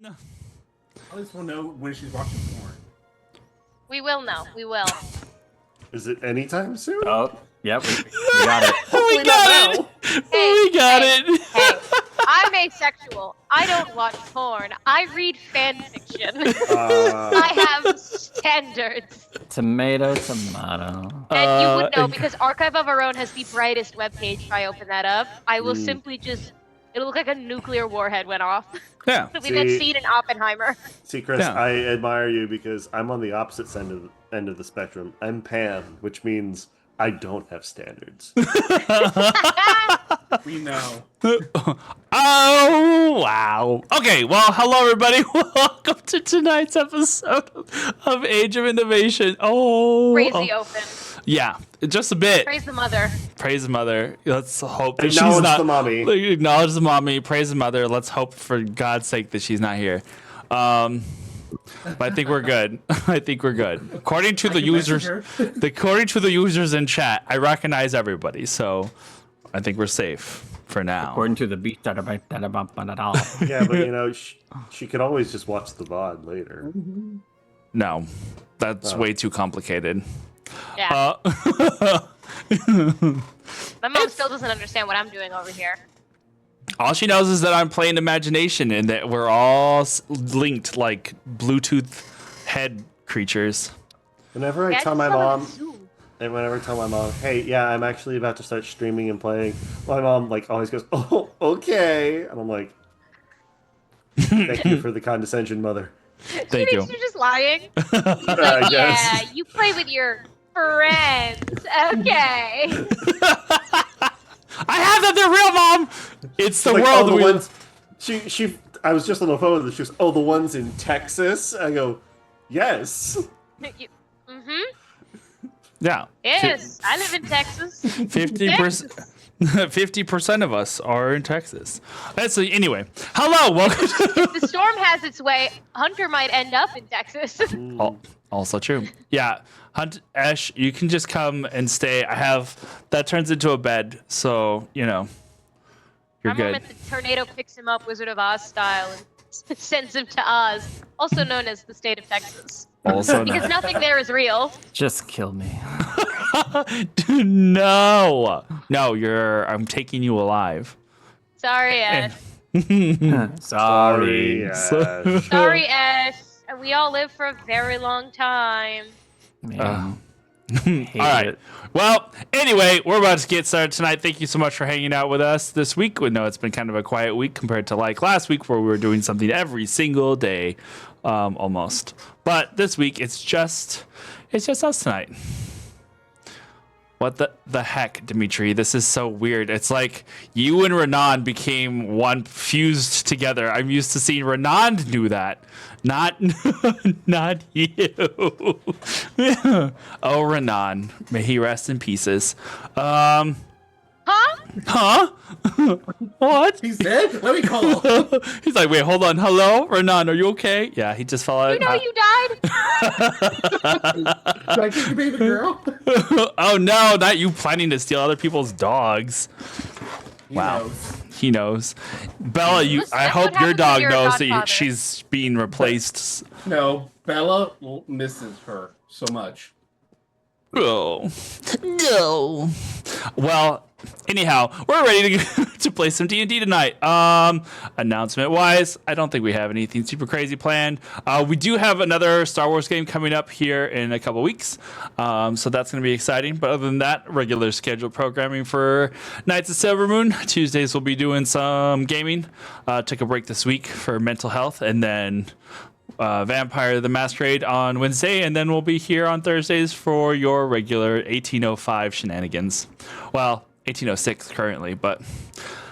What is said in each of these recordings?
No. At least we'll know when she's watching porn. We will know. We will. Is it anytime soon? Oh, yep, we got it. Hopefully not now. Hey, We got hey, it. Hey, I'm asexual. I don't watch porn. I read fan fiction. I have standards. Tomato, tomato. And you would know because Archive of Our Own has the brightest webpage if I open that up. I will simply just... It'll look like a nuclear warhead went off. Yeah. It'll be that scene in Oppenheimer. See, Chris, Yeah. I admire you because I'm on the opposite end of the spectrum. I'm pan, which means I don't have standards. We know. Oh, wow. Okay, well, hello, everybody. Welcome to tonight's episode of Age of Innovation. Crazy open. Yeah, just a bit. Praise the mother. Praise the mother. Let's hope that Acknowledge she's not. the mommy. Acknowledge the mommy. Praise the mother. Let's hope, for God's sake, that she's not here. But I think we're good. I think we're good. According to the users, according to the users in chat, I recognize everybody, so I think we're safe for now. According to the beat. Yeah, but you know, she could always just watch the VOD later. No, that's way too complicated. Yeah. My mom still doesn't understand what I'm doing over here. All she knows is that I'm playing Imagination and that we're all linked like Bluetooth head creatures. Whenever I tell my mom, hey, yeah, I'm actually about to start streaming and playing, my mom like always goes, oh, okay, and I'm like, thank you for the condescension, mother. Thank you. You're just lying. I guess. Yeah, you play with your friends. Okay. I have that. They're real, Mom. It's the Like, world. oh, the ones. I was just on the phone with her. She goes, "Oh, the ones in Texas." I go, "Yes." Yeah. Yes, I live in Texas. 50%. 50% of us are in Texas. Anyway. Hello, welcome. If the storm has its way, Hunter might end up in Texas. Also true. Yeah, Ash, you can just come and stay. That turns into a bed, so you know you're I'm good. at the tornado picks him up, Wizard of Oz style, and sends him to Oz, also known as the state of Texas. Also, Because nothing there is real. Just kill me. No, I'm taking you alive. Sorry, Ash. Sorry. Sorry, Ash. And we all live for a very long time. Man. All right. Well, anyway, we're about to get started tonight. Thank you so much for hanging out with us this week. We know it's been kind of a quiet week compared to like last week where we were doing something every single day, almost. But this week it's just us tonight. What the heck, Dimitri? This is so weird. It's like you and Renan became one fused together. I'm used to seeing Renan do that. Not you. Oh, Renan. May he rest in pieces. Huh? What? He's dead? Let me call him. He's like, wait, hold on. Hello? Renan, are you okay? Yeah, he just fell out. You know you died? Do I get your baby girl? Oh, no, not you planning to steal other people's dogs. Wow. He knows. Bella, Listen, I that's hope what your happens dog when you're a knows that godfather. she's being replaced. No, Bella misses her so much. Oh, no. Well, anyhow, we're ready to play some D&D tonight. Announcement-wise, I don't think we have anything super crazy planned. We do have another Star Wars game coming up here in a couple weeks, so that's going to be exciting. But other than that, regular scheduled programming for Nights of Silver Moon. Tuesdays we'll be doing some gaming. Took a break this week for mental health, and then Vampire the Masquerade on Wednesday, and then we'll be here on Thursdays for your regular 1805 shenanigans. Well, 1806 currently, but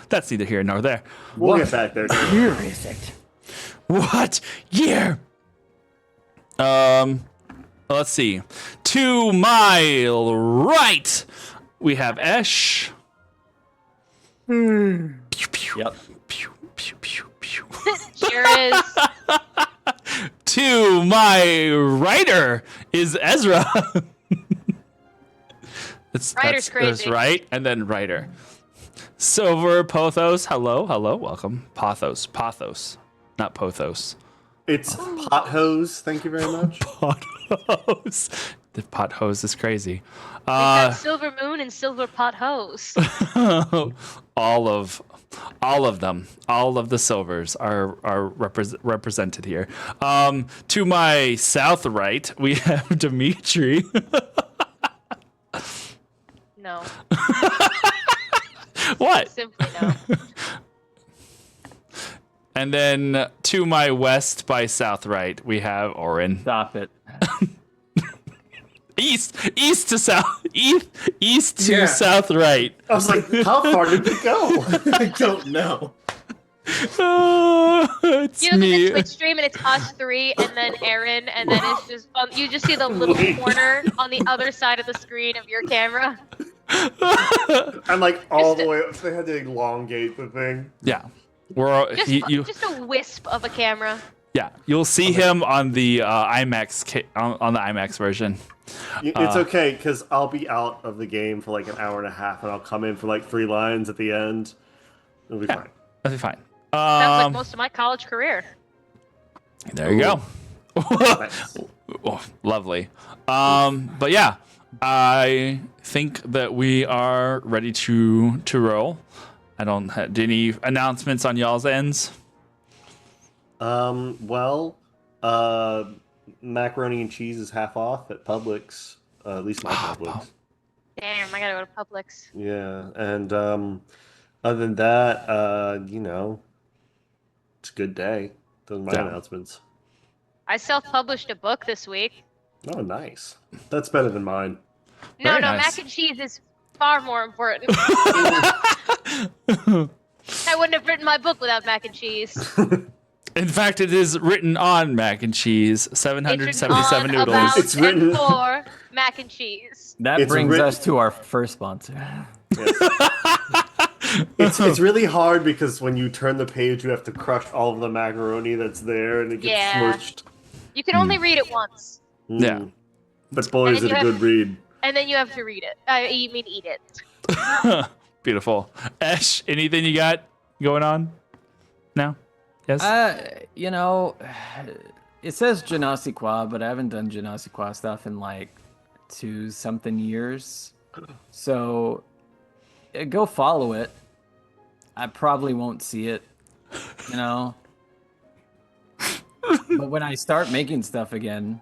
that's neither here nor there. We'll get back there. Year is it? What year? Let's see. To my right, we have Esh. Pew, pew, Yep. pew, pew, pew, pew. Sure is. To my righter is Ezra. Writer's crazy. There's right and then writer. Silver Pothos, hello, welcome. Pothos. not Pothos. It's pot hose. Thank you very much. Pothos. The Pothos is crazy. We've got Silver Moon and Silver Pot Hose. all of them, all of the silvers are represented here. To my south right, we have Dimitri. No. What? Simply no. And then to my west by south right, we have Orin. Stop it. East to south, east to Yeah. south right. I was like, how far did it go? I don't know. It's You look at me. the Twitch stream and it's us three and then Aaron and then it's just you just see the little corner on the other side of the screen of your camera. I'm like all the way up. They had to elongate the thing. Yeah, we're Just a wisp of a camera. yeah. You'll see him on the IMAX on the IMAX version. It's okay because I'll be out of the game for like an hour and a half, and I'll come in for like 3 lines at the end. It'll be fine. That'll be fine. Sounds like most of my college career. There you go. Nice. Oh, lovely. But yeah, I think that we are ready to roll. I don't have any announcements on y'all's ends. Well, macaroni and cheese is half off at Publix. At least my Publix. Damn, I gotta go to Publix. Yeah, and other than that, you know, it's a good day. Those are my Yeah. announcements. I self-published a book this week. Oh, nice. That's better than mine. No, Very no, nice. mac and cheese is far more important. I wouldn't have written my book without mac and cheese. In fact, it is written on mac and cheese. It's 777 written on, noodles. about, It's written- and for mac and cheese. That It's brings written- us to our first sponsor. Yes. it's really hard because when you turn the page, you have to crush all of the macaroni that's there, and it gets Yeah. smushed. You can only read it once, Yeah. But boy, And is then it a you have- good read. and then you have to read it. You mean eat it. Beautiful. Ash, anything you got going on? No? Yes? You know, it says je ne sais quoi, but I haven't done je ne sais quoi stuff in like 2-something years. So go follow it. I probably won't see it, you know. But when I start making stuff again,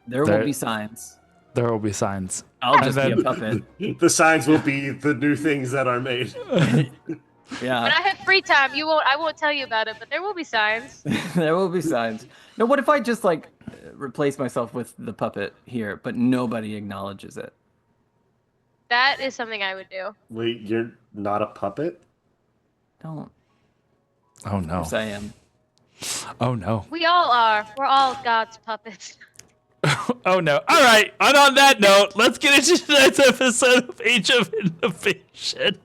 there will be signs. There will be signs. I'll just be then- a puppet. The signs will be the new things that are made. When Yeah, I have free time, I won't tell you about it, but there will be signs. there will be signs. No, what if I just like replace myself with the puppet here, but nobody acknowledges it? That is something I would do. Wait, you're not a puppet? Don't. Oh, no. Yes, I am. Oh, no. We all are. We're all God's puppets. Oh, no. All right. And on that note, let's get into tonight's episode of Age of Innovation.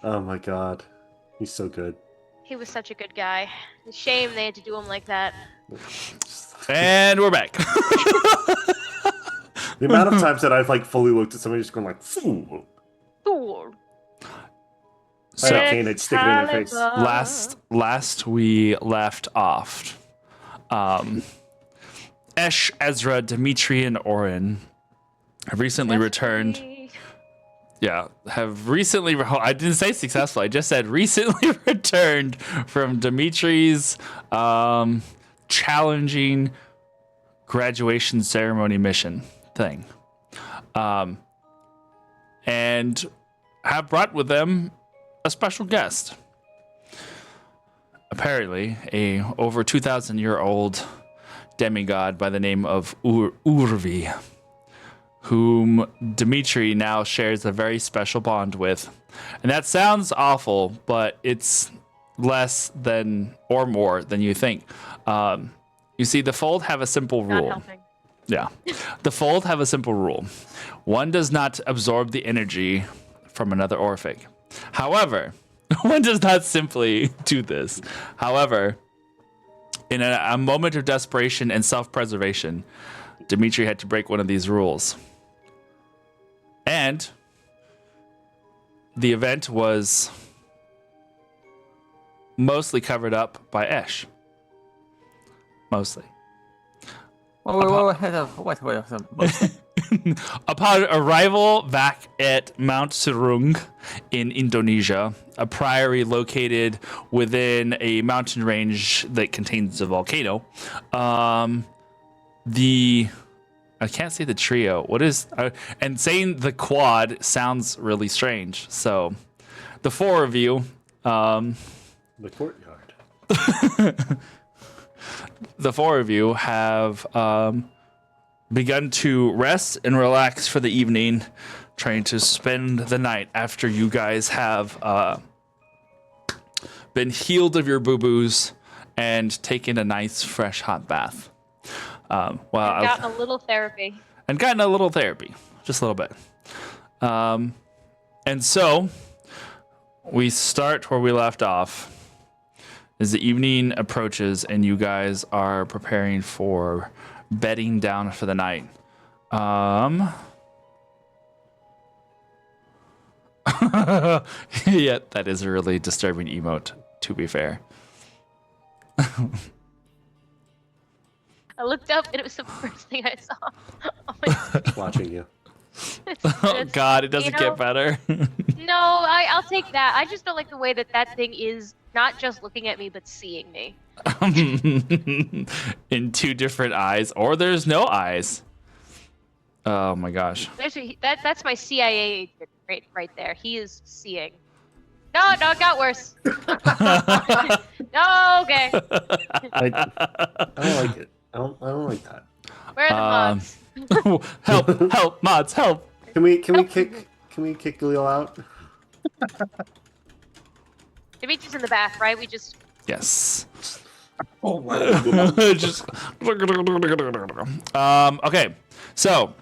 Oh my god. He's so good. He was such a good guy. It's a shame they had to do him like that. And we're back. The amount of times that I've like fully looked at somebody just going like, "Fool." Thor. If I had a cane, I'd stick it in their face. Last we left off, Esh, Ezra, Dimitri, and Orin have recently returned. Yeah, have recently. I didn't say successful. I just said recently returned from Dimitri's challenging graduation ceremony mission thing, and have brought with them a special guest. Apparently, a over 2,000-year-old demigod by the name of Urvi, whom Dimitri now shares a very special bond with. And that sounds awful, but it's less than or more than you think. You see, the Fold have a simple Not rule. helping. Yeah. The Fold have a simple rule. One does not absorb the energy from another Orphic. However, one does not simply do this. However, in a moment of desperation and self-preservation, Dimitri had to break one of these rules. And the event was mostly covered up by Esh. Mostly. Upon arrival back at Mt.Sirung in Indonesia, a priory located within a mountain range that contains a volcano, I can't say the trio. What is... and saying the quad sounds really strange. So, the four of you... The courtyard. The four of you have begun to rest and relax for the evening, trying to spend the night after you guys have been healed of your boo-boos and taken a nice, fresh, hot bath. I've gotten a little therapy. And gotten a little therapy, just a little bit. And so, we start where we left off. As the evening approaches and you guys are preparing for bedding down for the night. Yeah, that is a really disturbing emote, to be fair. I looked up and it was the first thing I saw. Oh my God. Watching you. Oh God, it doesn't get better. No, I'll take that. I just don't like the way that thing is not just looking at me, but seeing me. In two different eyes, or there's no eyes. Oh my gosh. That's my CIA agent right there. He is seeing. No, it got worse. No, okay. I don't like it. I don't like that. Where are the mods? Help, mods, help. Can we kick Galil out? Dimitri's in the bath, right? We just... Yes. Oh wow. Just okay. So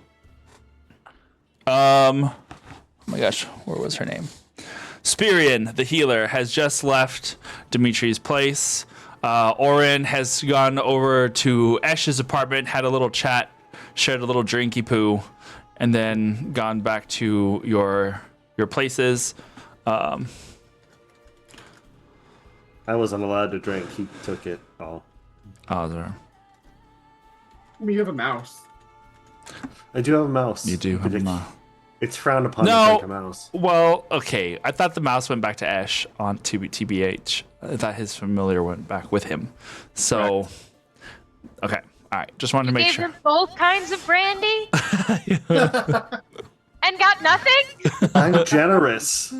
oh my gosh, where was her name? Spirian, the healer, has just left Dimitri's place. Orin has gone over to Esh's apartment, had a little chat, shared a little drinky poo, and then gone back to your places. I wasn't allowed to drink. He took it all. Oh, there. You have a mouse. I do have a mouse. You do have a mouse. It's frowned upon to No. drink a mouse. Well, okay. I thought the mouse went back to Ash on TBH. I thought his familiar went back with him. So, okay. All right. Just wanted to make Gave sure. them both kinds of brandy? And got nothing? I'm generous.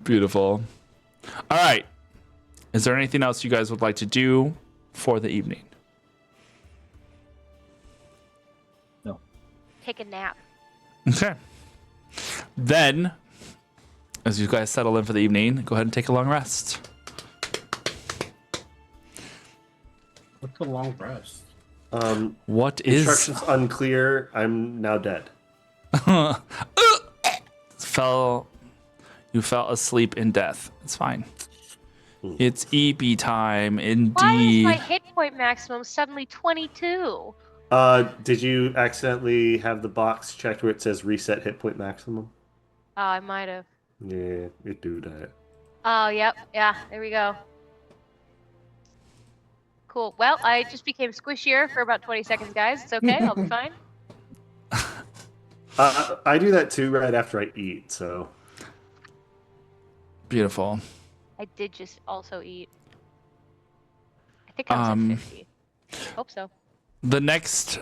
Beautiful. All right. Is there anything else you guys would like to do for the evening? No. Take a nap. Okay. Then, as you guys settle in for the evening, go ahead and take a long rest. What's a long rest? What is... Instructions unclear. I'm now dead. You fell asleep in death. It's fine. It's EP time, indeed. Why is my hit point maximum suddenly 22? Did you accidentally have the box checked where it says reset hit point maximum? Oh, I might have. Yeah, it do that. Oh, yep. Yeah, there we go. Cool. Well, I just became squishier for about 20 seconds, guys. It's okay. I'll be fine. I do that too right after I eat, so. Beautiful. I did just also eat. I think I was at 50. Hope so. The next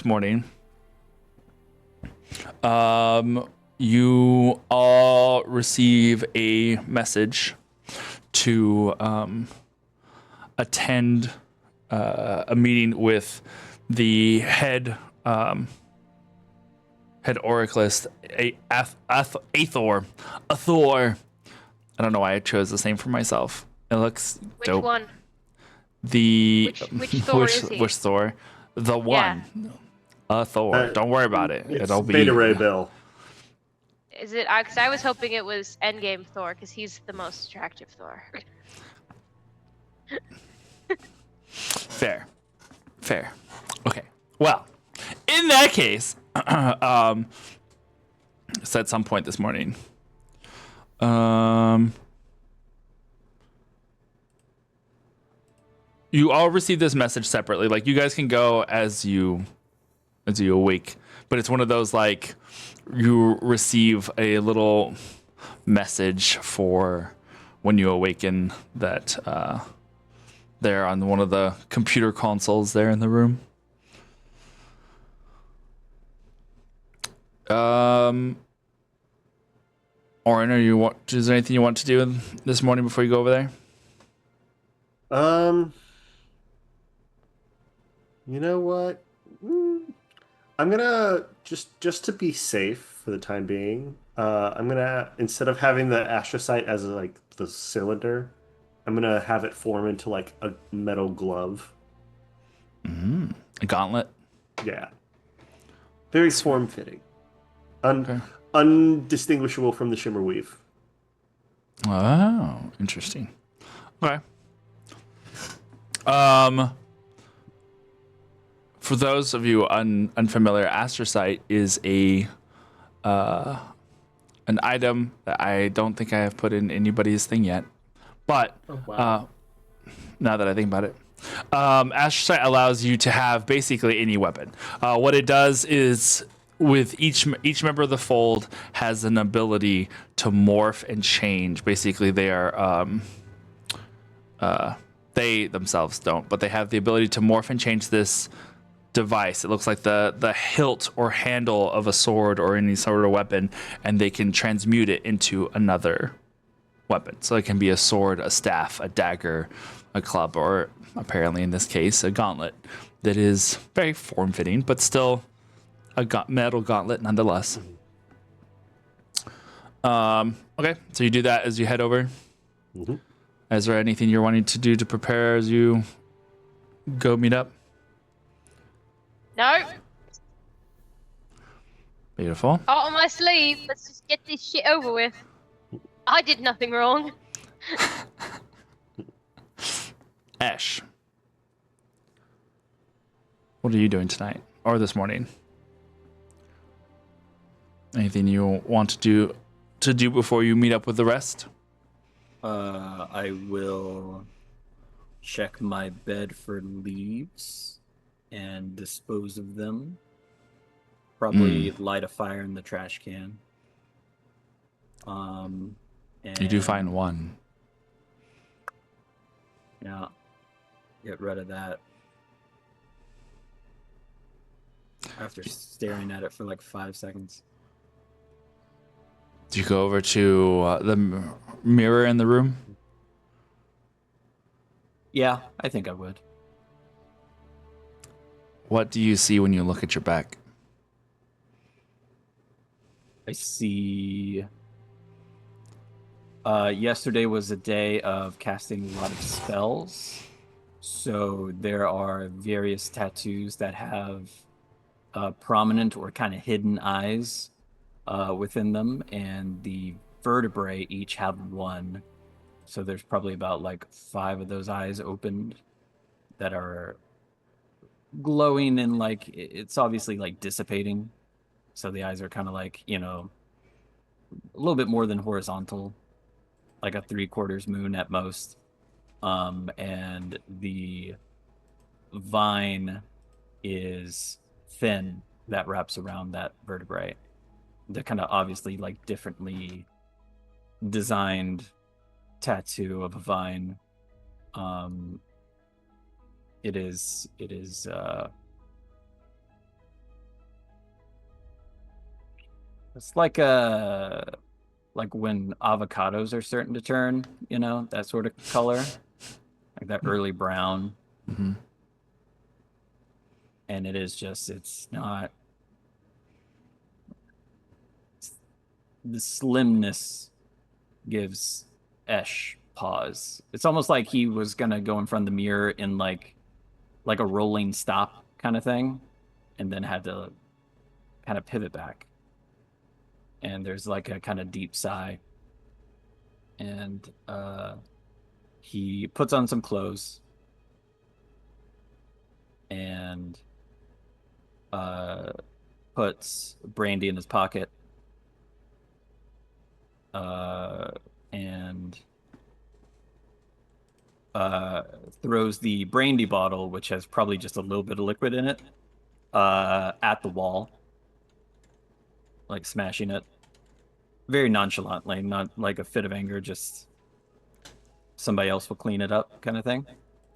morning, you all receive a message to attend a meeting with the head oraclist, Athor. I don't know why I chose the same for myself. It looks Which dope. one? Which Thor is he? Which Thor? The one. Thor. Don't worry about it. It's It'll be Beta Ray Bill. Is it? Because I was hoping it was Endgame Thor, because he's the most attractive Thor. Fair. Okay. Well, in that case, it's at some point this morning. You all receive this message separately. Like, you guys can go as you awake, but it's one of those, like, you receive a little message for when you awaken that there on one of the computer consoles there in the room. Orin, is there anything you want to do this morning before you go over there? You know what? I'm gonna just to be safe for the time being. I'm gonna, instead of having the astrocyte as like the cylinder, I'm gonna have it form into like a metal glove. A gauntlet. Yeah. Very form-fitting. Okay. Undistinguishable from the shimmer weave. Oh, interesting. Okay. For those of you unfamiliar, astrocyte is an item that I don't think I have put in anybody's thing yet. But now that I think about it, astrocyte allows you to have basically any weapon. What it does is, with each member of the fold has an ability to morph and change. Basically, they are they themselves don't, but they have the ability to morph and change this device. It looks like the hilt or handle of a sword or any sort of weapon, and they can transmute it into another weapon. So it can be a sword, a staff, a dagger, a club, or apparently in this case a gauntlet that is very form-fitting, but still a metal gauntlet nonetheless. Okay, so you do that as you head over. Mm-hmm. Is there anything you're wanting to do to prepare as you go meet up? No. Beautiful. Out on my sleeve. Let's just get this shit over with. I did nothing wrong. Ash, what are you doing tonight or this morning? Anything you want to do before you meet up with the rest? I will check my bed for leaves and dispose of them. Probably light a fire in the trash can. And You do find one. Yeah, get rid of that. After staring at it for like 5 seconds. Do you go over to the mirror in the room? Yeah, I think I would. What do you see when you look at your back? I see. Yesterday was a day of casting a lot of spells. So there are various tattoos that have prominent or kind of hidden eyes within them. And the vertebrae each have one. So there's probably about like 5 of those eyes opened that are glowing, and like it's obviously like dissipating. So the eyes are kind of like, a little bit more than horizontal, like a 3/4 moon at most. And the vine is thin that wraps around that vertebrae. They're kind of obviously like differently designed tattoo of a vine. It is it's like when avocados are starting to turn, that sort of color, like that early brown. Mm-hmm. And it is just, it's not, the slimness gives Esh pause. It's almost like he was gonna go in front of the mirror in like a rolling stop kind of thing, and then had to kind of pivot back. And there's like a kind of deep sigh, and he puts on some clothes and puts brandy in his pocket, and throws the brandy bottle, which has probably just a little bit of liquid in it, at the wall, like smashing it very nonchalantly, not like a fit of anger, just somebody else will clean it up kind of thing.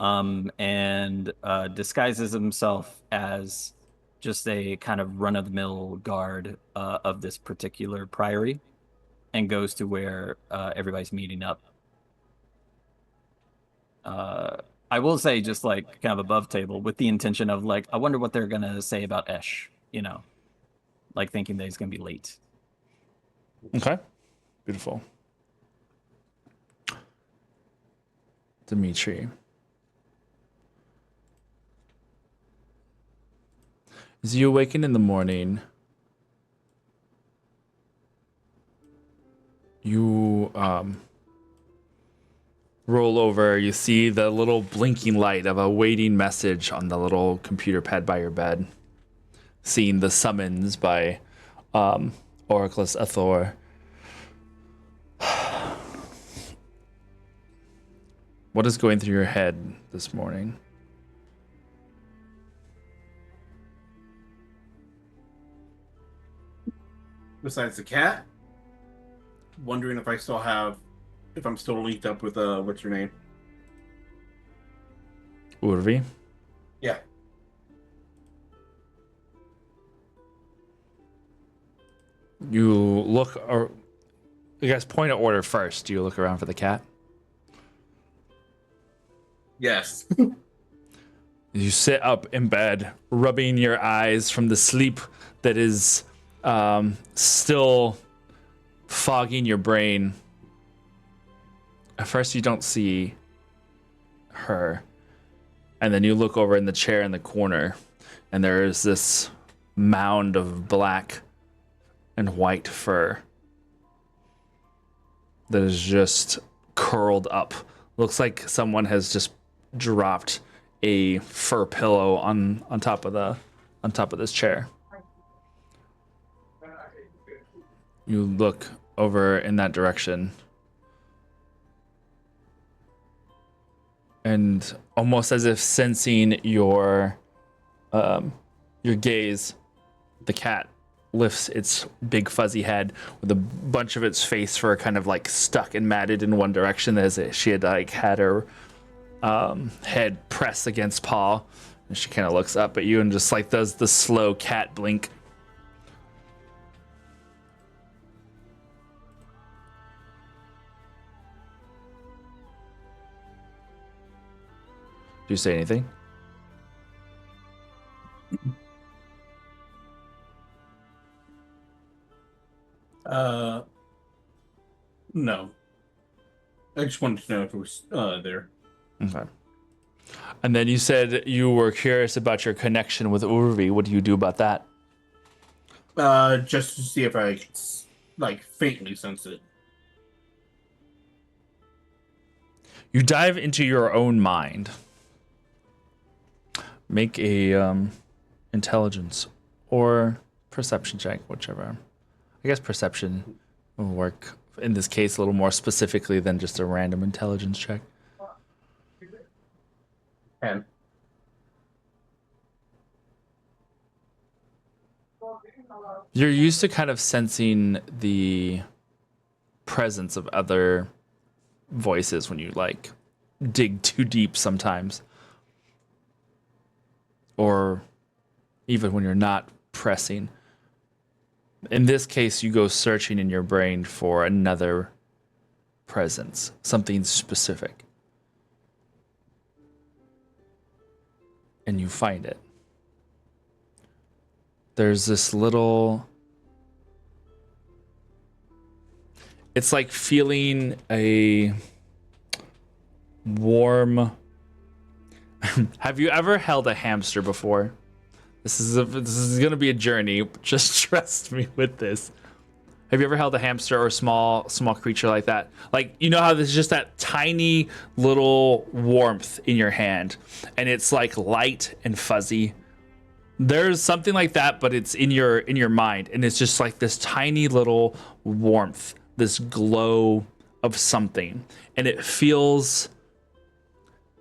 And disguises himself as just a kind of run-of-the-mill guard of this particular priory, and goes to where everybody's meeting up. I will say, just like kind of above table, with the intention of like, I wonder what they're gonna say about Esh, like thinking that he's gonna be late. Okay. Beautiful. Dimitri. As you awaken in the morning, you roll over. You see the little blinking light of a waiting message on the little computer pad by your bed. Seeing the summons by Oraclus Athor. What is going through your head this morning? Besides the cat, wondering if I'm still linked up with what's your name? Urvi? Yeah. You look, or I guess point of order first. Do you look around for the cat? Yes. You sit up in bed, rubbing your eyes from the sleep that is still fogging your brain. At first, you don't see her. And then you look over in the chair in the corner, and there is this mound of black and white fur that is just curled up. Looks like someone has just dropped a fur pillow on top of this chair. You look over in that direction, and almost as if sensing your gaze, the cat lifts its big fuzzy head with a bunch of its face fur kind of like stuck and matted in one direction, as if she had like had her head pressed against paw, and she kind of looks up at you and just like does the slow cat blink. Do you say anything? No. I just wanted to know if it was there. Okay. And then you said you were curious about your connection with Urvi. What do you do about that? Just to see if I like faintly sense it. You dive into your own mind. Make a intelligence or perception check, whichever. I guess perception will work in this case a little more specifically than just a random intelligence check. 10. You're used to kind of sensing the presence of other voices when you like dig too deep sometimes. Or even when you're not pressing. In this case, you go searching in your brain for another presence, something specific. And you find it. There's this little... It's like feeling a warm... Have you ever held a hamster before? This is gonna be a journey. Just trust me with this. Have you ever held a hamster or a small creature like that? Like, you know how there's just that tiny little warmth in your hand, and it's like light and fuzzy. There's something like that, but it's in your mind, and it's just like this tiny little warmth, this glow of something, and it feels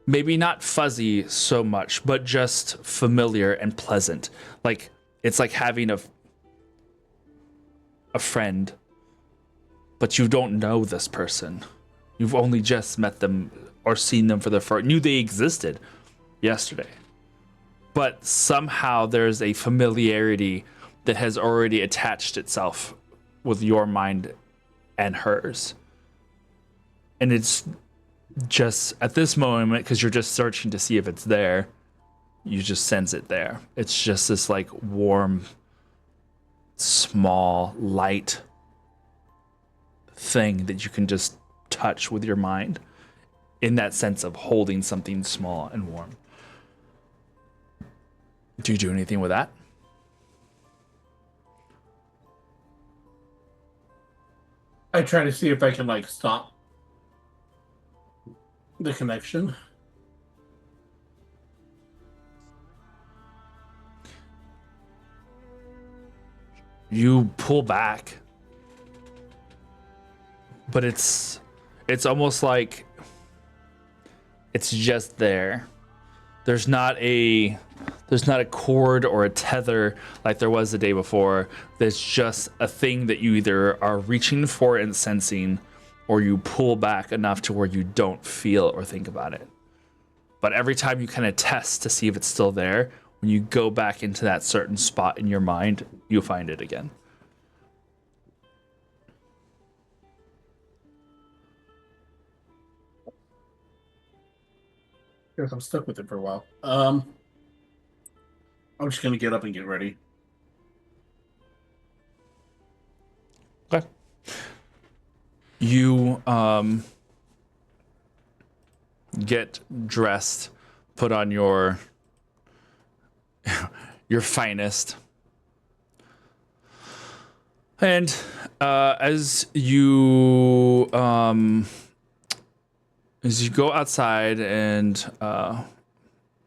maybe not fuzzy so much, but just familiar and pleasant. Like it's like having a friend, but you don't know this person. You've only just met them or seen them for the first, knew they existed yesterday. But somehow there's a familiarity that has already attached itself with your mind and hers. And it's just at this moment, because you're just searching to see if it's there, you just sense it there. It's just this like warm, small, light thing that you can just touch with your mind, in that sense of holding something small and warm. Do you do anything with that? I try to see if I can like stop the connection. You pull back, but it's almost like it's just there. There's not a cord or a tether like there was the day before. There's just a thing that you either are reaching for and sensing, or you pull back enough to where you don't feel or think about it. But every time you kind of test to see if it's still there, when you go back into that certain spot in your mind, you'll find it again. Guess I'm stuck with it for a while. I'm just gonna get up and get ready. Okay. You get dressed, put on your finest, and as you go outside and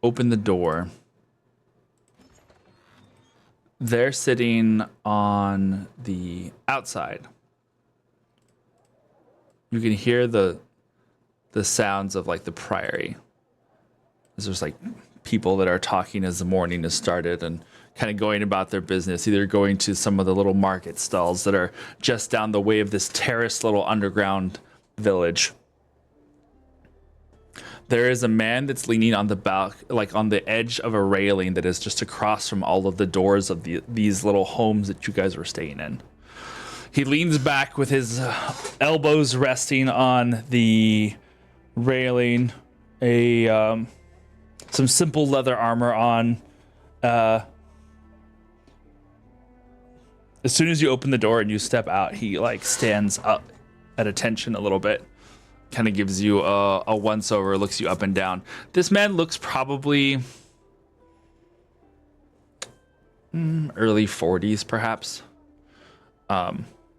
open the door, they're sitting on the outside. You can hear the sounds of like the Priory. There's like people that are talking as the morning has started and kind of going about their business, either going to some of the little market stalls that are just down the way of this terraced little underground village. There is a man that's leaning on the like on the edge of a railing that is just across from all of the doors of these little homes that you guys were staying in. He leans back with his elbows resting on the railing, some simple leather armor on. As soon as you open the door and you step out, he like stands up at attention a little bit, kind of gives you a once over, looks you up and down. This man looks probably early 40s, perhaps.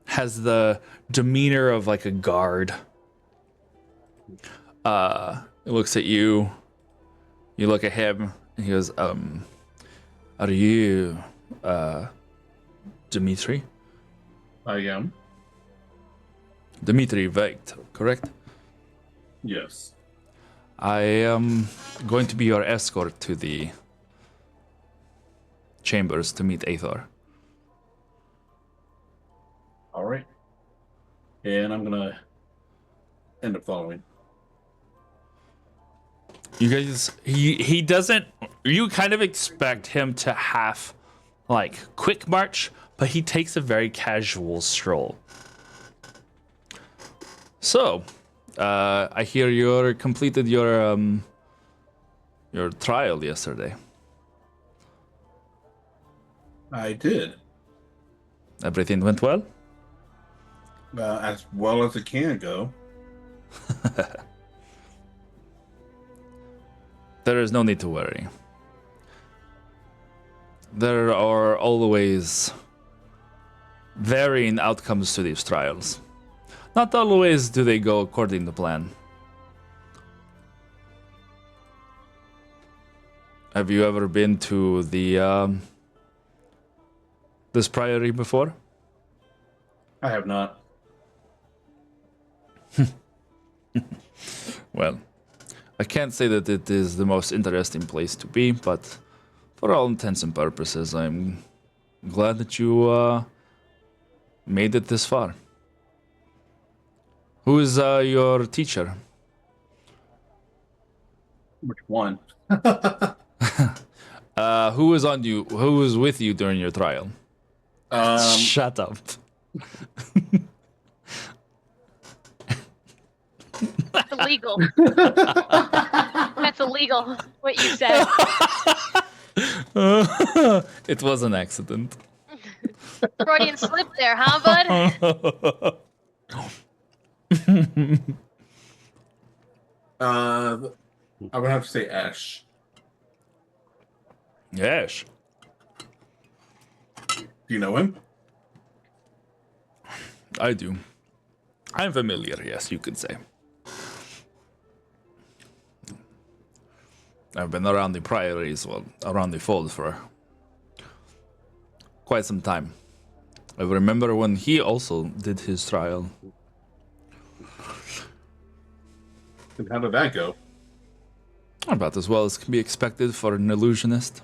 Has the demeanor of like a guard. He looks at you. You look at him, and he goes, are you, Dmitri? I am. Dmitri Veit, correct? Yes. I am going to be your escort to the chambers to meet Aethor. All right. And I'm gonna end up following. You guys, he doesn't. You kind of expect him to have like quick march, but he takes a very casual stroll. So, I hear you completed your trial yesterday. I did. Everything went well? As well as it can go. There is no need to worry. There are always varying outcomes to these trials. Not always do they go according to plan. Have you ever been to the this priory before? I have not. Well, I can't say that it is the most interesting place to be, but for all intents and purposes, I'm glad that you made it this far. Who is your teacher? Which one? Who was on you? Who was with you during your trial? Shut up. That's illegal. That's illegal. What you said. It was an accident. Freudian slip there, huh, bud? I would have to say Ash. Yes. Do you know him? I do. I'm familiar, yes, you could say. I've been around the priories, well, around the fold for quite some time. I remember when he also did his trial. And how did that go? About as well as can be expected for an illusionist.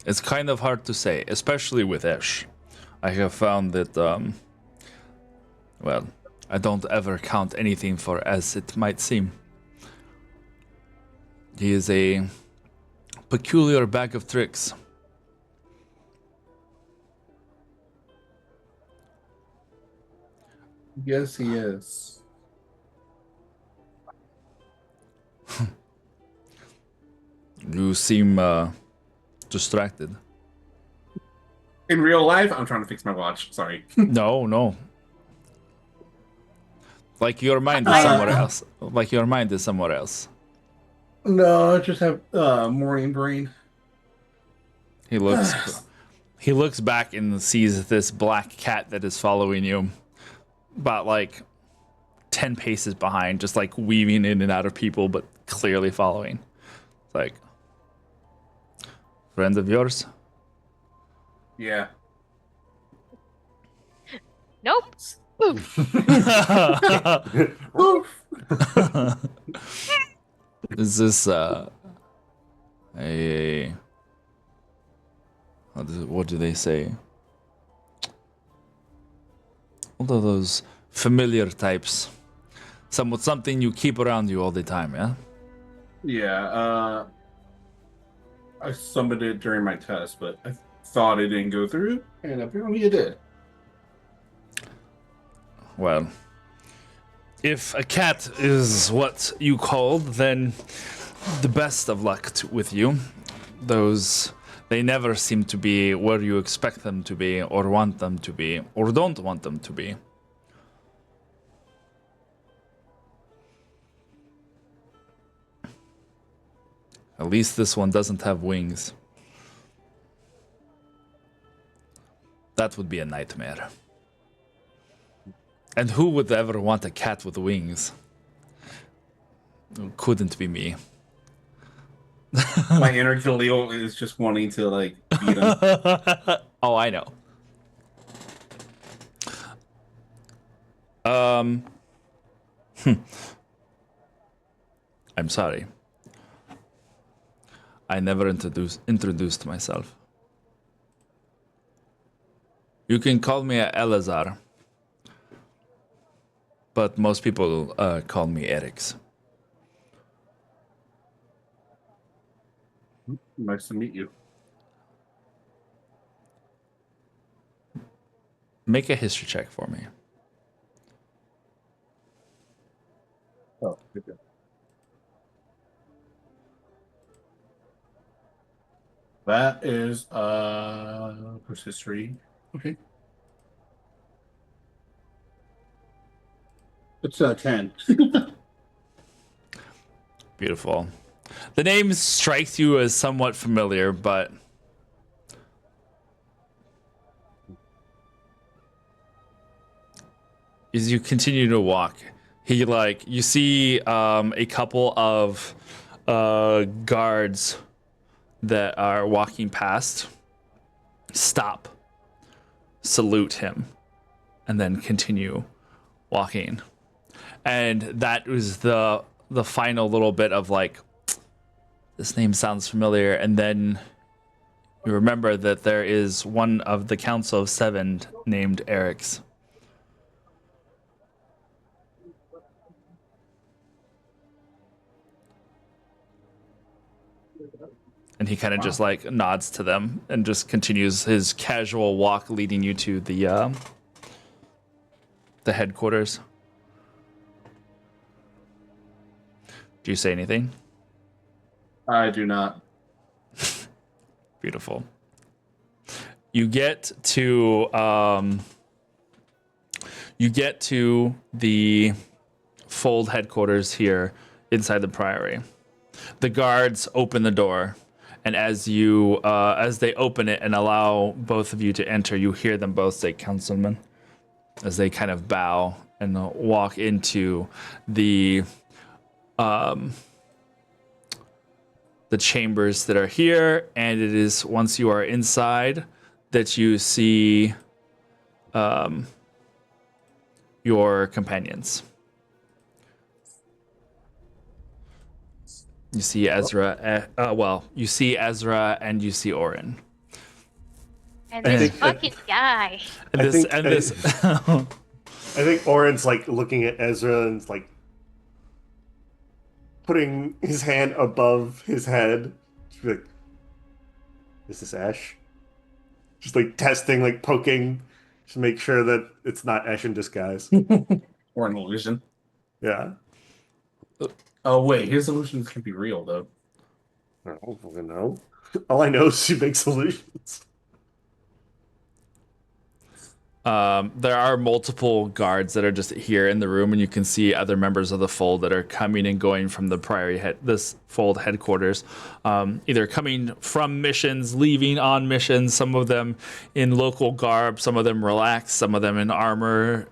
It's kind of hard to say, especially with Esh. I have found that, well, I don't ever count anything for as it might seem. He is a peculiar bag of tricks. Yes, he is. You seem distracted. In real life, I'm trying to fix my watch. Sorry. No. Like your mind is somewhere else. Like your mind is somewhere else. No, I just have morning brain. He looks back and sees this black cat that is following you. About like 10 paces behind, just like weaving in and out of people, but clearly following. It's like, friend of yours? Yeah. Nope. Oof. Oof. Is this what do they say? What are those familiar types? Something you keep around you all the time, yeah? Yeah, I summoned it during my test, but I thought it didn't go through, and apparently it did. Well, if a cat is what you called, then the best of luck with you. They never seem to be where you expect them to be, or want them to be, or don't want them to be. At least this one doesn't have wings. That would be a nightmare. And who would ever want a cat with wings? Couldn't be me. My inner Khalil is just wanting to like beat him. Oh, I know. I'm sorry. I never introduced myself. You can call me Elazar, but most people call me Erix. Nice to meet you. Make a history check for me. Oh, okay. That is what's history? Okay. It's 10. Beautiful. The name strikes you as somewhat familiar, but as you continue to walk, you see a couple of guards that are walking past, stop, salute him, and then continue walking. And that was the final little bit of like, this name sounds familiar, and then you remember that there is one of the Council of Seven named Eric's. And he kind of just like nods to them and just continues his casual walk, leading you to the headquarters. Do you say anything? I do not. Beautiful. You get to the Fold headquarters here inside the Priory. The guards open the door, and as they open it and allow both of you to enter, you hear them both say, "Councilman," as they kind of bow and walk into the chambers that are here. And it is once you are inside that you see your companions. You see Ezra. You see Ezra and you see Orin. And this fucking guy. And this. I think Orin's like looking at Ezra and like putting his hand above his head. Just be like, is this Ash? Just like testing, like poking, to make sure that it's not Ash in disguise. Or an illusion. Yeah. Oh wait, his illusions can be real though. I don't fucking know. All I know is she makes illusions. There are multiple guards that are just here in the room, and you can see other members of the Fold that are coming and going from the Priory this Fold headquarters, either coming from missions, leaving on missions. Some of them in local garb, some of them relaxed, some of them in armor.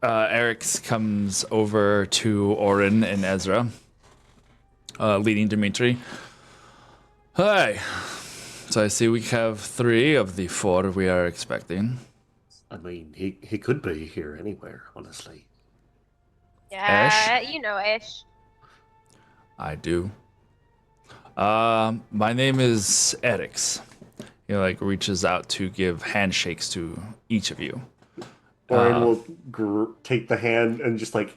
Eric's comes over to Orin and Ezra, leading Dimitri. Hi. So I see we have 3 of the 4 we are expecting. I mean, he could be here anywhere, honestly. Yeah, Ash? you know Ash. I do. My name is Erix. He like reaches out to give handshakes to each of you. Orin will take the hand and just like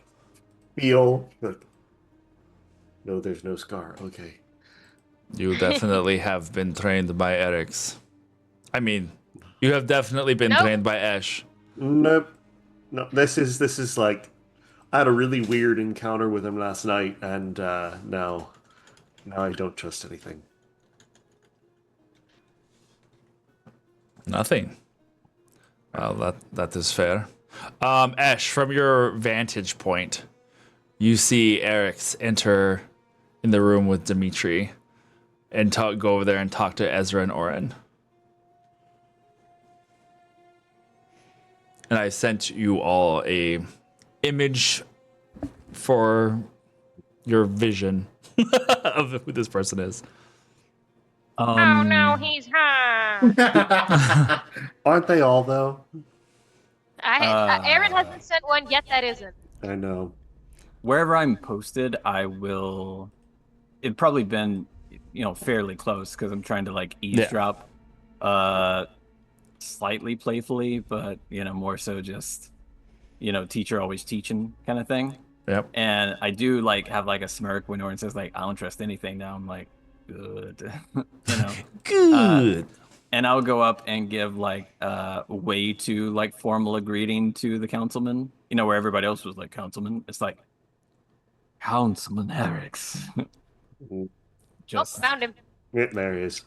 feel. Like, no, there's no scar. Okay. You definitely have been trained by Erix. I mean, you have definitely been trained by Ash. Nope. No, this is like, I had a really weird encounter with him last night, and now I don't trust anything. Nothing. Well, that is fair. Ash, from your vantage point, you see Erix enter in the room with Dimitri and go over there and talk to Ezra and Orin. And I sent you all a image for your vision of who this person is. Oh no, he's high. Aren't they all though? Aaron hasn't sent one yet. That isn't. I know. Wherever I'm posted, I will. It'd probably been, fairly close because I'm trying to like eavesdrop, slightly playfully, but more so just, teacher always teaching kind of thing. Yep. And I do like have like a smirk when Orin says like I don't trust anything. Now I'm like, good, Good. And I'll go up and give like way too like formal a greeting to the councilman. Where everybody else was like councilman. It's like Councilman Herricks. Just found him. Yeah, there he is.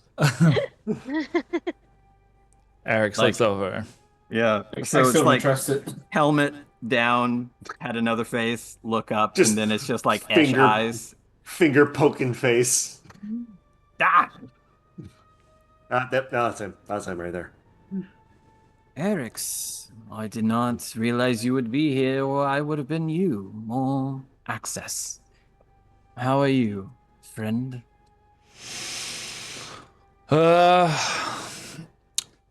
Eric Like- looks over. Yeah. I So it's still don't like trust it. helmet down, had another face, look up, Just and then it's just like Esh finger- eyes. Finger poking face. Ah! Yep, no, that's him. That's him right there. Eric's, I did not realize you would be here, or I would have been you. More access. How are you, friend?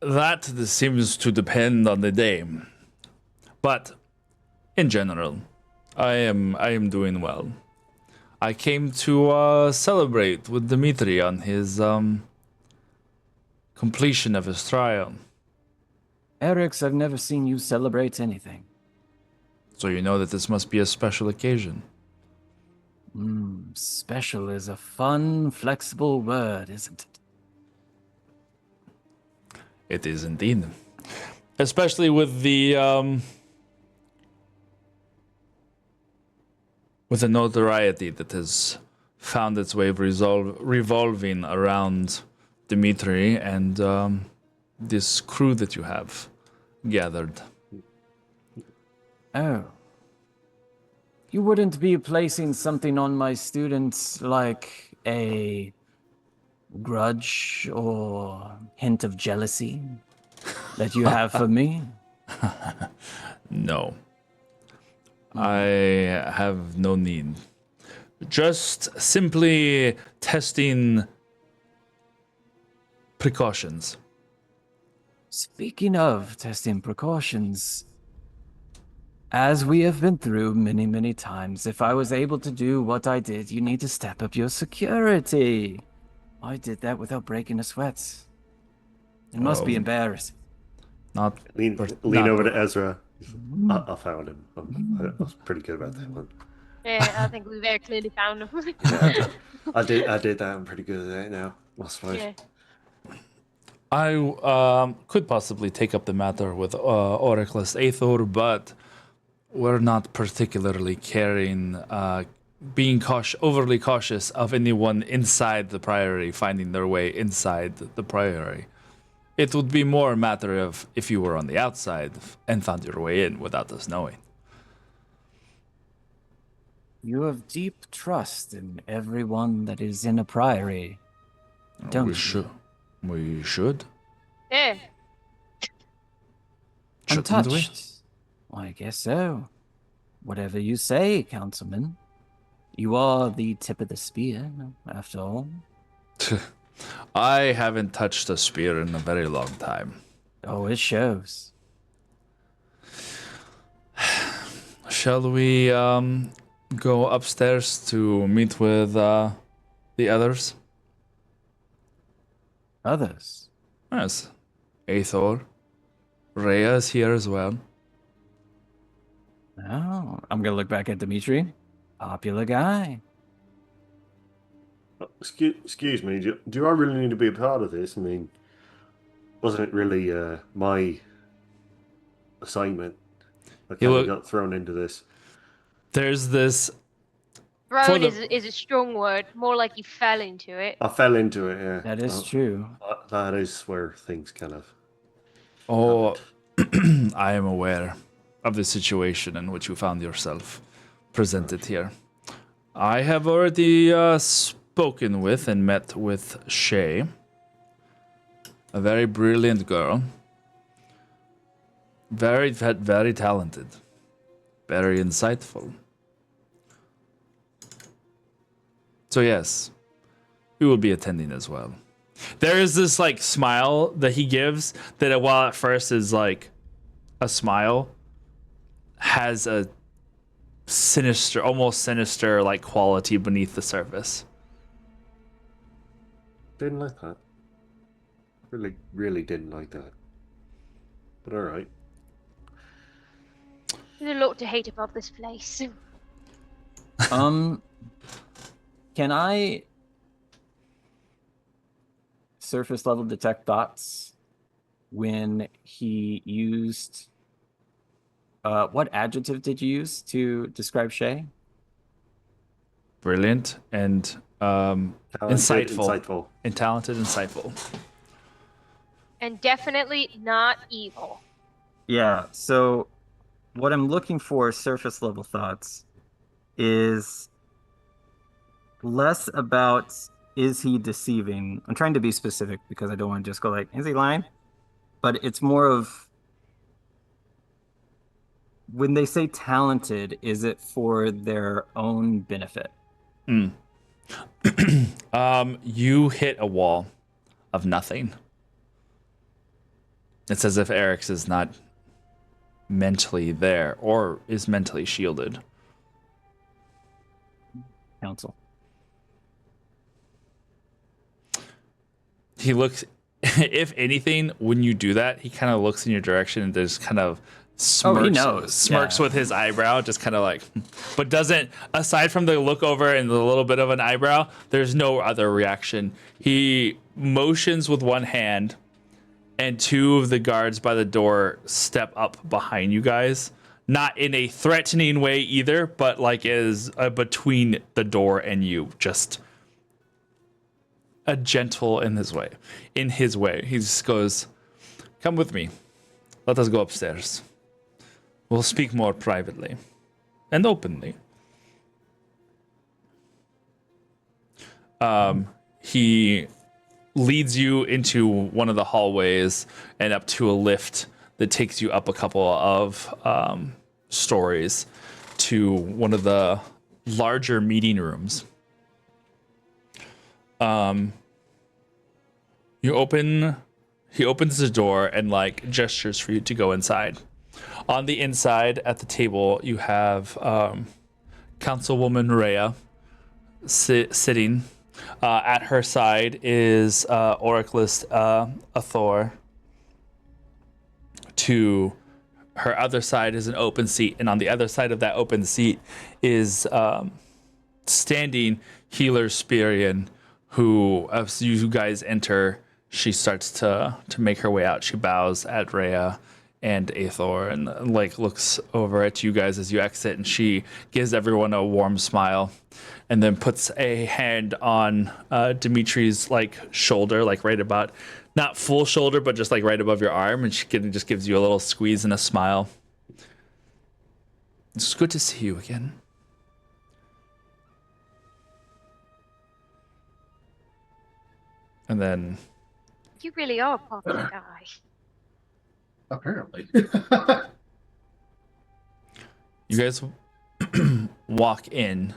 That seems to depend on the day. But in general, I am doing well. I came to celebrate with Dmitri on his completion of his trial. Eric's, I've never seen you celebrate anything. So you know that this must be a special occasion. Special is a fun, flexible word, isn't it? It is indeed. Especially with the notoriety that has found its way revolving around Dmitri and this crew that you have gathered. Oh. You wouldn't be placing something on my students like a grudge or hint of jealousy that you have for me? No. I have no need. Just simply testing precautions. Speaking of testing precautions, as we have been through many, many times, if I was able to do what I did, you need to step up your security. I did that without breaking a sweat. It must be Oh. embarrassing. Not Lean not- over to Ezra. I found him. I was pretty good about that one. Yeah, I think we very clearly found him. I did that. I'm pretty good at it now. I suppose. Yeah. I could possibly take up the matter with Oraclus Aethor, but we're not particularly caring, being overly cautious of anyone inside the Priory finding their way inside the Priory. It would be more a matter of if you were on the outside and found your way in without us knowing. You have deep trust in everyone that is in a priory, don't we you? should. We should. Yeah. Shouldn't we? Untouched. I guess so. Whatever you say, Councilman. You are the tip of the spear, after all. I haven't touched a spear in a very long time. Oh, it shows. Shall we go upstairs to meet with the others? Others. Yes. Aethor. Rhea is here as well. Oh, I'm gonna look back at Dimitri. Popular guy. Excuse me. Do I really need to be a part of this? I mean, wasn't it really my assignment? I kind of got thrown into this. There's this. Thrown is a strong word. More like you fell into it. I fell into it. Yeah, That is true. That is where things kind of. Oh, I am aware of the situation in which you found yourself presented here. I have already spoken with and met with Shay, a very brilliant girl. Very, very talented. Very insightful. So yes, we will be attending as well. There is this like smile that he gives that while at first is like a smile, has a sinister, almost sinister like quality beneath the surface. Didn't like that. Really didn't like that. But all right. There's a lot to hate about this place. Can I surface level detect thoughts when he used what adjective did you use to describe Shay? Brilliant and insightful. Insightful. And talented, insightful. And definitely not evil. Yeah, so what I'm looking for surface level thoughts is less about is he deceiving? I'm trying to be specific because I don't want to just go like, is he lying? But it's more of when they say talented, is it for their own benefit? You hit a wall of nothing. It's as if Eric's is not mentally there or is mentally shielded. Council. He looks, if anything, when you do that, he kind of looks in your direction and just kind of smirks, he knows. smirks Yeah. with his eyebrow, just kind of like, but doesn't, aside from the look over and the little bit of an eyebrow, there's no other reaction. He motions with one hand, and two of the guards by the door step up behind you guys. Not in a threatening way either, but like is between the door and you, just a gentle in his way. In his way, he just goes, "Come with me. Let us go upstairs. We'll speak more privately and openly." He leads you into one of the hallways and up to a lift that takes you up a couple of stories to one of the larger meeting rooms. He opens the door and like gestures for you to go inside. On the inside at the table, you have Councilwoman Rhea sitting. At her side is Oraclist Athor. To her other side is an open seat, and on the other side of that open seat is standing Healer Spirian, who, as you guys enter, she starts to make her way out. She bows at Rhea and Athor and like looks over at you guys as you exit, and she gives everyone a warm smile and then puts a hand on Dimitri's like shoulder, like right about, not full shoulder, but just like right above your arm, and she just gives you a little squeeze and a smile. It's good to see you again. And then You really are a popular guy. Apparently. you guys walk in,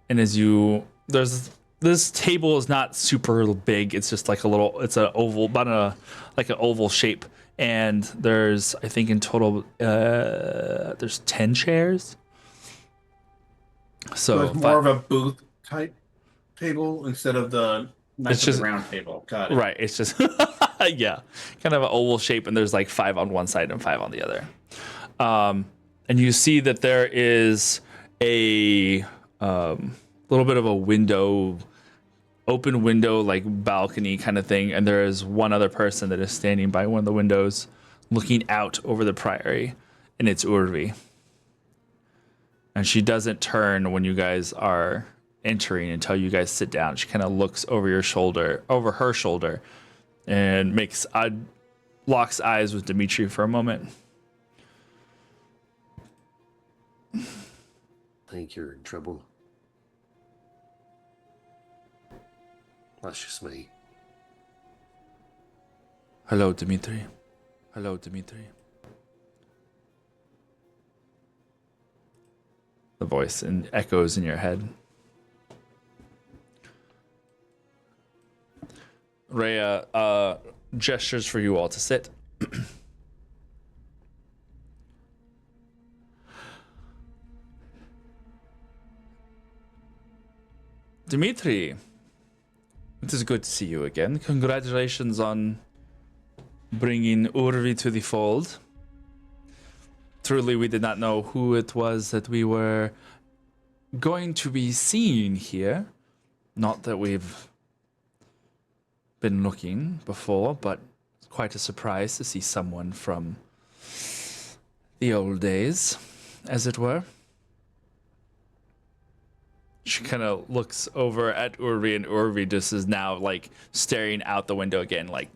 and as you, this table is not super big. It's just like it's an oval, about like an oval shape. And there's, I think in total, there's 10 chairs. So it's more of a booth type table instead of the nice just round table. Got it. Right. It's just, yeah, kind of an oval shape, and there's like 5 on one side and 5 on the other. And you see that there is a little bit of a window, open window, like balcony kind of thing. And there is one other person that is standing by one of the windows looking out over the Priory, and it's Urvi. And she doesn't turn when you guys are entering until you guys sit down. She kind of looks over her shoulder, and locks eyes with Dimitri for a moment. I think you're in trouble. That's just me. Hello, Dimitri. Hello, Dimitri. The voice and echoes in your head. Rhea gestures for you all to sit. Dimitri, it is good to see you again. Congratulations on bringing Urvi to the fold. Truly, we did not know who it was that we were going to be seeing here. Not that we've been looking before, but it's quite a surprise to see someone from the old days, as it were. She kind of looks over at Urvi, and Urvi just is now like staring out the window again, like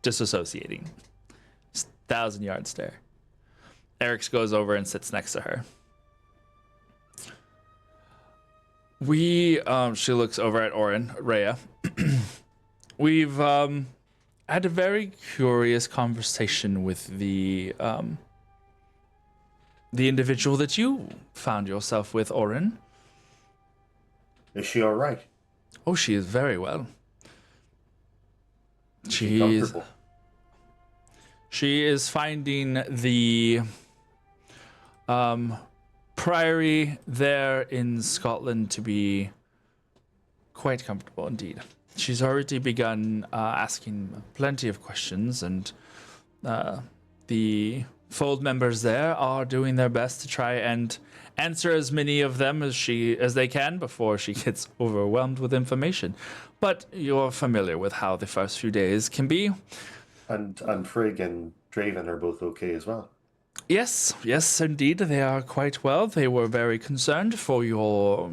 disassociating. 1,000-yard stare. Eric's goes over and sits next to her. She looks over at Rhea. We've had a very curious conversation with the individual that you found yourself with, Oren. Is she all right? Oh, she is very well. She comfortable? She is finding the Priory there in Scotland to be quite comfortable indeed. She's already begun asking plenty of questions, and the Fold members there are doing their best to try and answer as many of them as they can before she gets overwhelmed with information. But you're familiar with how the first few days can be. And Frigg and Draven are both okay as well. Yes, indeed, they are quite well. They were very concerned for your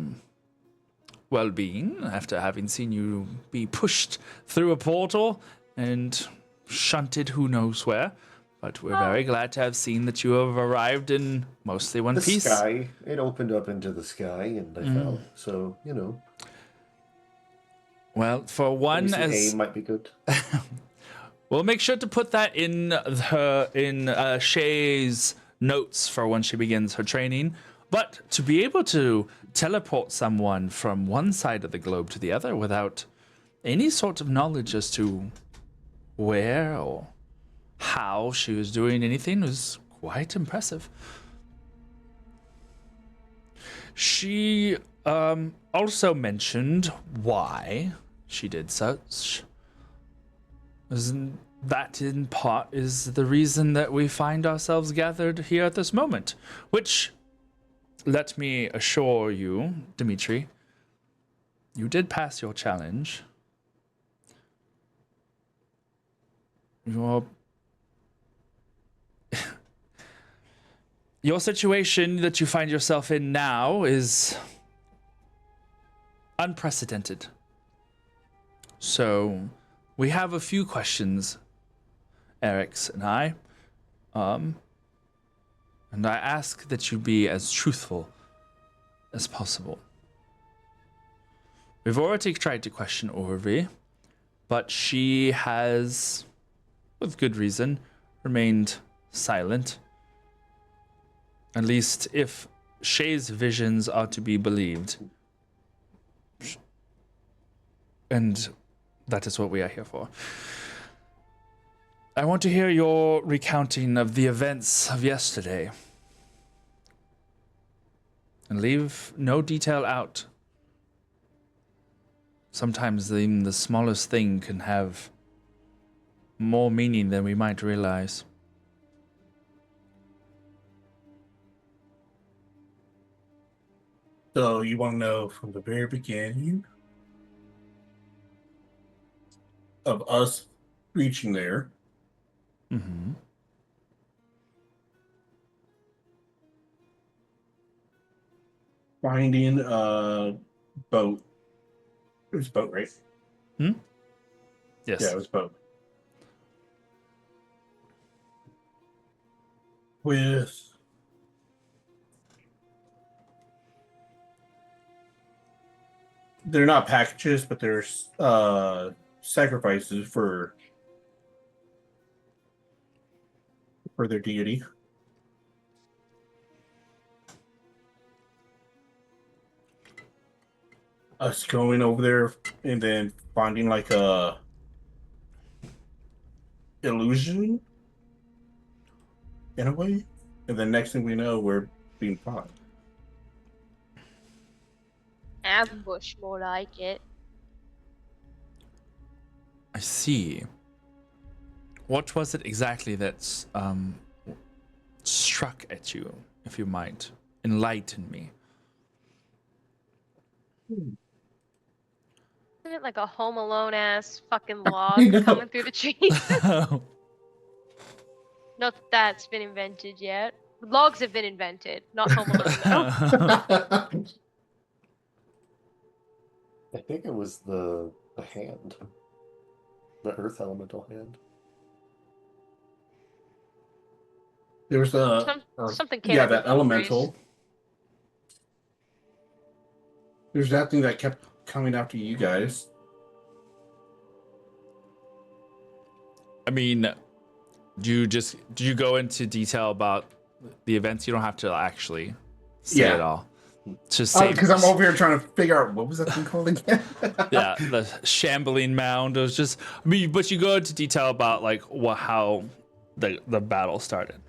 well-being after having seen you be pushed through a portal and shunted who knows where. But we're very glad to have seen that you have arrived in mostly one piece. The sky. It opened up into the sky and I fell. So, you know. Well, for one, aim might be good. We'll make sure to put that in Shay's notes for when she begins her training. But to be able to teleport someone from one side of the globe to the other without any sort of knowledge as to where or how she was doing anything was quite impressive. She also mentioned why she did such. That in part is the reason that we find ourselves gathered here at this moment. Which, let me assure you, Dimitri, you did pass your challenge. Your situation that you find yourself in now is unprecedented. So, we have a few questions, Eric's and I. And I ask that you be as truthful as possible. We've already tried to question Orvi, but she has, with good reason, remained silent. At least if Shay's visions are to be believed. And that is what we are here for. I want to hear your recounting of the events of yesterday. And leave no detail out. Sometimes even the smallest thing can have more meaning than we might realize. So you want to know from the very beginning of us reaching there. Mm-hmm. Finding a boat. It was a boat, right? Yes. Yeah, it was a boat. With they're not packages, but there's sacrifices for their deity. us going over there and then finding like a illusion in a way, and then next thing we know, we're being fought. Ambush, more like it. I see. What was it exactly that struck at you, if you might enlighten me? Isn't it like a Home Alone ass fucking log coming through the trees? Not that that's been invented yet. Logs have been invented, not Home Alone though. I think it was the hand. The earth elemental hand. There's a Something came yeah, up with that the elemental. trees. There's that thing that kept coming after you guys. I mean, do you go into detail about the events? You don't have to actually say it all. Just say Because I'm over here trying to figure out what was that thing called again. yeah, the shambling mound. It was just, I mean, but you go into detail about like how the battle started.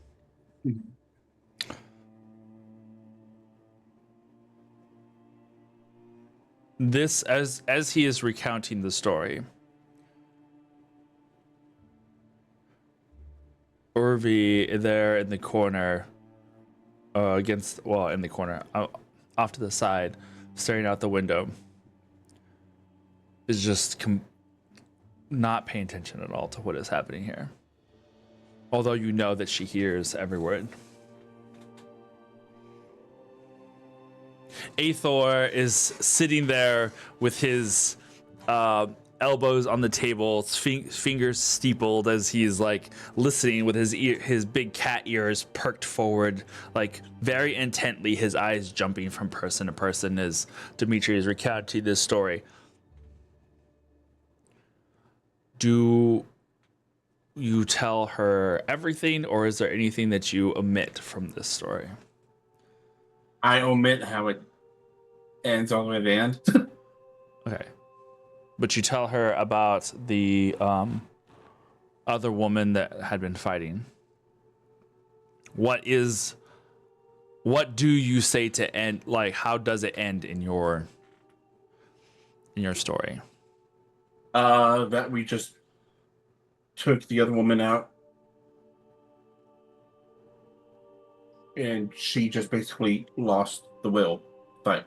This, as he is recounting the story, Urvi there in the corner, in the corner, off to the side, staring out the window, is just not paying attention at all to what is happening here. Although you know that she hears every word. Aethor is sitting there with his elbows on the table, fingers steepled as he's like listening with his big cat ears perked forward, like very intently, his eyes jumping from person to person as Dimitri is recounting this story. Do you tell her everything, or is there anything that you omit from this story? I omit how it ends all the way to the end. Okay. But you tell her about the other woman that had been fighting. What do you say to end, like, how does it end in your story? That we just took the other woman out. And she just basically lost the will fight.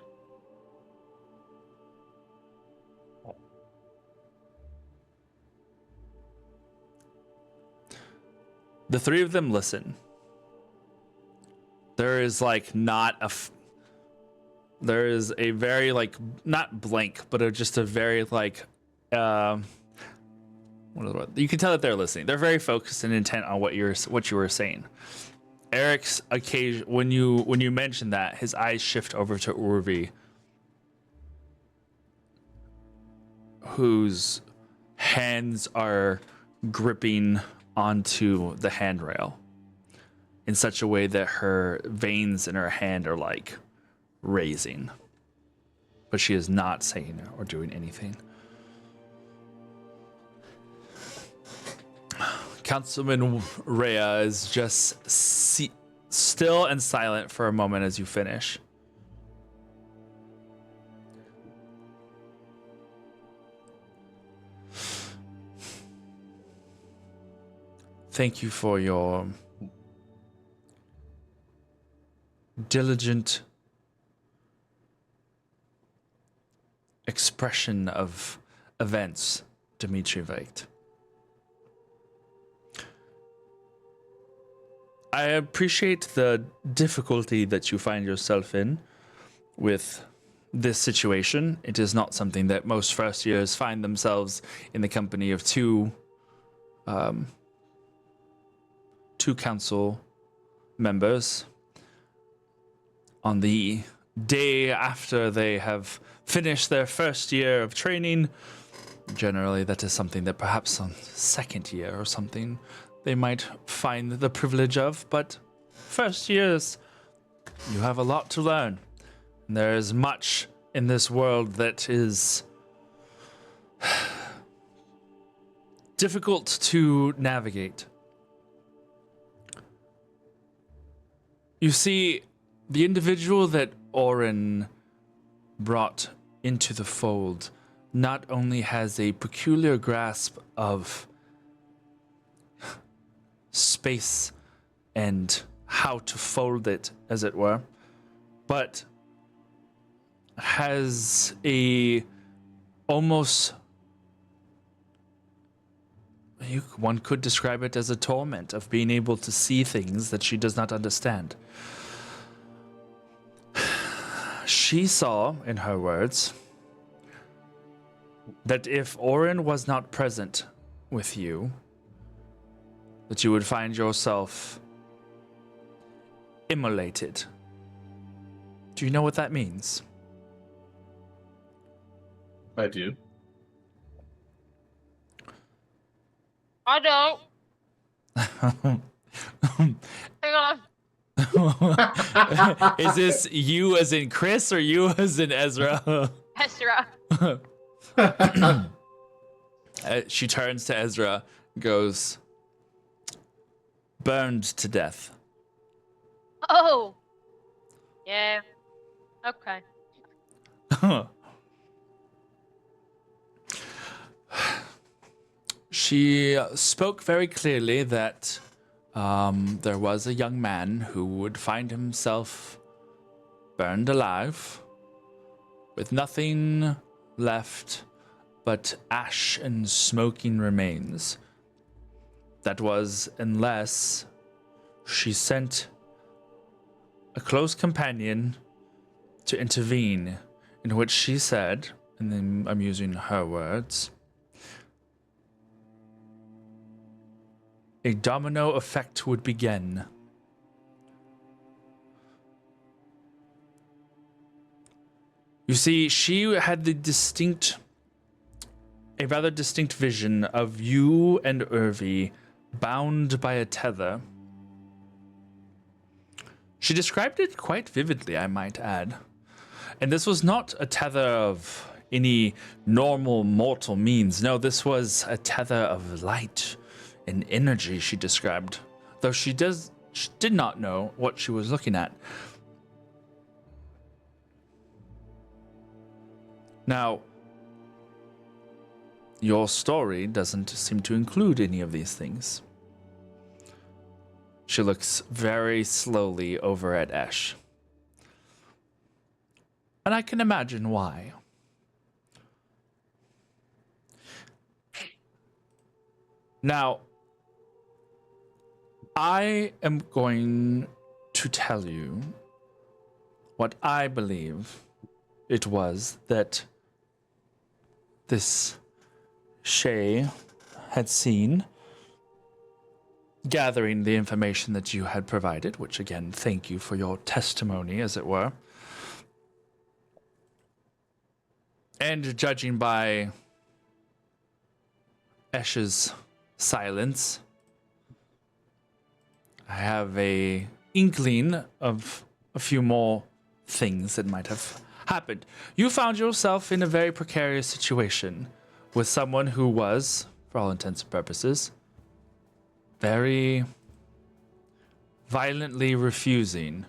The three of them listen. There is like there is a very like not blank, but just a very like you can tell that they're listening. They're very focused and intent on what you were saying. Eric's occasion when you mention that, his eyes shift over to Urvi, whose hands are gripping onto the handrail in such a way that her veins in her hand are like raising, but she is not saying or doing anything. Councilman Rhea is just still and silent for a moment as you finish. Thank you for your diligent expression of events, Dimitri Veit. I appreciate the difficulty that you find yourself in with this situation. It is not something that most first years find themselves in the company of two council members on the day after they have finished their first year of training. Generally, that is something that perhaps on second year or something they might find the privilege of, but first years, you have a lot to learn. And there is much in this world that is difficult to navigate. You see, the individual that Orin brought into the fold not only has a peculiar grasp of space and how to fold it, as it were, but has a almost, one could describe it as a torment of being able to see things that she does not understand. She saw, in her words, that if Orin was not present with you, that you would find yourself immolated. Do you know what that means? I do. I don't. Hang on. Is this you as in Chris or you as in Ezra? Ezra. She turns to Ezra, goes, burned to death. Oh. Yeah. Okay. She spoke very clearly that there was a young man who would find himself burned alive with nothing left but ash and smoking remains. That was unless she sent a close companion to intervene, in which she said, and then I'm using her words, a domino effect would begin. You see, she had a rather distinct vision of you and Irvi bound by a tether. She described it quite vividly, I might add. And this was not a tether of any normal mortal means. No, this was a tether of light and energy, she described. Though she did not know what she was looking at. Now, your story doesn't seem to include any of these things. She looks very slowly over at Esh. And I can imagine why. Now, I am going to tell you what I believe it was that this Shay had seen, gathering the information that you had provided, which again, thank you for your testimony, as it were. And judging by Esh's silence, I have a inkling of a few more things that might have happened. You found yourself in a very precarious situation with someone who was, for all intents and purposes, very violently refusing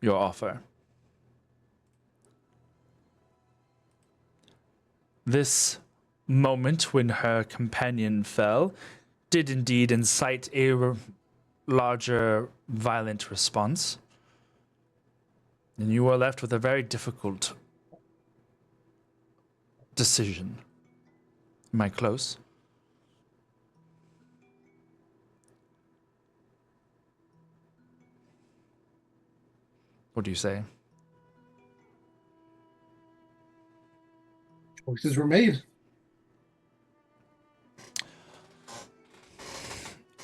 your offer. This moment when her companion fell did indeed incite a larger violent response. And you were left with a very difficult decision. Am I close? What do you say? Choices were made.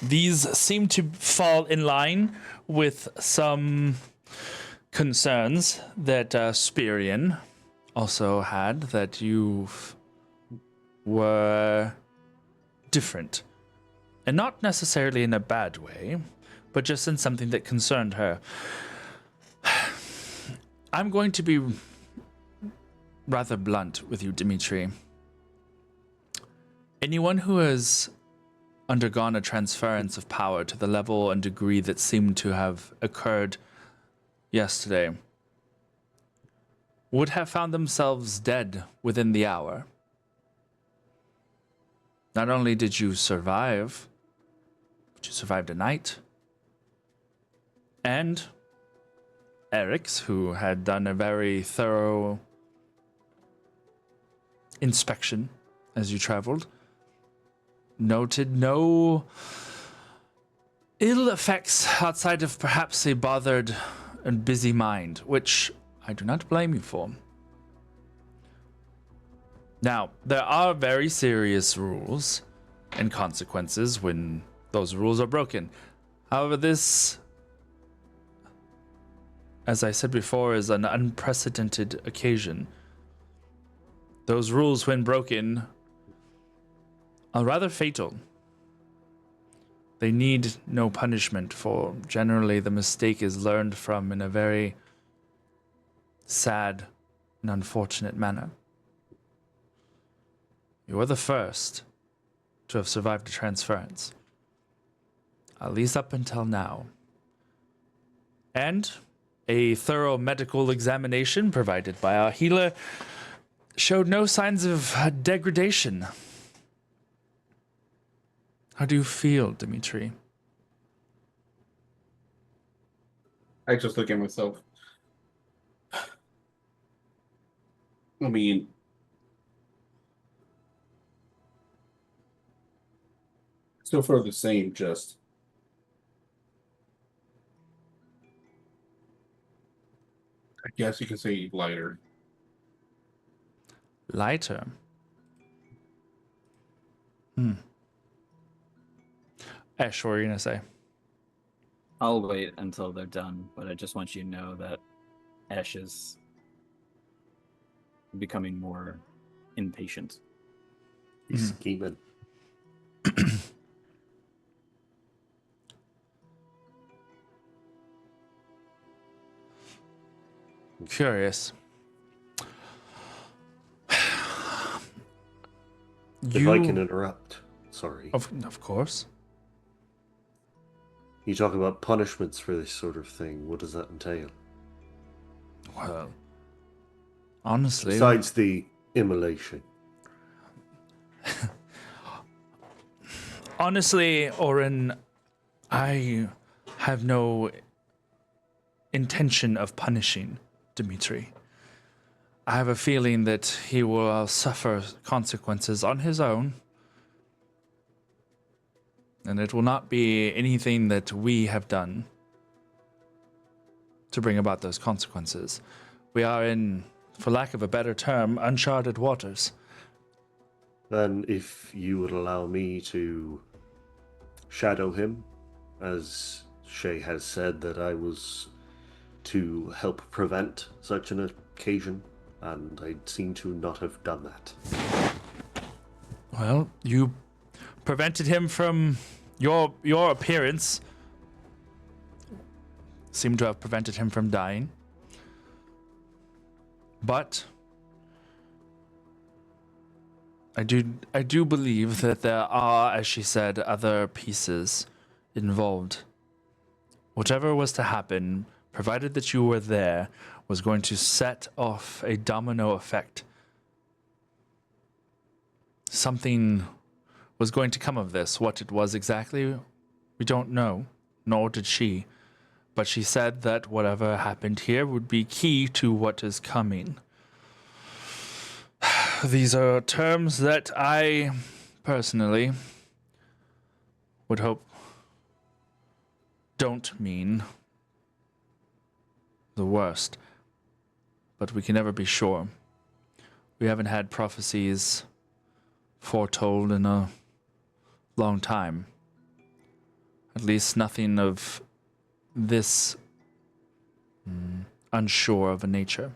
These seem to fall in line with some concerns that Spirian also had, that you were different. And not necessarily in a bad way, but just in something that concerned her. I'm going to be rather blunt with you, Dimitri. Anyone who has undergone a transference of power to the level and degree that seemed to have occurred yesterday would have found themselves dead within the hour. Not only did you survive, but you survived a night. And Eric's, who had done a very thorough inspection as you traveled, noted no ill effects outside of perhaps a bothered and busy mind, which I do not blame you for. Now, there are very serious rules and consequences when those rules are broken. However, this, as I said before, is an unprecedented occasion. Those rules, when broken, are rather fatal. They need no punishment, for generally the mistake is learned from in a very sad and unfortunate manner. You are the first to have survived a transference, at least up until now. And a thorough medical examination provided by our healer showed no signs of degradation. How do you feel, Dimitri? I just look at myself. I mean, so far the same, just I guess you can say lighter. Lighter? Ash, what were you going to say? I'll wait until they're done, but I just want you to know that Ash is becoming more impatient. He's scheming. Curious. If I can interrupt, sorry. Of course. You talk about punishments for this sort of thing. What does that entail? Well, honestly, Besides the immolation. honestly, Oren, I have no intention of punishing Dimitri. I have a feeling that he will suffer consequences on his own. And it will not be anything that we have done to bring about those consequences. We are in, for lack of a better term, uncharted waters. Then if you would allow me to shadow him, as Shay has said that I was to help prevent such an occasion, and I seem to not have done that. Well, you prevented him from your appearance. Seemed to have prevented him from dying. But I do believe that there are, as she said, other pieces involved. Whatever was to happen, provided that you were there, was going to set off a domino effect. Something was going to come of this. What it was exactly, we don't know, nor did she. But she said that whatever happened here would be key to what is coming. These are terms that I, personally, would hope don't mean the worst. But we can never be sure. We haven't had prophecies foretold in a long time. At least nothing of this unsure of a nature.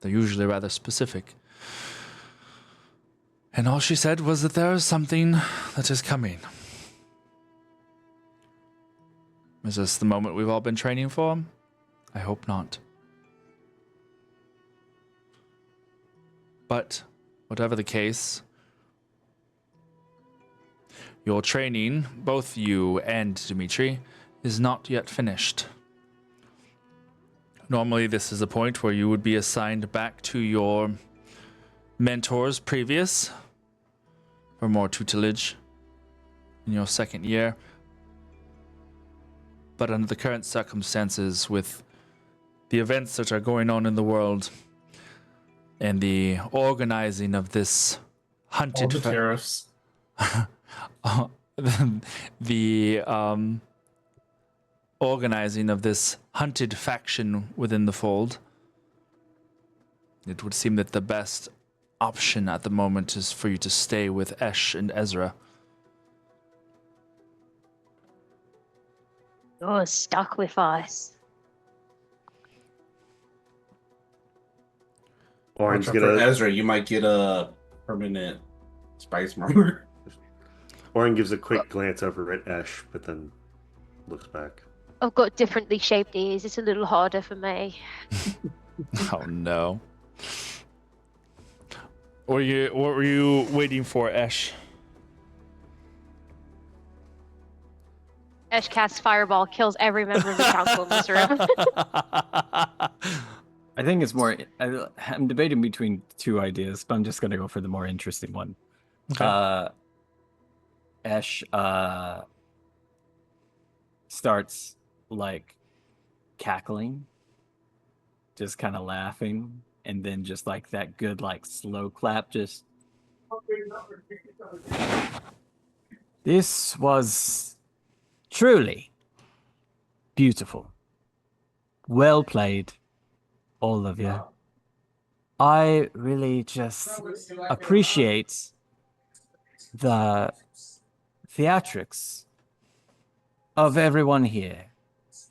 They're usually rather specific. And all she said was that there is something that is coming. Is this the moment we've all been training for? I hope not. But whatever the case, your training, both you and Dimitri, is not yet finished. Normally, this is a point where you would be assigned back to your mentors previous for more tutelage in your second year. But under the current circumstances, with the events that are going on in the world and the organizing of this All hunted the tariffs. the organizing of this hunted faction within the fold, it would seem that the best option at the moment is for you to stay with Esh and Ezra. You're stuck with us. Orange Watch out for gonna Ezra. You might get a permanent spice marker. Oren gives a quick glance over at Esh, but then looks back. I've got differently shaped ears. It's a little harder for me. Oh no. What were you waiting for, Esh? Esh casts Fireball, kills every member of the council in this room. I think it's more. I'm debating between two ideas, but I'm just gonna go for the more interesting one. Okay. Ash starts like cackling, just kind of laughing, and then just like that good like slow clap. Just this was truly beautiful. Well played, all of you. I really just appreciate the theatrics of everyone here.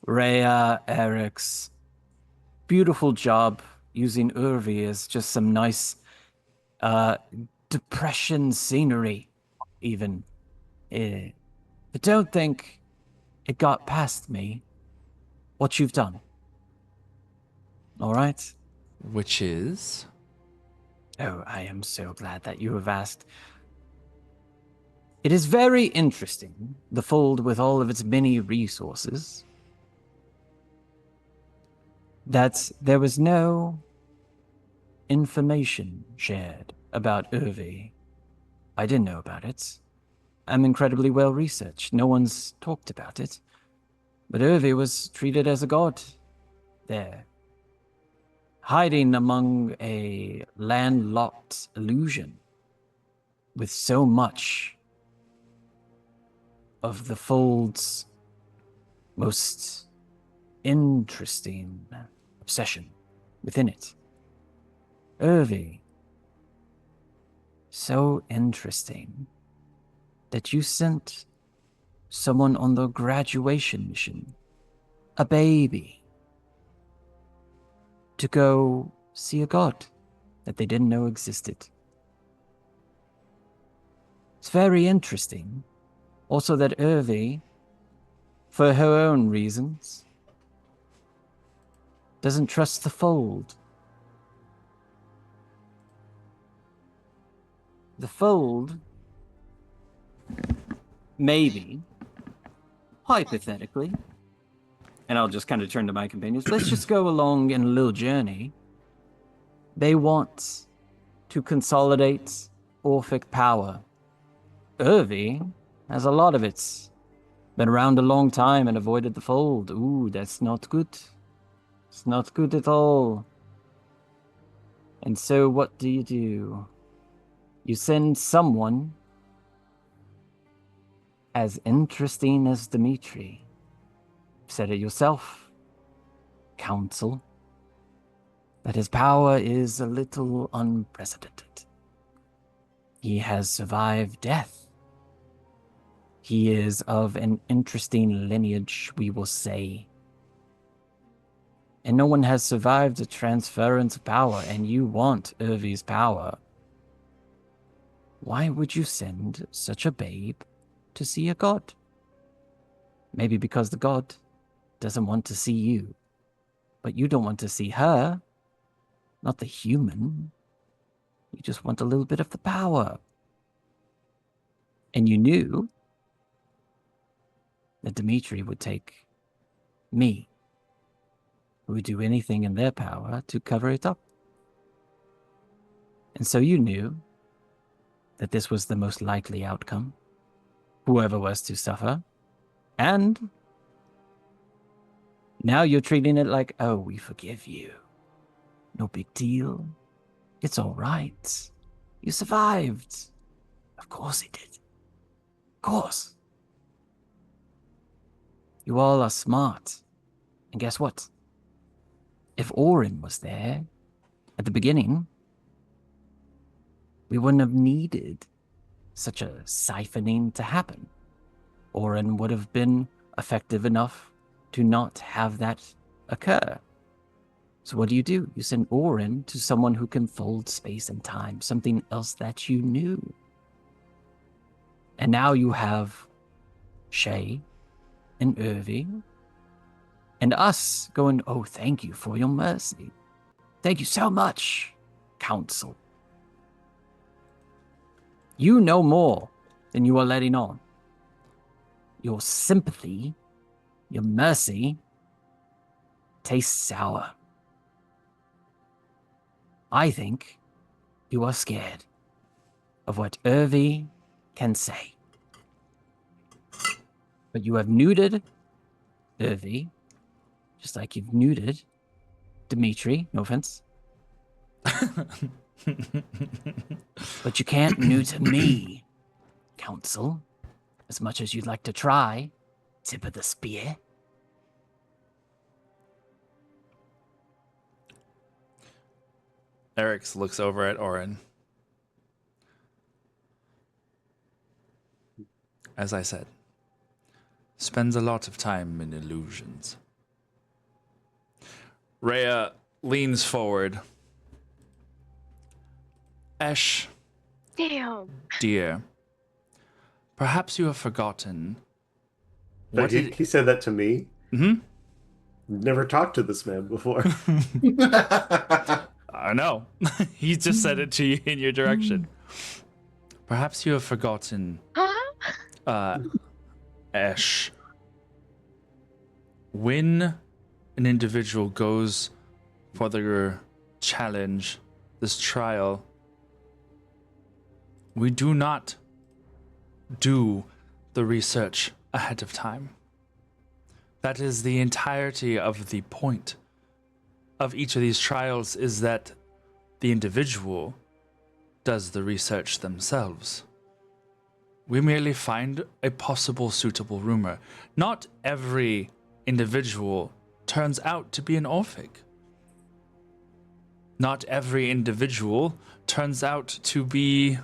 Rhea, Eric's beautiful job using Urvi as just some nice depression scenery, even. But don't think it got past me what you've done. All right? Which is? Oh, I am so glad that you have asked. It is very interesting, the fold with all of its many resources, that there was no information shared about Urvi. I didn't know about it. I'm incredibly well researched. No one's talked about it. But Urvi was treated as a god there, hiding among a landlocked illusion with so much of the fold's most interesting obsession within it. Urvi, so interesting that you sent someone on the graduation mission, a baby, to go see a god that they didn't know existed. It's very interesting. Also that Urvi, for her own reasons, doesn't trust the fold. The fold, maybe, hypothetically, and I'll just kind of turn to my companions, let's just go along in a little journey. They want to consolidate Orphic power. Urvi has a lot of it. Been around a long time and avoided the fold. Ooh, that's not good. It's not good at all. And so what do? You send someone as interesting as Dimitri. You've said it yourself, Council, that his power is a little unprecedented. He has survived death. He is of an interesting lineage, we will say. And no one has survived a transference of power, and you want Urvi's power. Why would you send such a babe to see a god? Maybe because the god doesn't want to see you. But you don't want to see her, not the human. You You just want a little bit of the power. And you knew that Dimitri would take me, who would do anything in their power to cover it up. And so you knew that this was the most likely outcome, whoever was to suffer. And now you're treating it like, oh, we forgive you. No big deal. It's all right. You survived. Of course he did. Of course. You all are smart. And guess what? If Orin was there at the beginning, we wouldn't have needed such a siphoning to happen. Orin would have been effective enough to not have that occur. So what do? You send Orin to someone who can fold space and time, something else that you knew. And now you have Shay and Irvi and us going, oh, thank you for your mercy. Thank you so much, Council. You know more than you are letting on. Your sympathy, your mercy, tastes sour. I think you are scared of what Irvi can say. But you have neutered Irvi, just like you've neutered Dimitri, no offense. But you can't neuter me, Council, as much as you'd like to try. Tip of the spear. Eric's looks over at Orin. As I said, spends a lot of time in illusions. Rhea leans forward. Ash, Damn. dear, perhaps you have forgotten. What He said that to me? Mm-hmm. Never talked to this man before. I know. He just said it to you in your direction. Perhaps you have forgotten, Huh? Ash. When an individual goes for their challenge, this trial, we do not do the research ahead of time. That is the entirety of the point of each of these trials, is that the individual does the research themselves. We merely find a possible suitable rumor. Not every individual turns out to be an Orphic. Not every individual turns out to be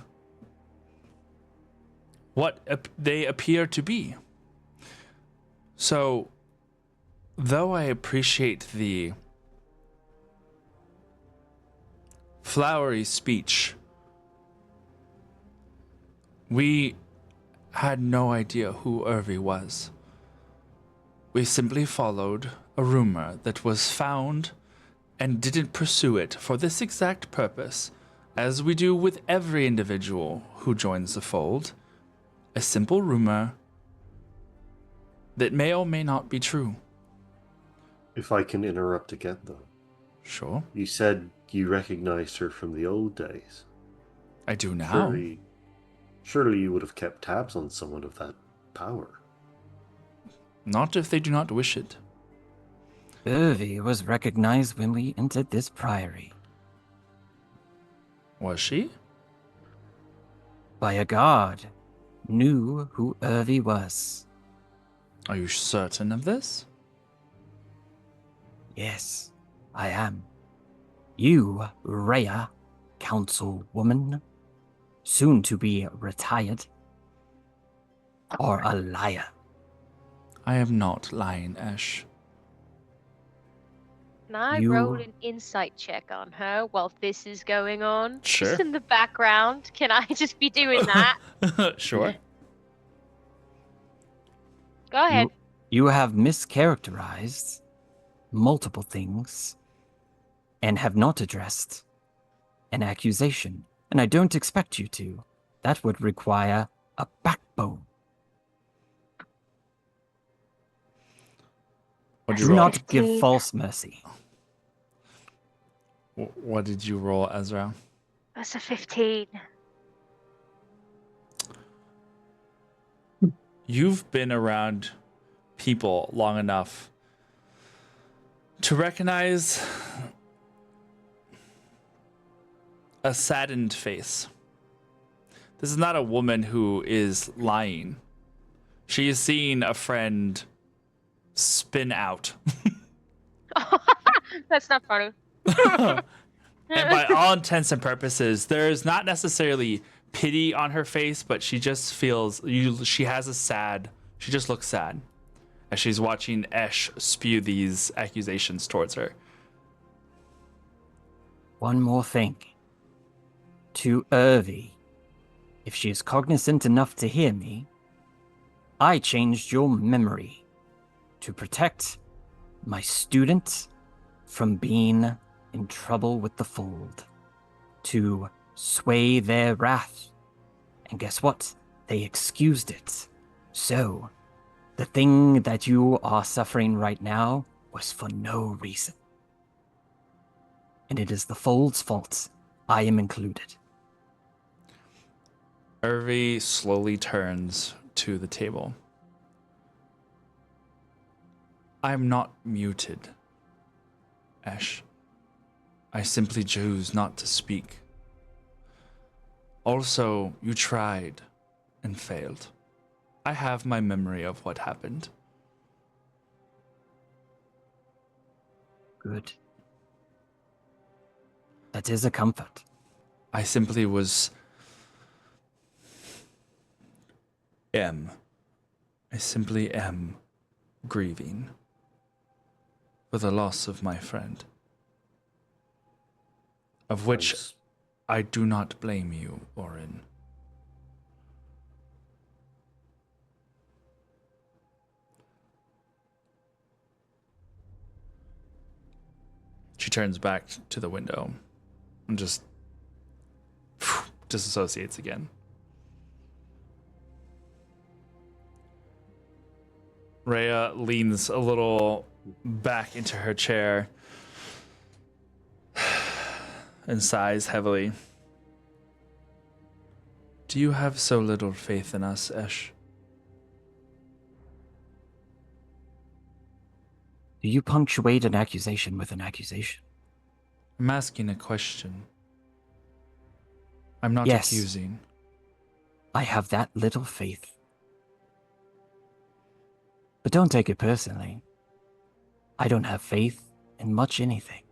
what they appear to be. So, though I appreciate the flowery speech, we had no idea who Irvi was. We simply followed a rumor that was found and didn't pursue it for this exact purpose, as we do with every individual who joins the fold. A simple rumor that may or may not be true. If I can interrupt again, though. Sure. You said you recognized her from the old days. I do now. Surely you would have kept tabs on someone of that power. Not if they do not wish it. Irvi was recognized when we entered this priory. Was she? By a guard. Knew who Irvi was. Are you certain of this? Yes, I am. You, Rhea, councilwoman, soon to be retired, are a liar. I am not lying, Ash. Can I You- roll an insight check on her while this is going on? Sure. Just in the background. Can I just be doing that? Sure. Go ahead. You have mischaracterized multiple things and have not addressed an accusation And I don't expect you to. That would require a backbone. What'd you Do roll? not give 15. false mercy. What did you roll, Ezra? That's a 15. You've been around people long enough to recognize a saddened face. This is not a woman who is lying. She is seeing a friend spin out. That's not funny. And by all intents and purposes, there's not necessarily pity on her face, but she just feels she just looks sad as she's watching Esh spew these accusations towards her. One more thing. To Irvi, if she is cognizant enough to hear me, I changed your memory to protect my student from being in trouble with the Fold, to sway their wrath. And guess what? They excused it. So, the thing that you are suffering right now was for no reason. And it is the Fold's fault. I am included. Irvi slowly turns to the table. I'm not muted, Esh. I simply choose not to speak. Also, you tried and failed. I have my memory of what happened. Good. That is a comfort. I simply I simply am grieving for the loss of my friend, of which I do not blame you, Orin. She turns back to the window and just disassociates again. Rhea leans a little back into her chair and sighs heavily. Do you have so little faith in us, Esh? Do you punctuate an accusation with an accusation? I'm asking a question. I'm not Yes. accusing. I have that little faith. But don't take it personally. I don't have faith in much anything.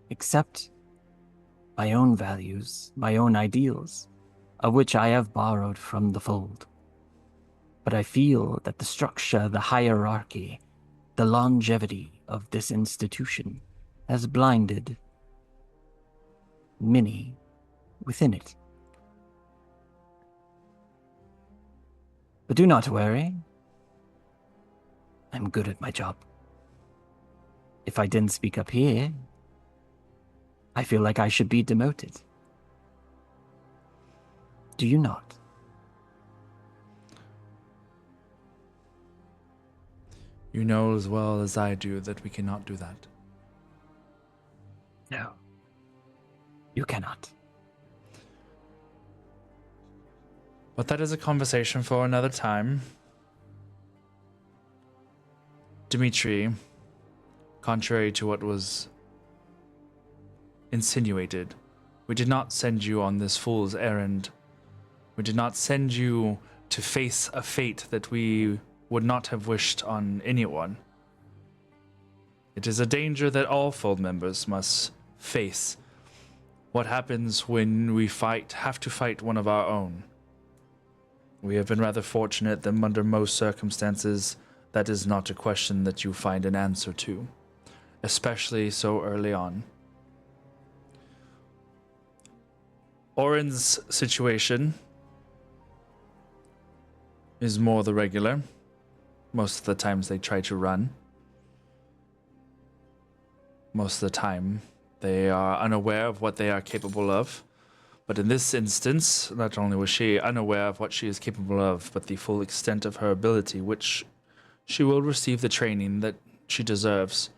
Except my own values, my own ideals, of which I have borrowed from the Fold. But I feel that the structure, the hierarchy, the longevity of this institution has blinded many within it. But do not worry. I'm good at my job. If I didn't speak up here, I feel like I should be demoted. Do you not? You know as well as I do that we cannot do that. No. You cannot. But that is a conversation for another time. Dimitri, contrary to what was insinuated, we did not send you on this fool's errand. We did not send you to face a fate that we would not have wished on anyone. It is a danger that all Fold members must face. What happens when we have to fight one of our own? We have been rather fortunate that under most circumstances, that is not a question that you find an answer to, especially so early on. Orin's situation is more the regular. Most of the times they try to run. Most of the time They are unaware of what they are capable of. But in this instance, not only was she unaware of what she is capable of, but the full extent of her ability, which she will receive the training that she deserves.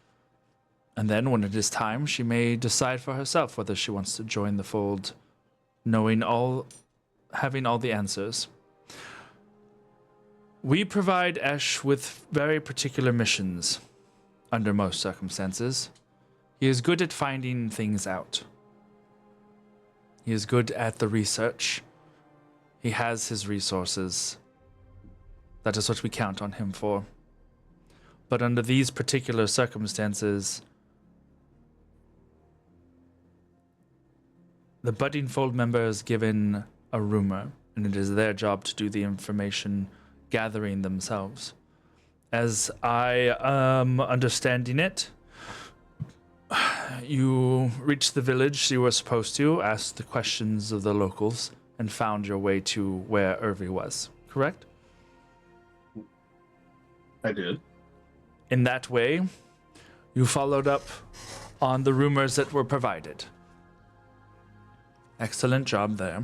And then, when it is time, she may decide for herself whether she wants to join the fold, having all the answers. We provide Esh with very particular missions, under most circumstances. He is good at finding things out. He is good at the research. He has his resources. That is what we count on him for. But under these particular circumstances, the budding fold member is given a rumor, and it is their job to do the information gathering themselves. As I am understanding it, you reached the village you were supposed to, asked the questions of the locals, and found your way to where Irvi was, correct? I did. In that way, you followed up on the rumors that were provided. Excellent job there.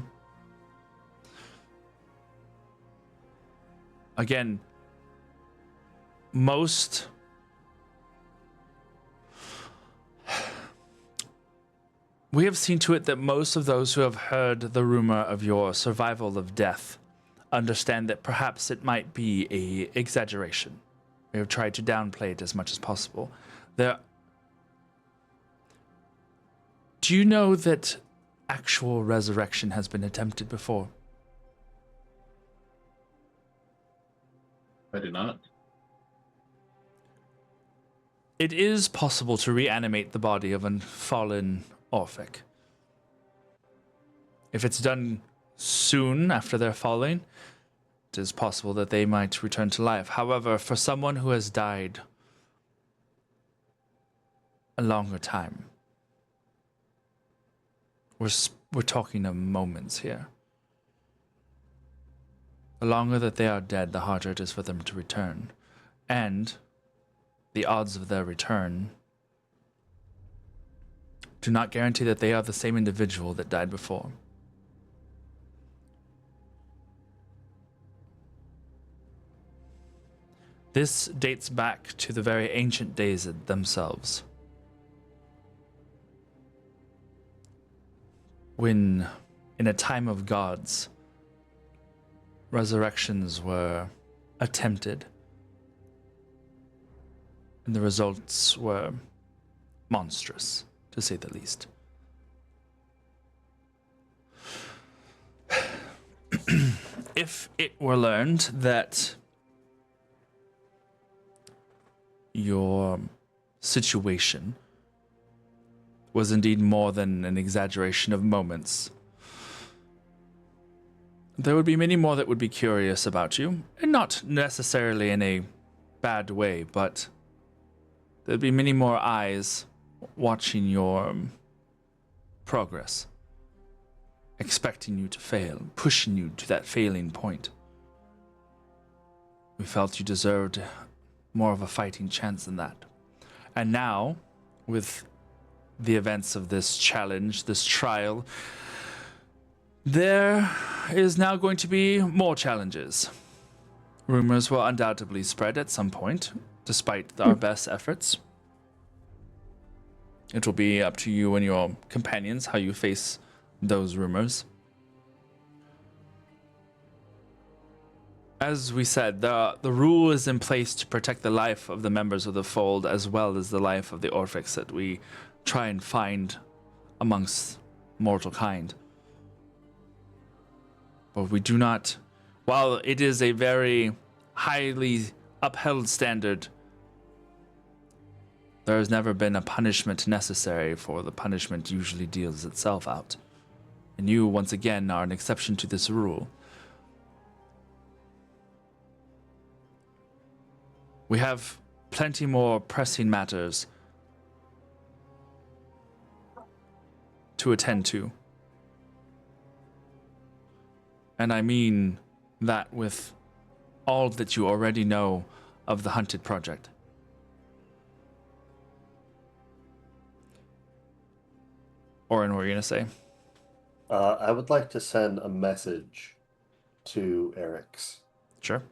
Again, we have seen to it that most of those who have heard the rumor of your survival of death understand that perhaps it might be an exaggeration. We have tried to downplay it as much as possible. Do you know that actual resurrection has been attempted before? I did not. It is possible to reanimate the body of a fallen Orphic. If it's done soon after their falling, it is possible that they might return to life. However, for someone who has died a longer time, we're talking of moments here. The longer that they are dead, the harder it is for them to return. And the odds of their return do not guarantee that they are the same individual that died before. This dates back to the very ancient days themselves, when, in a time of gods, resurrections were attempted, and the results were monstrous, to say the least. If it were learned that your situation was indeed more than an exaggeration of moments, there would be many more that would be curious about you, and not necessarily in a bad way, but there'd be many more eyes watching your progress, expecting you to fail, pushing you to that failing point. We felt you deserved more of a fighting chance than that. And now, with the events of this challenge, this trial, there is now going to be more challenges. Rumors will undoubtedly spread at some point, despite our best efforts. It will be up to you and your companions how you face those rumors. As we said, the rule is in place to protect the life of the members of the Fold as well as the life of the Orphics that we try and find amongst mortal kind. But we do not, while it is a very highly upheld standard, there has never been a punishment necessary, for the punishment usually deals itself out. And you, once again, are an exception to this rule. We have plenty more pressing matters to attend to. And I mean that with all that you already know of the Hunted Project. Orin, what were you going to say? I would like to send a message to Eric's, Sure.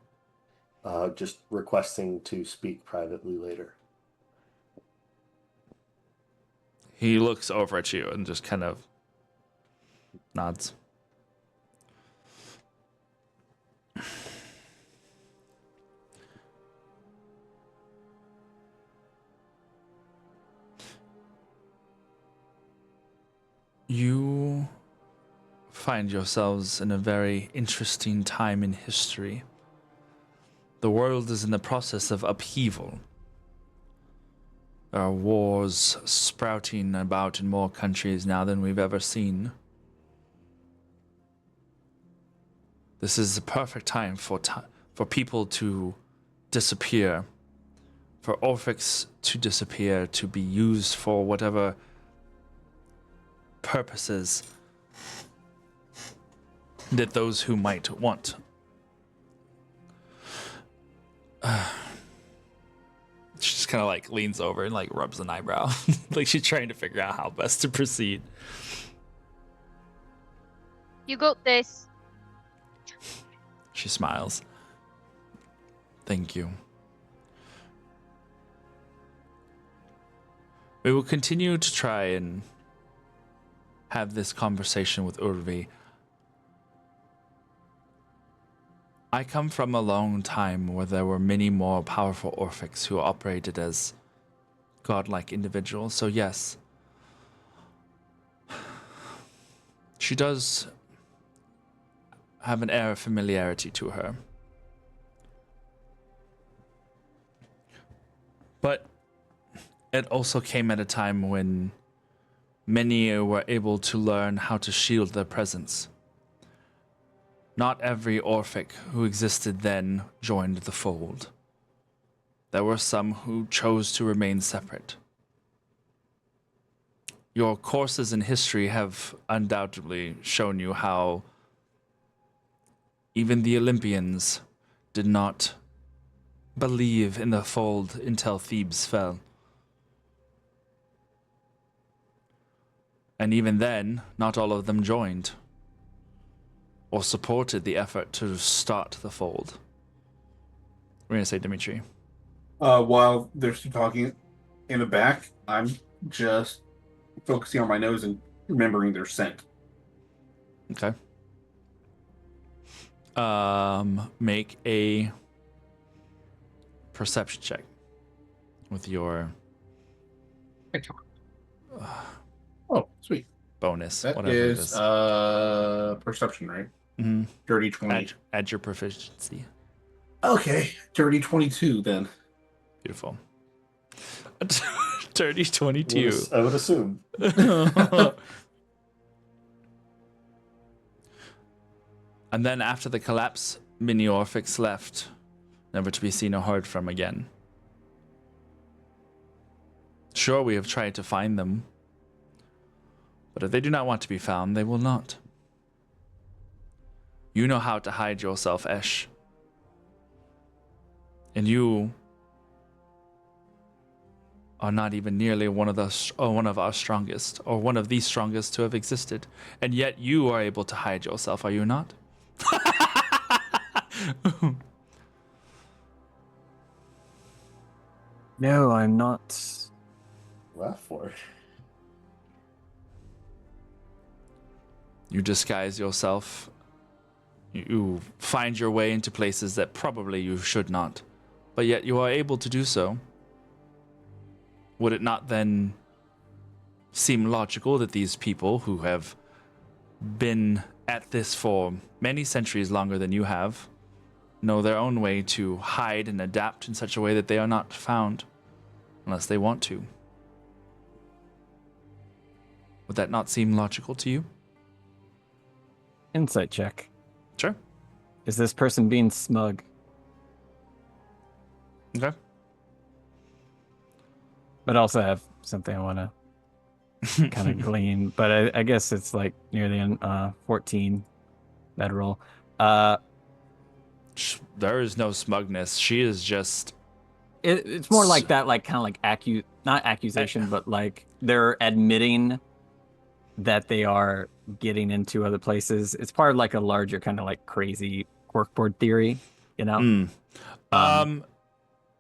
just requesting to speak privately later. He looks over at you and just kind of nods. You find yourselves in a very interesting time in history. The world is in the process of upheaval. There are wars sprouting about in more countries now than we've ever seen. This is the perfect time for people to disappear, for Orphics to disappear, to be used for whatever purposes that those who might want. She just kind of like leans over and like rubs an eyebrow. Like she's trying to figure out how best to proceed. You got this. She smiles. Thank you. We will continue to try and have this conversation with Urvi. I come from a long time where there were many more powerful Orphics who operated as godlike individuals, so yes. She does have an air of familiarity to her. But it also came at a time when many were able to learn how to shield their presence. Not every Orphic who existed then joined the fold. There were some who chose to remain separate. Your courses in history have undoubtedly shown you how even the Olympians did not believe in the fold until Thebes fell. And even then, not all of them joined or supported the effort to start the fold. We're going to say Dimitri. While they're still talking in the back, I'm just focusing on my nose and remembering their scent. Okay. Make a perception check with your Oh, sweet. bonus. That whatever it is is. perception, right? Mm-hmm. Dirty 20. Add your proficiency. Okay, dirty 22 then. Beautiful. Dirty 22. I would assume. And then after the collapse, many Orphics left, never to be seen or heard from again. Sure, we have tried to find them, but if they do not want to be found, they will not. You know how to hide yourself, Esh. And you are not even nearly one of our strongest, or one of the strongest to have existed. And yet you are able to hide yourself, are you not? No, I'm not. Laugh for it. You disguise yourself. You find your way into places that probably you should not, but yet you are able to do so. Would it not then seem logical that these people who have been at this for many centuries longer than you have know their own way to hide and adapt in such a way that they are not found unless they want to? Would that not seem logical to you? Insight check. Sure. Is this person being smug? Okay. But also have something I want to kind of glean. But I guess it's like near the end. 14. That roll. There is no smugness. She is just... It's more like that, like kind of like not accusation, but like they're admitting that they are getting into other places. It's part of like a larger kind of like crazy corkboard theory, you know?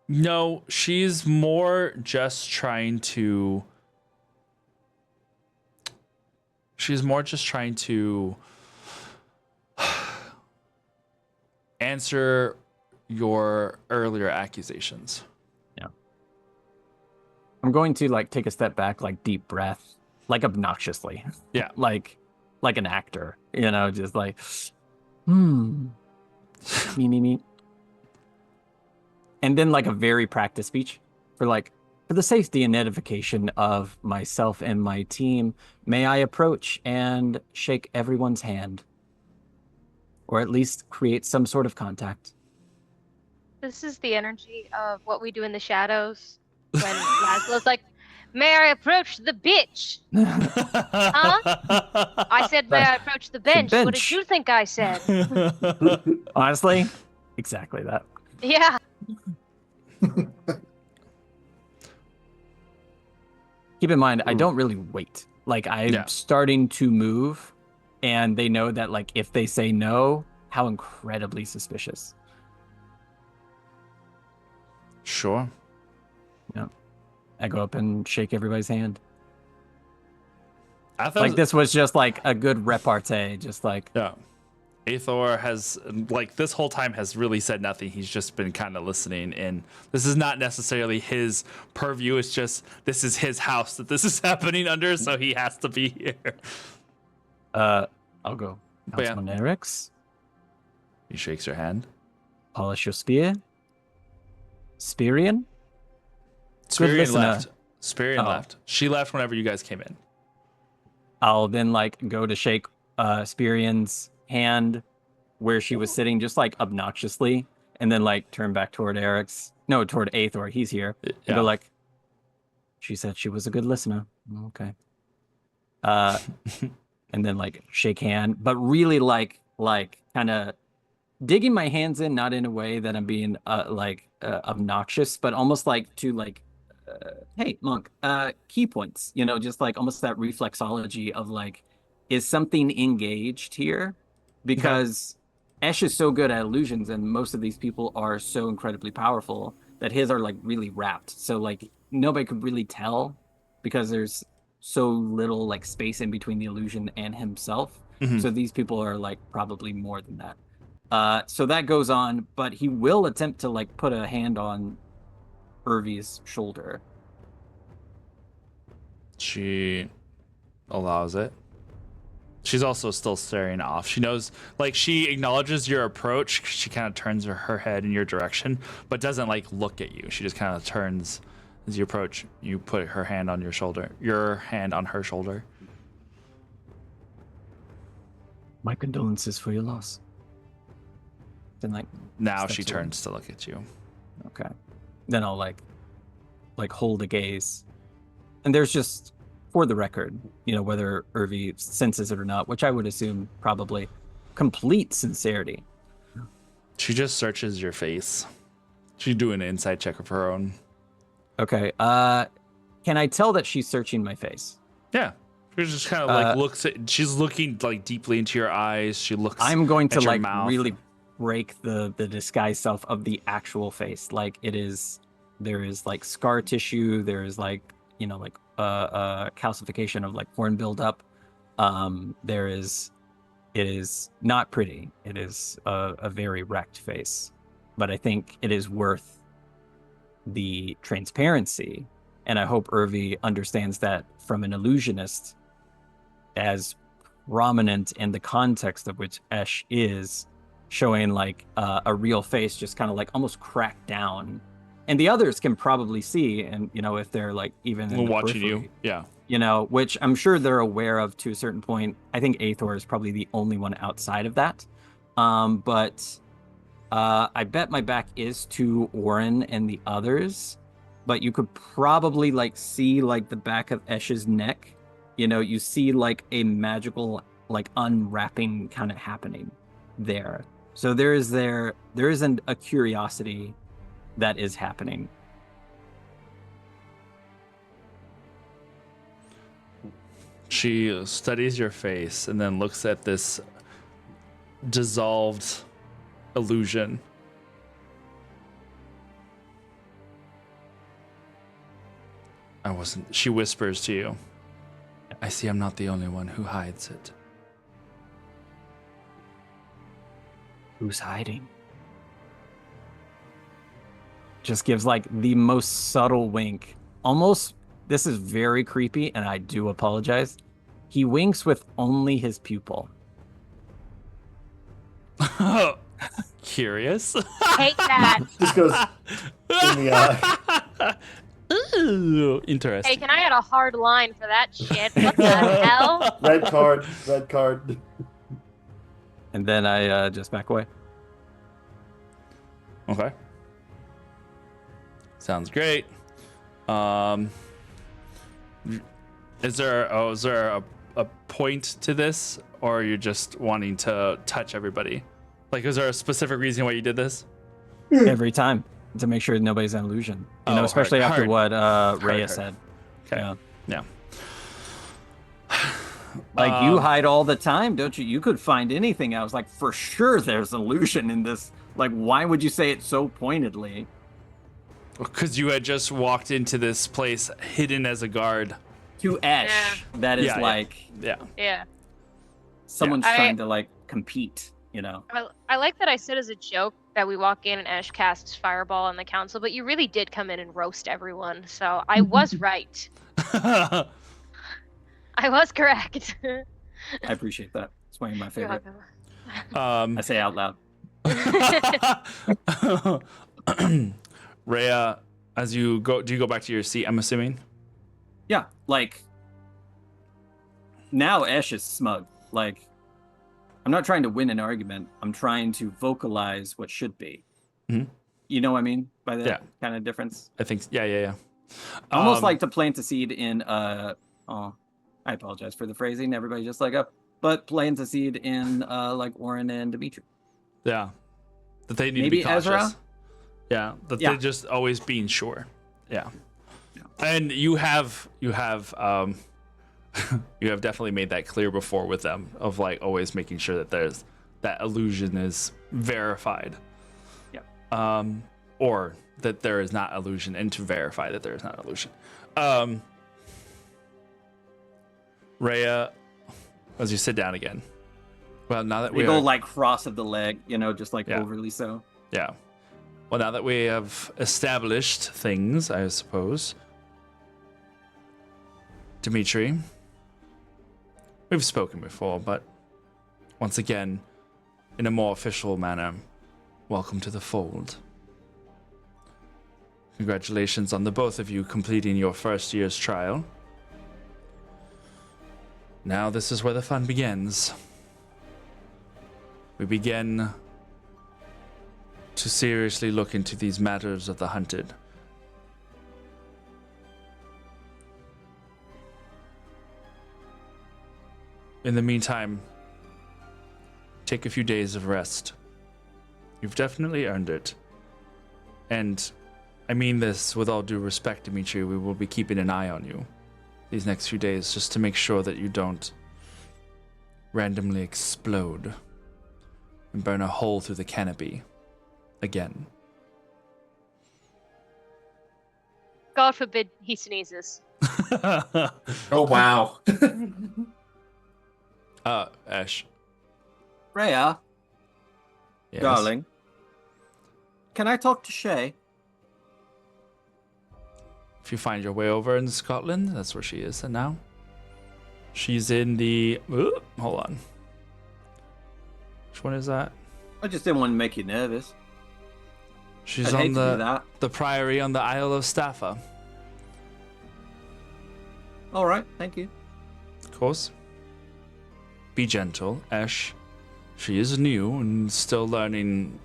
No, she's more just trying to. She's more just trying to answer your earlier accusations. Yeah. I'm going to like take a step back, like deep breath, like obnoxiously. Yeah. like an actor, you know, just like, me. And then like a very practiced speech for the safety and edification of myself and my team, may I approach and shake everyone's hand, or at least create some sort of contact. This is the energy of what we do in the shadows when Laszlo's like, "May I approach the bitch?" Huh? I said, "May I approach the bench?" What did bench. you think I said? Honestly, exactly that. Yeah. Keep in mind, I don't really wait. Like I'm starting to move, and they know that like if they say no, how incredibly suspicious. Sure. Yeah. I go up and shake everybody's hand. I thought Like this was just like a good repartee, just like yeah. Aethor has like this whole time has really said nothing. He's just been kind of listening, and this is not necessarily his purview. It's just this is his house that this is happening under, so he has to be here. I'll go. But yeah. Eric's. He shakes your hand. Polish your spear. Spirian? Spirian left. Spirian left. She left whenever you guys came in. I'll then like go to shake Spirian's hand where she was sitting, just like obnoxiously, and then like turn back toward toward Aethor. He's here. And go like, she said she was a good listener. Okay. And then like shake hand, but really like kind of digging my hands in, not in a way that I'm being obnoxious, but almost like to like, hey monk, key points, you know, just like almost that reflexology of like, is something engaged here? Because Esh is so good at illusions, and most of these people are so incredibly powerful that his are like really wrapped. So like nobody could really tell because there's so little like space in between the illusion and himself. Mm-hmm. So these people are like probably more than that. So that goes on, but he will attempt to like put a hand on Irvy's shoulder. She allows it. She's also still staring off. She knows, like, she acknowledges your approach. She kind of turns her head in your direction, but doesn't like look at you. She just kind of turns as you approach. You put her hand on your shoulder. Your hand on her shoulder. My condolences for your loss. Then like now she turns to look at you. Okay. Then I'll like hold a gaze. And there's just, for the record, you know, whether Irvy senses it or not, which I would assume probably, complete sincerity. She just searches your face. She's doing an insight check of her own. Okay. Can I tell that she's searching my face? Yeah. She just kind of like looks at, she's looking like deeply into your eyes. She looks I'm going to like mouth. really break the disguise self of the actual face. Like there is like scar tissue. There is like, you know, like calcification of like horn buildup. It is not pretty. It is a very wrecked face, but I think it is worth the transparency. And I hope Irvy understands that from an illusionist, as prominent in the context of which Esh is, showing like a real face just kind of like almost cracked down. And the others can probably see, and you know, if they're like even in the watching periphery, you, you know, which I'm sure they're aware of to a certain point. I think Aethor is probably the only one outside of that. But I bet my back is to Oren and the others, but you could probably like see like the back of Esh's neck. You know, you see like a magical like unwrapping kind of happening there. So there is a curiosity that is happening. She studies your face and then looks at this dissolved illusion. She whispers to you. I see I'm not the only one who hides it. Who's hiding? Just gives like the most subtle wink. Almost, this is very creepy, and I do apologize. He winks with only his pupil. Curious. Hate that. Just goes in the eye. Ooh, interesting. Hey, can I add a hard line for that shit? What the hell? Red card. Red card. And then I just back away. Okay. Sounds great. Is there a point to this, or are you just wanting to touch everybody? Like, is there a specific reason why you did this? Every time to make sure nobody's an illusion. You know, especially after what Rhea hard. said. Okay. Yeah. Yeah. Like, you hide all the time, don't you? You could find anything. I was like, for sure there's illusion in this. Like, why would you say it so pointedly? Because you had just walked into this place hidden as a guard. To Esh, that is Yeah, like Yeah. someone's Yeah. trying to like compete, you know. I like that I said as a joke that we walk in and Ash casts Fireball on the council, but you really did come in and roast everyone, so I was right. I was correct. I appreciate that. It's one of my You're favorite. welcome. I say out loud. Rhea, as you go, do you go back to your seat? I'm assuming. Yeah, like now Esh is smug. Like, I'm not trying to win an argument. I'm trying to vocalize what should be. Mhm. You know what I mean by that Yeah. kind of difference? I think. Yeah. Almost like to plant a seed in I apologize for the phrasing. Everybody just like but plant a seed in like Orin and Dimitri. Yeah. That they need Maybe to be cautious. Ezra? Yeah. That Yeah. they're just always being sure. Yeah. Yeah. And you have you have definitely made that clear before with them of like always making sure that there's that illusion is verified. Yeah. Or that there is not illusion, and to verify that there is not illusion. Rhea, as you sit down again. Well, now that We we go are, like cross of the leg, you know, just like Yeah. overly so. yeah. Well, now that we have established things, I suppose. Dimitri, we've spoken before, but once again, in a more official manner, welcome to the fold. Congratulations on the both of you completing your first year's trial. Now this is where the fun begins. We begin to seriously look into these matters of the hunted. In the meantime, take a few days of rest. You've definitely earned it. And I mean this with all due respect, Dimitri. We will be keeping an eye on you these next few days just to make sure that you don't randomly explode and burn a hole through the canopy again. God forbid he sneezes. Oh wow. Ash. Rhea, Yes. darling, can I talk to Shay? If you find your way over in Scotland, that's where she is now. She's in the... hold on. Which one is that? I just didn't want to make you nervous. She's I'd on hate to do that. the Priory on the Isle of Staffa. All right, thank you. Of course. Be gentle, Ash. She is new and still learning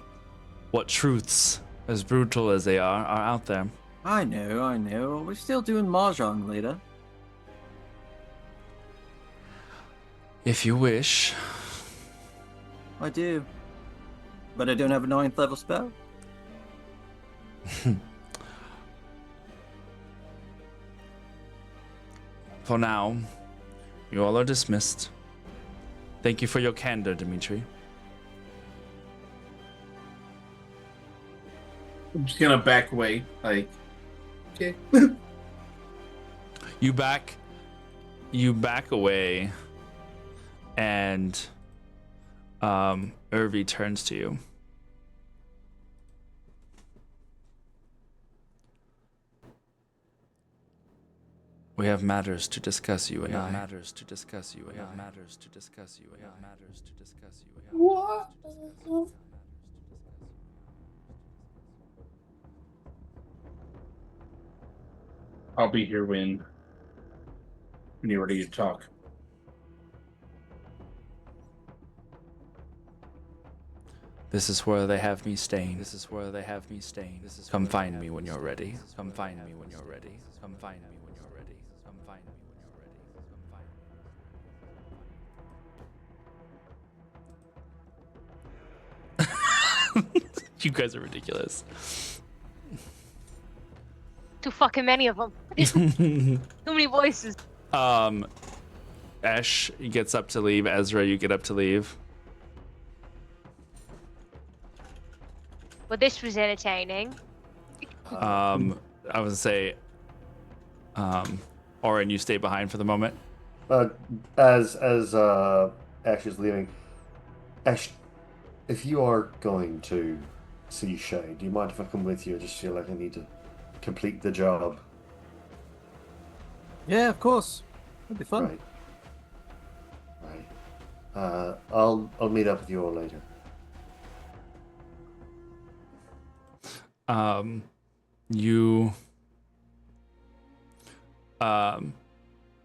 what truths, as brutal as they are out there. I know. We're still doing mahjong later. If you wish. I do. But I don't have a 9th level spell. For now, You all are dismissed. Thank you for your candor, Dimitri. I'm just gonna back away. Like, okay. You back away, and Irvi turns to you. We have matters to discuss, you and I. Matters to discuss, you and I. Matters to discuss, you and I. Matters to discuss, you and I. What? I'll be here when you're ready to talk. This is where they have me staying. This is where they have me staying. This is. Come find me when you're ready. Come find me when you're ready. Come find me when you're ready. Come find me when you're ready. Come find me. You guys are ridiculous. Too fucking many of them. Too many voices. Ash gets up to leave. Ezra, you get up to leave. Well, this was entertaining. I was gonna say, Orin, you stay behind for the moment. As Ash is leaving, Ash, if you are going to see Shay, do you mind if I come with you? I just feel like I need to complete the job. Yeah, of course. That'd be fun. Right. I'll meet up with you all later.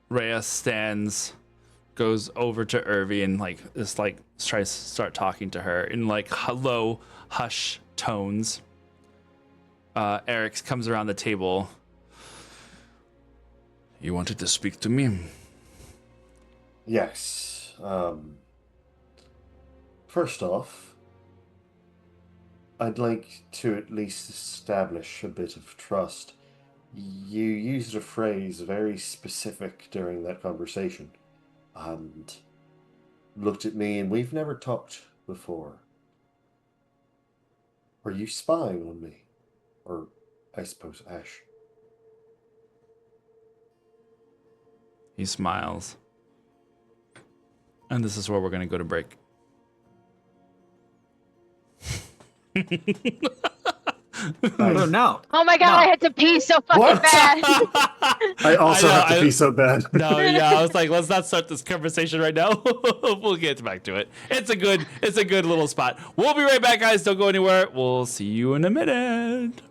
Rhea goes over to Irvi and tries to start talking to her in low hush tones. Eric comes around the table. You wanted to speak to me? Yes. First off, I'd like to at least establish a bit of trust. You used a phrase very specific during that conversation and looked at me, and we've never talked before. Are you spying on me? Or, I suppose, Ash? He smiles. And this is where we're going to go to break. Oh, no. Oh my god, I had to pee so fucking What? bad. I also have to pee so bad. No, yeah, I was like, let's not start this conversation right now. We'll get back to it. It's a good little spot. We'll be right back, guys. Don't go anywhere. We'll see you in a minute.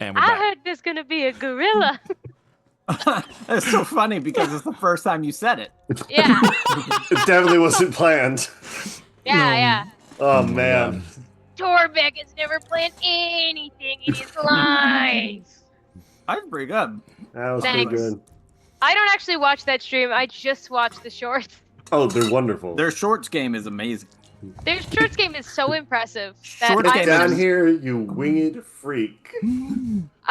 And we're I back. heard there's gonna be a gorilla. It's so funny because it's the first time you said it. Yeah, It definitely wasn't planned. yeah. Oh, my man. Torbeck has never planned anything in his life. That's pretty good. That was pretty Thanks. good. I don't actually watch that stream. I just watch the shorts. Oh, they're wonderful. Their shorts game is amazing. Their shorts game is so impressive that Shorts I game Get down is- here, you winged freak.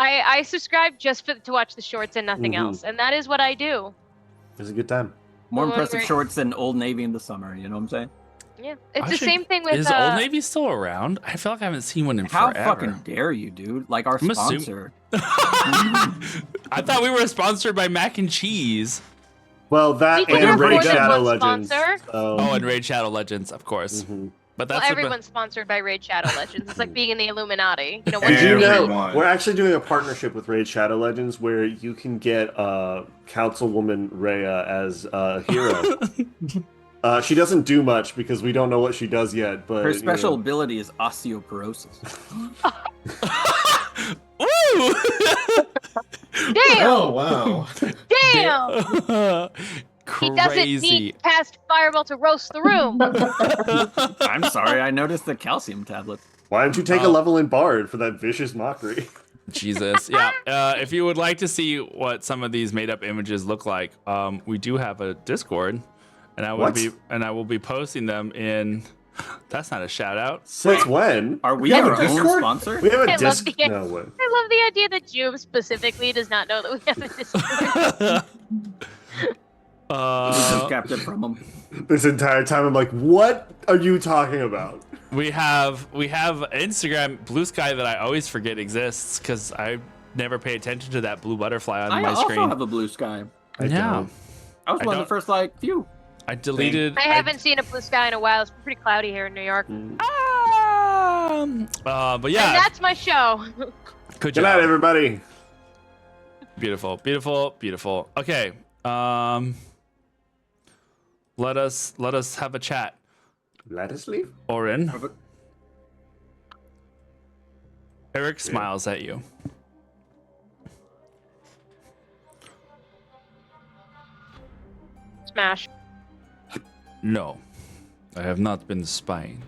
I subscribe just to watch the shorts and nothing Mhm. else, and that is what I do. It was a good time. More Well, impressive great. shorts than Old Navy in the summer. You know what I'm saying? Yeah, it's the Actually, same thing with. Is Old Navy still around? I feel like I haven't seen one in How forever. fucking dare you, dude? Like our I'm assuming- sponsor. I thought we were sponsored by Mac and Cheese. Well, We that can and afford Raid that Shadow one Legends. sponsor. Oh, and Raid Shadow Legends, of course. Mhm. But Well, that's everyone's sponsored by Raid Shadow Legends. It's like being in the Illuminati. You know, And once Did you you know Everyone. we're actually doing a partnership with Raid Shadow Legends where you can get Councilwoman Rhea as a hero. She doesn't do much because we don't know what she does yet. But Her you special know. ability is osteoporosis. Woo! damn, Oh wow. damn. He doesn't Crazy. need cast fireball to roast the room. I'm sorry, I noticed the calcium tablets. Why don't you take a Oh. level in Bard for that vicious mockery? Jesus. Yeah. If you would like to see what some of these made up images look like, we do have a Discord, and I will be posting them in. That's not a shout out. Since when? Are we Yeah, our but own Discord- sponsor? We have a I love disc. the- No way. I love the idea that Joom specifically does not know that we have a Discord. We just uh, kept it from them. This entire time, I'm like, what are you talking about? we have Instagram Blue Sky that I always forget exists because I never pay attention to that blue butterfly on I my also screen. have a blue sky. I Yeah. don't. I was I one of don't- the first, like, few. I deleted. I haven't seen a blue sky in a while. It's pretty cloudy here in New York. Mm. But And yeah, that's my show. good Good job. night, everybody. Beautiful, beautiful, beautiful. Okay. Let us have a chat. Let us leave. Orin. Eric smiles at you. Smash. No, I have not been spying.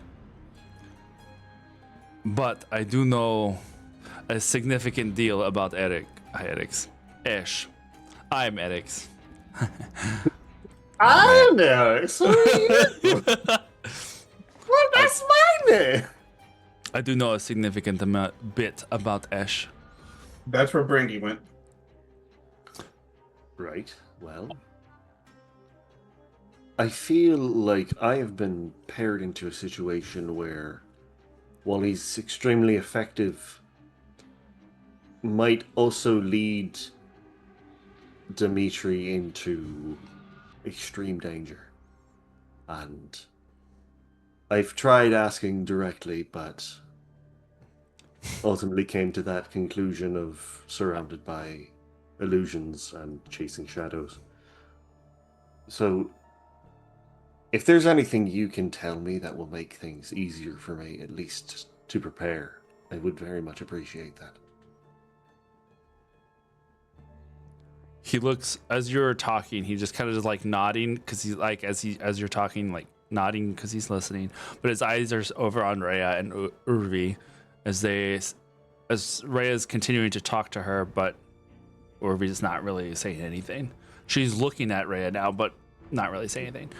But I do know a significant deal about Eric. Hi, Eric's. Ash. I'm Eric's. I'm Alex. What are you? Well, that's my name. I do know a significant bit about Ash. That's where Brandy went. Right. Well, I feel like I have been paired into a situation where, while he's extremely effective, might also lead Dimitri into extreme danger. And I've tried asking directly, but ultimately came to that conclusion of surrounded by illusions and chasing shadows. So, if there's anything you can tell me that will make things easier for me, at least to prepare, I would very much appreciate that. He looks as you're talking. He just kind of just like nodding because he's like as you're talking, like nodding because he's listening. But his eyes are over on Rhea and Urvi as Rhea's continuing to talk to her, but Urvi's not really saying anything. She's looking at Rhea now, but not really saying anything.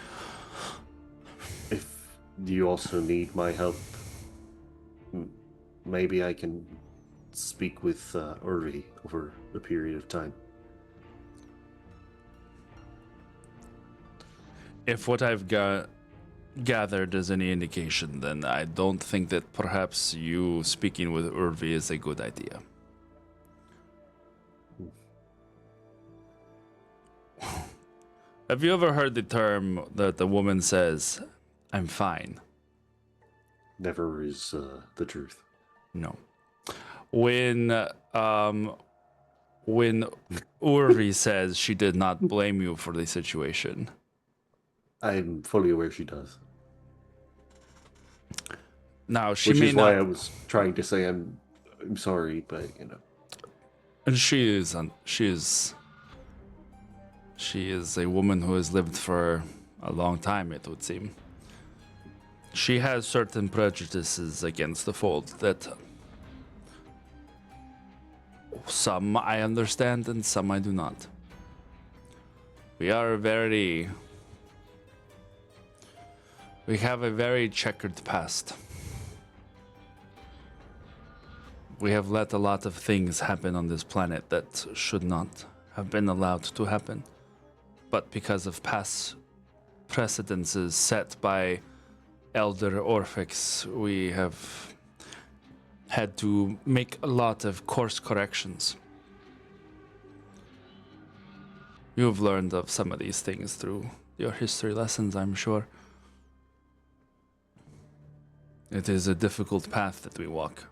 If you also need my help, maybe I can speak with Urvi over a period of time. If what I've gathered is any indication, then I don't think that perhaps you speaking with Urvi is a good idea. Have you ever heard the term that the woman says, "I'm fine"? Never is the truth. No. When Urvi says she did not blame you for the situation, I'm fully aware she does. now she Which may is not. why I was trying to say I'm sorry, but you know. And she is a woman who has lived for a long time, it would seem. She has certain prejudices against the fold that some I understand and some I do not. We have a very checkered past. We have let a lot of things happen on this planet that should not have been allowed to happen. But because of past precedences set by Elder Orphix, we have had to make a lot of course corrections. You have learned of some of these things through your history lessons, I'm sure. It is a difficult path that we walk.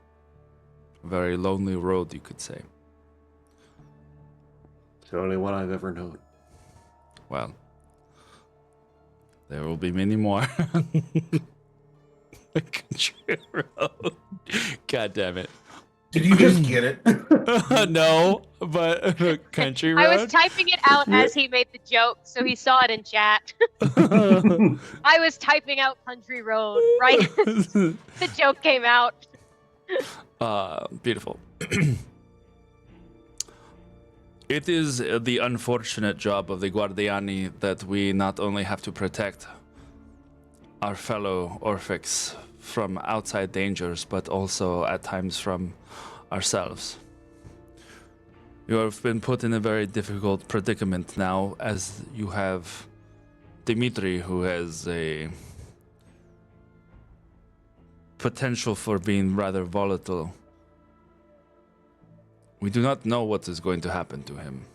A very lonely road, you could say. It's the only one I've ever known. Well, there will be many more. Country road. God damn it. Did you just get it? No, but country road. I was typing it out as he made the joke, so he saw it in chat. I was typing out country road, right? The joke came out. Beautiful. It is the unfortunate job of the Guardiani that we not only have to protect our fellow Orphix from outside dangers, but also at times from ourselves. You have been put in a very difficult predicament now, as you have Dimitri, who has a potential for being rather volatile. We do not know what is going to happen to him.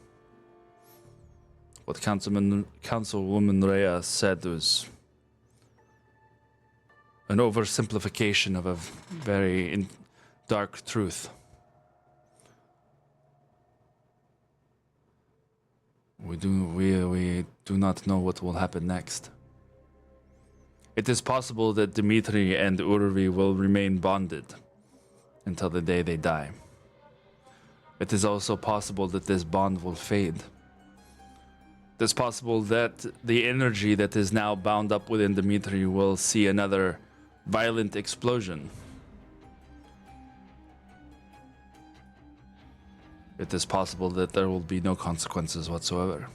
What Councilwoman Rhea said was an oversimplification of a very dark truth. We do not know what will happen next. It is possible that Dimitri and Urvi will remain bonded until the day they die. It is also possible that this bond will fade. It is possible that the energy that is now bound up within Dimitri will see another violent explosion. It is possible that there will be no consequences whatsoever.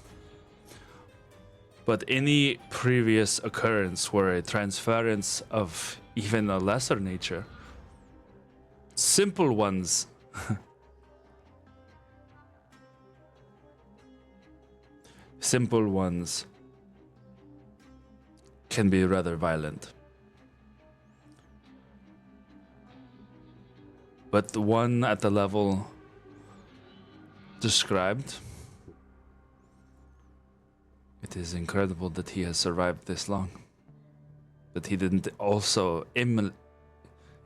But any previous occurrence where a transference of even a lesser nature, simple ones, simple ones can be rather violent. But the one at the level described, it is incredible that he has survived this long. That he didn't also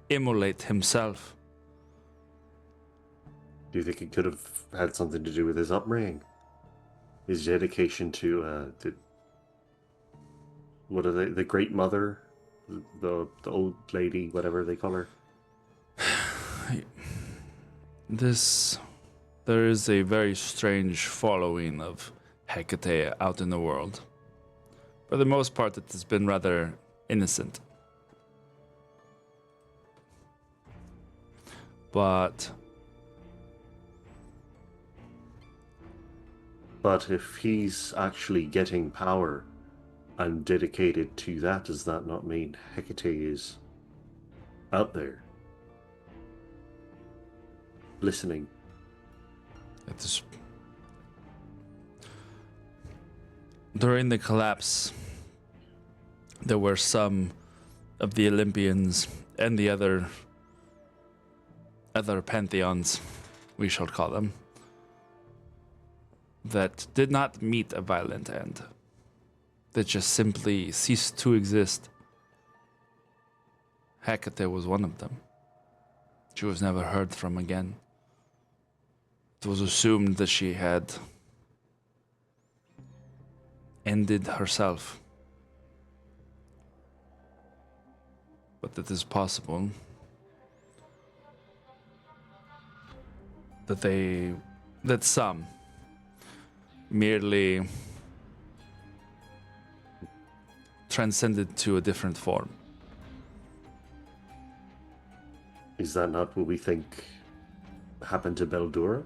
immolate himself. Do you think it could have had something to do with his upbringing? His dedication to what are they? The Great Mother, the old lady, whatever they call her. There is a very strange following of Hecate out in the world. For the most part, it has been rather innocent. But if he's actually getting power and dedicated to that, does that not mean Hecate is out there listening? it is... During the collapse, there were some of the Olympians and the other pantheons, we shall call them, that did not meet a violent end, that just simply ceased to exist. Hecate was one of them. She was never heard from again. It was assumed that she had ended herself. But it is possible that they that some merely transcended to a different form. Is that not what we think happened to Beldura?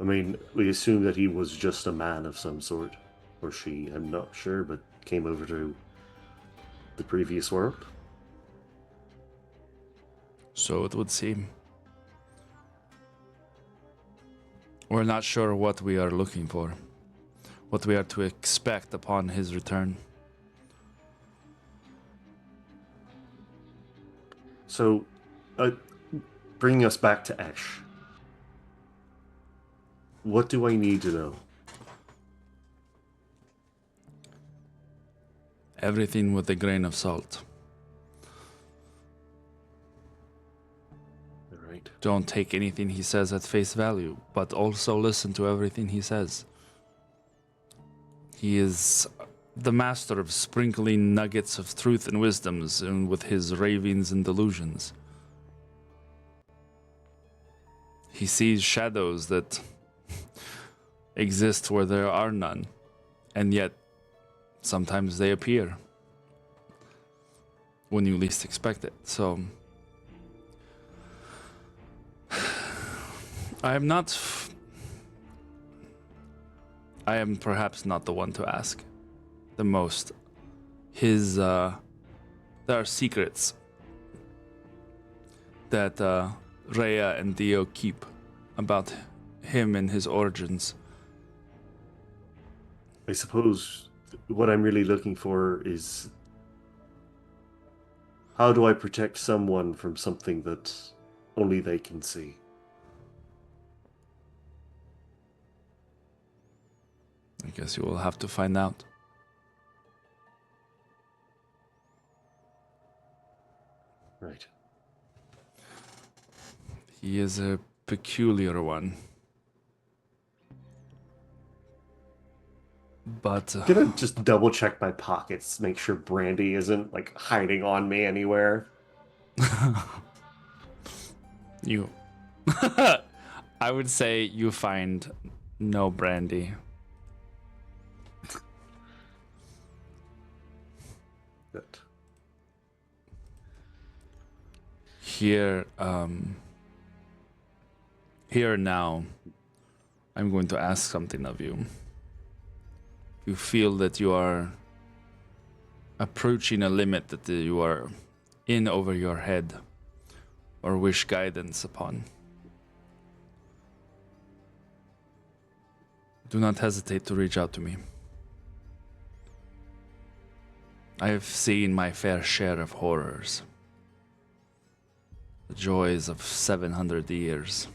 I mean, we assume that he was just a man of some sort. Or she, I'm not sure, but came over to the previous world. So it would seem. We're not sure what we are looking for, what we are to expect upon his return. So, bringing us back to Ash. What do I need to know? Everything with a grain of salt. All right. Don't take anything he says at face value, but also listen to everything he says. He is the master of sprinkling nuggets of truth and wisdoms and with his ravings and delusions. He sees shadows that exist where there are none, and yet sometimes they appear when you least expect it. So I am perhaps not the one to ask the most. There are secrets that Rhea and Dio keep about him and his origins. I suppose what I'm really looking for is how do I protect someone from something that only they can see? I guess you will have to find out. Right. He is a peculiar one. But I'm gonna just double check my pockets, make sure Brandy isn't like hiding on me anywhere. you I would say you find no brandy. Good. Here now, I'm going to ask something of you. You feel that you are approaching a limit that you are in over your head or wish guidance upon. Do not hesitate to reach out to me. I have seen my fair share of horrors. The joys of 700 years.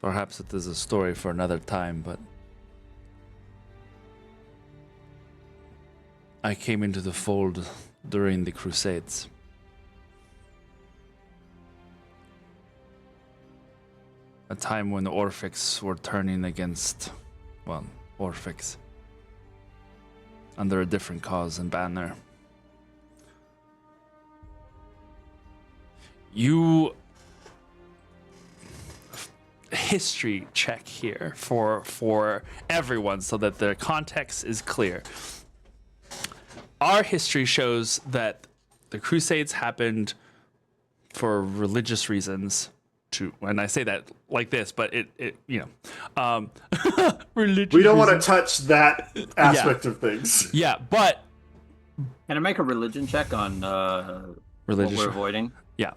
Perhaps it is a story for another time, but I came into the fold during the Crusades. A time when the Orphics were turning against, well, Orphics. Under a different cause and banner. History check here for everyone so that their context is clear. Our history shows that the Crusades happened for religious reasons. And I say that like this, but it religious. We don't want to touch that aspect of things. Yeah, but Can I make a religion check on religious. what we're avoiding? Yeah.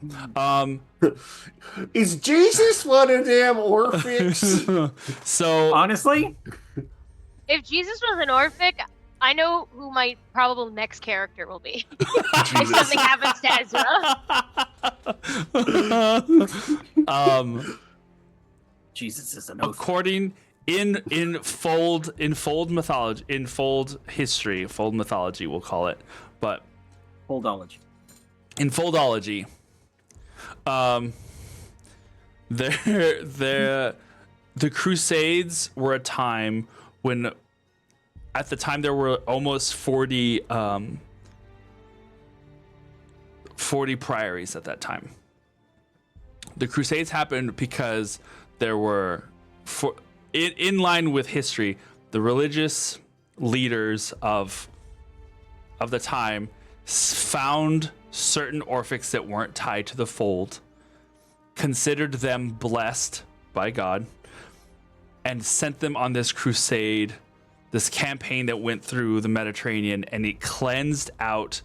Is Jesus one of them Orphics? So Honestly, If Jesus was an Orphic, I know who my probable next character will be. If something happens to Ezra. Jesus is an oath. according in fold mythology, in fold history, fold mythology we'll call it, but Foldology. in foldology, the Crusades were a time when, at the time, there were almost 40 priories at that time. The Crusades happened because there were, in line with history, the religious leaders of the time found certain Orphics that weren't tied to the fold, considered them blessed by God, and sent them on this crusade, this campaign that went through the Mediterranean, and it cleansed out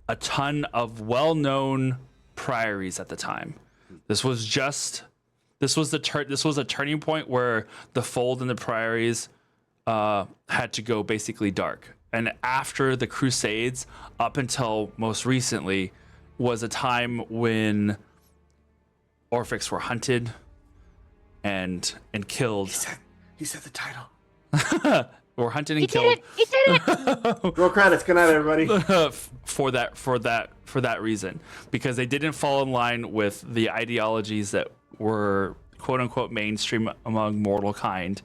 a ton of well-known priories at the time. This was a turning point where the fold and the priories had to go basically dark. And after the Crusades, up until most recently, was a time when Orphics were hunted and killed. He said the title. Were hunted and killed. He did it! Roll credits. Good night, everybody. for that reason, because they didn't fall in line with the ideologies that were quote unquote mainstream among mortal kind.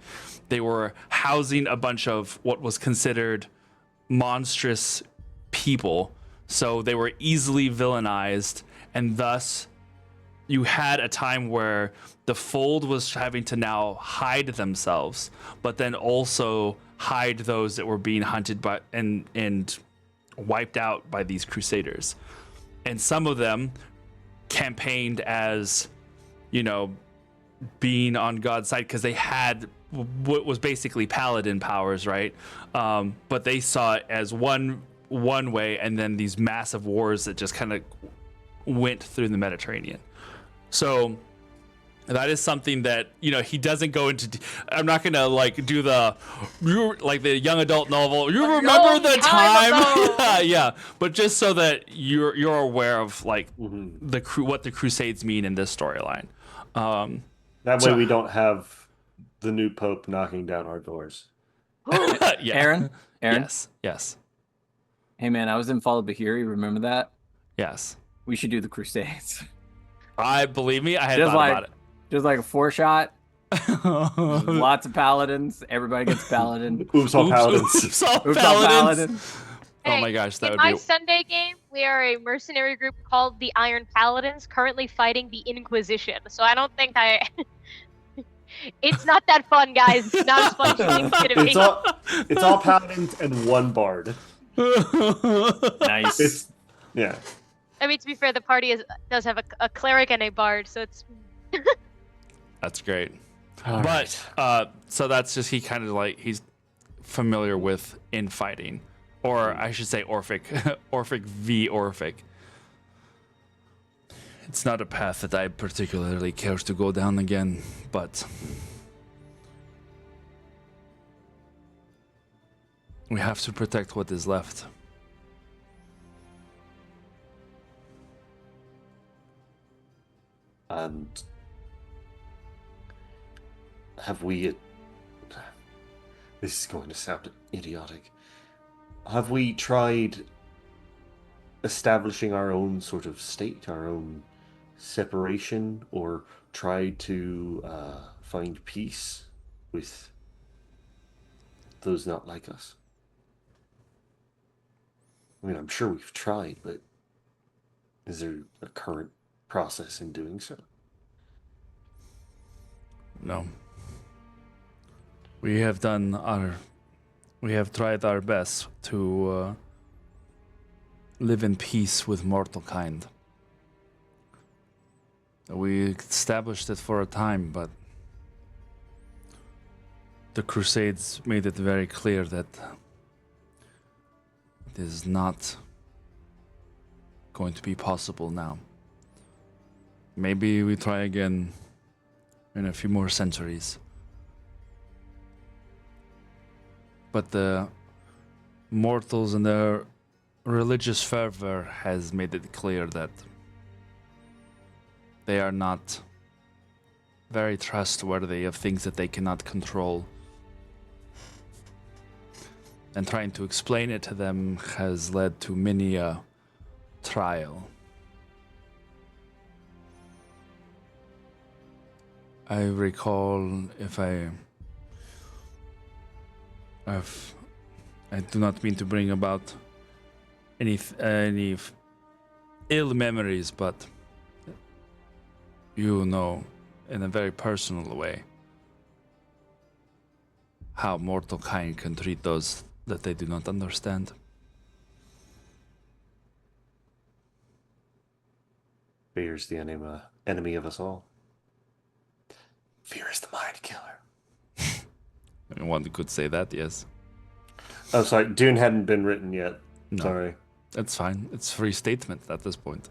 They were housing a bunch of what was considered monstrous people, so they were easily villainized, and thus you had a time where the fold was having to now hide themselves, but then also hide those that were being hunted by and wiped out by these crusaders. And some of them campaigned as, being on God's side because they had what was basically paladin powers, right? But they saw it as one way, and then these massive wars that just kind of went through the Mediterranean. So that is something that he doesn't go into. I'm not gonna do the young adult novel. You remember the time? yeah. But just so that you're aware of what the Crusades mean in this storyline. That way we don't have the new Pope knocking down our doors. Yeah. Aaron? Yes. Hey man, I was in Fall of Bahiri. Remember that? Yes. We should do the Crusades. Believe me, I had Just thought like- about it. Just like a 4-shot. Lots of paladins. Everybody gets paladin. Oops, all paladins. Oops, all Oops, all paladins. Hey, Oh my gosh, that in would my be. Sunday game, we are a mercenary group called the Iron Paladins, currently fighting the Inquisition. So I don't think it's not that fun, guys. It's not as fun as you think it's gonna be. It's all paladins and one bard. Nice. Yeah. I mean, to be fair, the party does have a cleric and a bard, so it's. That's great. All But right. so that's just he's familiar with infighting, or I should say Orphic, Orphic v Orphic. It's not a path that I particularly care to go down again, but we have to protect what is left. And have we... This is going to sound idiotic. Have we tried establishing our own sort of state, our own separation, or tried to find peace with those not like us? I mean, I'm sure we've tried, but is there a current process in doing so? No. We have tried our best to live in peace with mortal kind. We established it for a time, but the Crusades made it very clear that it is not going to be possible now. Maybe we try again in a few more centuries. But the mortals and their religious fervor has made it clear that they are not very trustworthy of things that they cannot control. And trying to explain it to them has led to many a trial. I recall, I do not mean to bring about any ill memories, but you know, in a very personal way, how mortal kind can treat those that they do not understand. Fear is the enemy of us all. Fear is the mind killer. One could say that, yes. Oh, sorry. Dune hadn't been written yet. No. Sorry. That's fine. It's free statement at this point.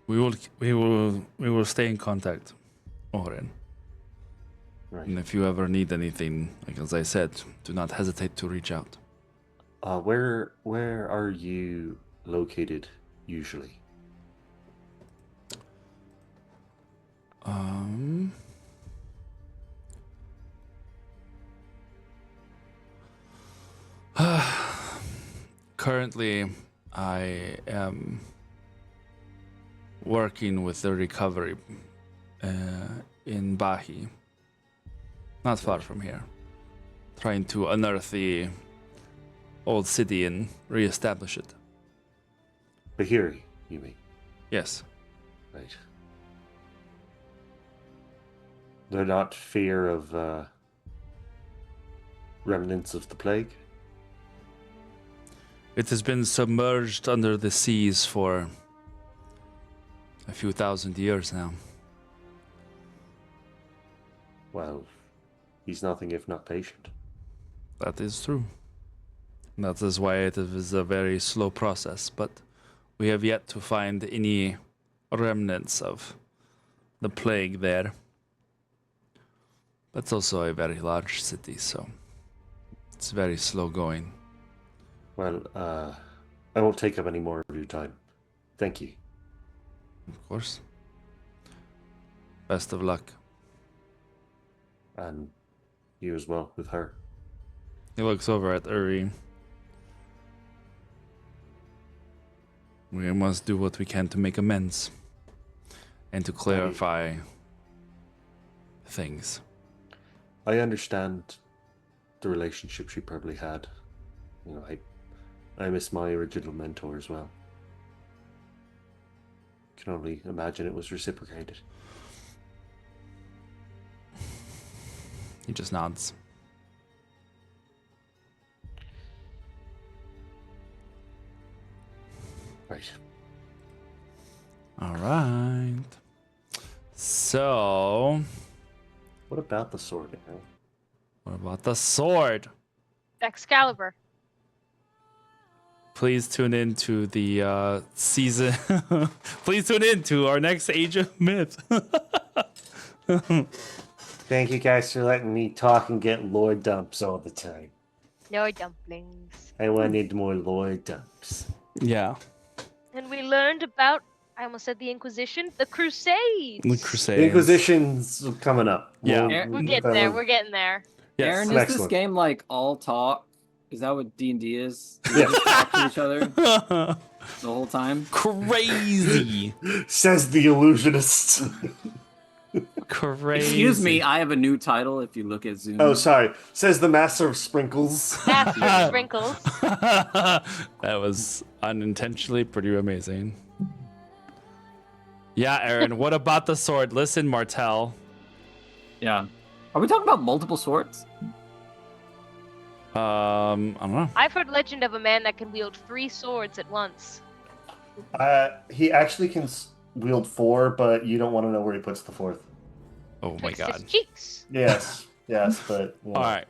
We will stay in contact, Oren. Right. And if you ever need anything, like as I said, do not hesitate to reach out. Where are you located usually? Currently, I am working with the recovery in Bahi, not far from here, trying to unearth the old city and reestablish it. Priory, you mean? Yes. Right. They're not fear of remnants of the plague? It has been submerged under the seas for a few thousand years now. Well, he's nothing if not patient. That is true. That is why it is a very slow process, but we have yet to find any remnants of the plague there. But it's also a very large city, so it's very slow going. Well, I won't take up any more of your time. Thank you. Of course. Best of luck. And you as well with her. He looks over at Uri. We must do what we can to make amends and to clarify things. I understand the relationship she probably had. You know, I miss my original mentor as well. Can only imagine it was reciprocated. He just nods. Right. All right. So, What about the sword, Aaron? what about the sword? Excalibur. Please tune in to the season. Please tune in to our next Age of Myth. Thank you guys for letting me talk and get lore dumps all the time. No dumplings. I wanted more lore dumps. Yeah. And we learned about, I almost said the Inquisition, the Crusades. The The Crusades. Inquisition's coming up. Yeah. We're getting there. We're getting there. Yes. Aaron, is Next this one. game like all talk? Is that what D&D is? We Yeah. just talk to each other the whole time? Crazy. Says the illusionist. Crazy. Excuse me, I have a new title if you look at Zoom. Oh, sorry. Says the master of sprinkles. Master of Sprinkles. That was unintentionally pretty amazing. Yeah, Aaron, what about the sword? Listen, Martel. Yeah. Are we talking about multiple swords? I don't know. I've heard legend of a man that can wield 3 swords at once. He actually can wield 4, but you don't want to know where he puts the 4th. Oh my Twixt his god. cheeks. Yes, but you know, All right.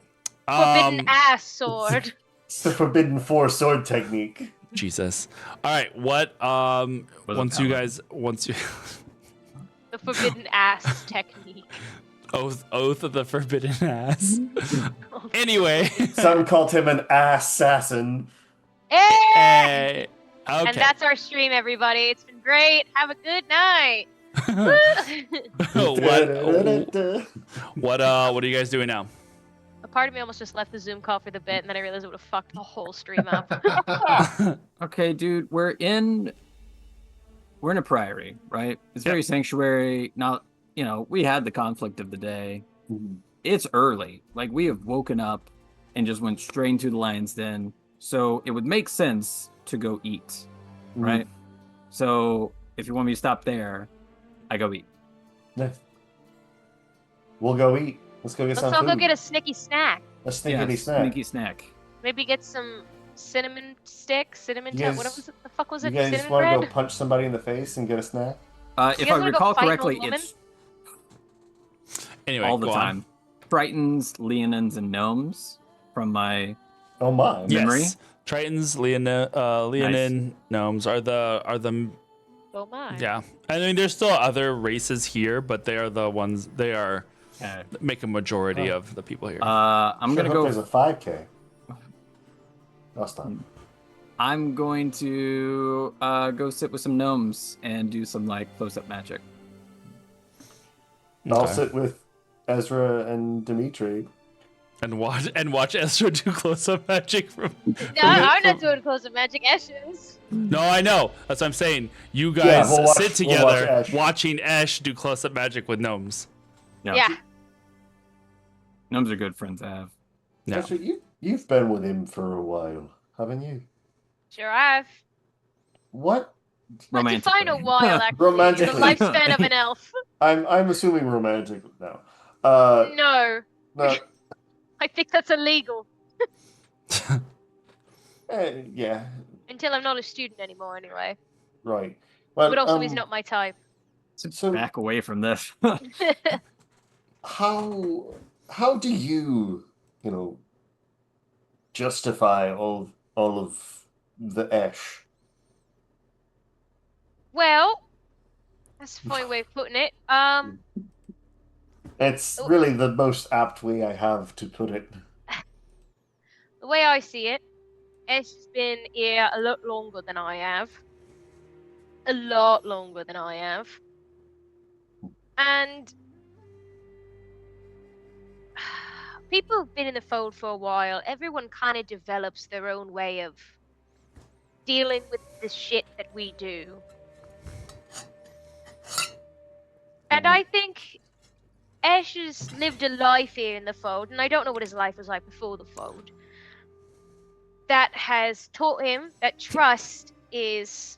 Forbidden ass sword. it's the forbidden 4 sword technique. Jesus. All right. What? Once you paladin. The forbidden ass technique. oath of the forbidden ass. Anyway. Someone called him an assassin. Hey! Hey. Okay. And that's our stream, everybody. It's been great. Have a good night. What are you guys doing now? A part of me almost just left the Zoom call for the bit, and then I realized it would have fucked the whole stream up. Okay, dude, we're in a priory, right? It's very sanctuary. Not, we had the conflict of the day. It's early. Like, we have woken up and just went straight into the lion's den. So it would make sense to go eat, right? So if you want me to stop there, I go eat. Yeah. We'll go eat. Let's go get Let's some all food. go get a sneaky snack. A snickety snack. Sneaky snack. Maybe get some cinnamon sticks, cinnamon You guys- what was it? The fuck was You it? guys Cinnamon want to bread? go punch somebody in the face and get a snack? If guys I wanna go recall fight an old correctly, woman? it's Anyway, all the go on. time. Tritons, Leonins, and Gnomes from my Oh my. Memory? Yes. Tritons, Leonin, gnomes are the Oh my. yeah. I mean, there's still other races here, but they are the ones they are make a majority of the people here. I'm Sure gonna hope go. There's a 5K. Last time. I'm going to go sit with some gnomes and do some like close-up magic. I'll Okay. sit with Ezra and Dimitri. and watch Ezra do close-up magic from. No, I'm not doing close-up magic. Ashes. No, I know. That's what I'm saying. You Yeah, guys we'll watch- sit we'll watch together Ash. watching Ash do close-up magic with gnomes. Yeah. Gnomes are good friends to have. No. Ezra, you've been with him for a while, haven't you? Sure have. What? But Romantically. define a while, actually. The Romantically. lifespan of an elf. I'm assuming romantic now. No. No. I think that's illegal. Yeah. Until I'm not a student anymore, anyway. Right. Well, But also, he's not my type. So Back away from this. how do you justify all of the Ash? Well, that's a funny way of putting it. It's really the most apt way I have to put it. The way I see it, Ash has been here a lot longer than I have. A lot longer than I have. And people have been in the fold for a while. Everyone kind of develops their own way of dealing with the shit that we do. And I think Ash has lived a life here in the fold, and I don't know what his life was like before the fold, that has taught him that trust is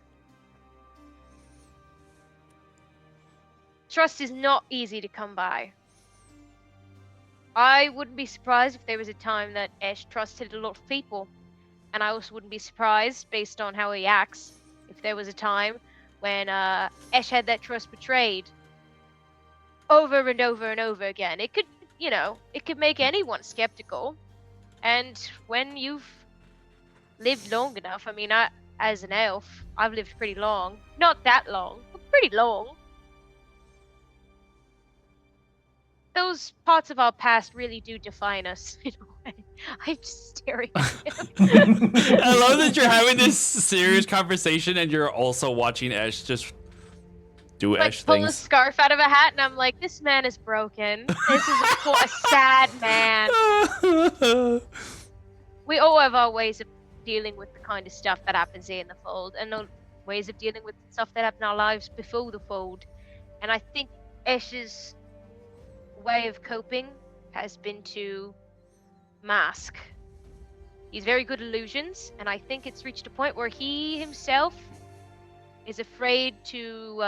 not easy to come by. I wouldn't be surprised if there was a time that Ash trusted a lot of people, and I also wouldn't be surprised, based on how he acts, if there was a time when Ash had that trust betrayed over and over and over again. It could, it could make anyone skeptical. And when you've lived long enough, I mean, as an elf, I've lived pretty long. Not that long, but pretty long. Those parts of our past really do define us in a way. I'm just staring at him. I love that you're having this serious conversation and you're also watching Ash just do Like, Ash pull a things. scarf out of a hat, and I'm like, this man is broken. This is a sad man. We all have our ways of dealing with the kind of stuff that happens here in the fold, and our ways of dealing with stuff that happened in our lives before the fold. And I think Ash's way of coping has been to mask. He's very good at illusions, and I think it's reached a point where he himself is afraid to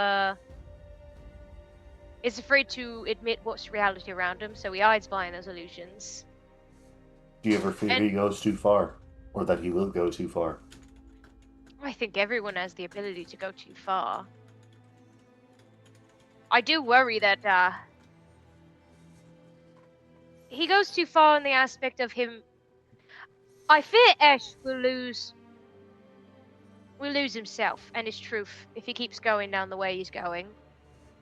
admit what's reality around him, so he hides behind those illusions. Do you ever fear he goes too far, or that he will go too far? I think everyone has the ability to go too far. I do worry that he goes too far in the aspect of him. I fear Ash will lose himself and his truth if he keeps going down the way he's going.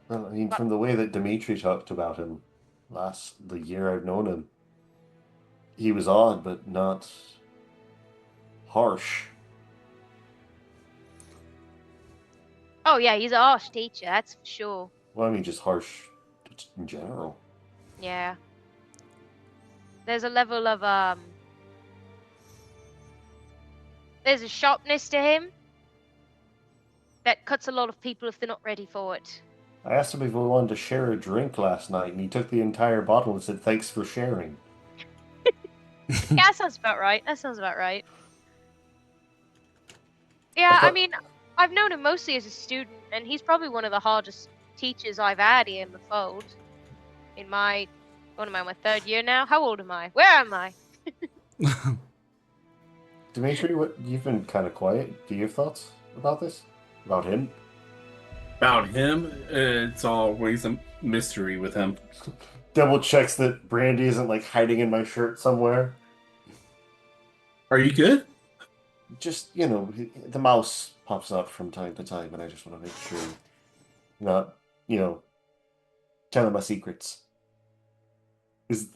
Well, I mean, from the way that Dimitri talked about him the year I've known him, he was odd, but not harsh. Oh yeah, he's a harsh teacher, that's for sure. Well, I mean, just harsh in general. Yeah. There's a level of there's a sharpness to him that cuts a lot of people if they're not ready for it. I asked him if we wanted to share a drink last night, and he took the entire bottle and said, "Thanks for sharing." Yeah, that sounds about right. Yeah, I mean, I've known him mostly as a student, and he's probably one of the hardest teachers I've had here in the fold. In my, what am I, my 3rd year now? How old am I? Where am I? Dimitri, you've been kind of quiet. Do you have thoughts about this? About him? About him, it's always a mystery with him. Double checks that Brandy isn't like hiding in my shirt somewhere. Are you good? Just, the mouse pops up from time to time, and I just want to make sure not, telling my secrets. Is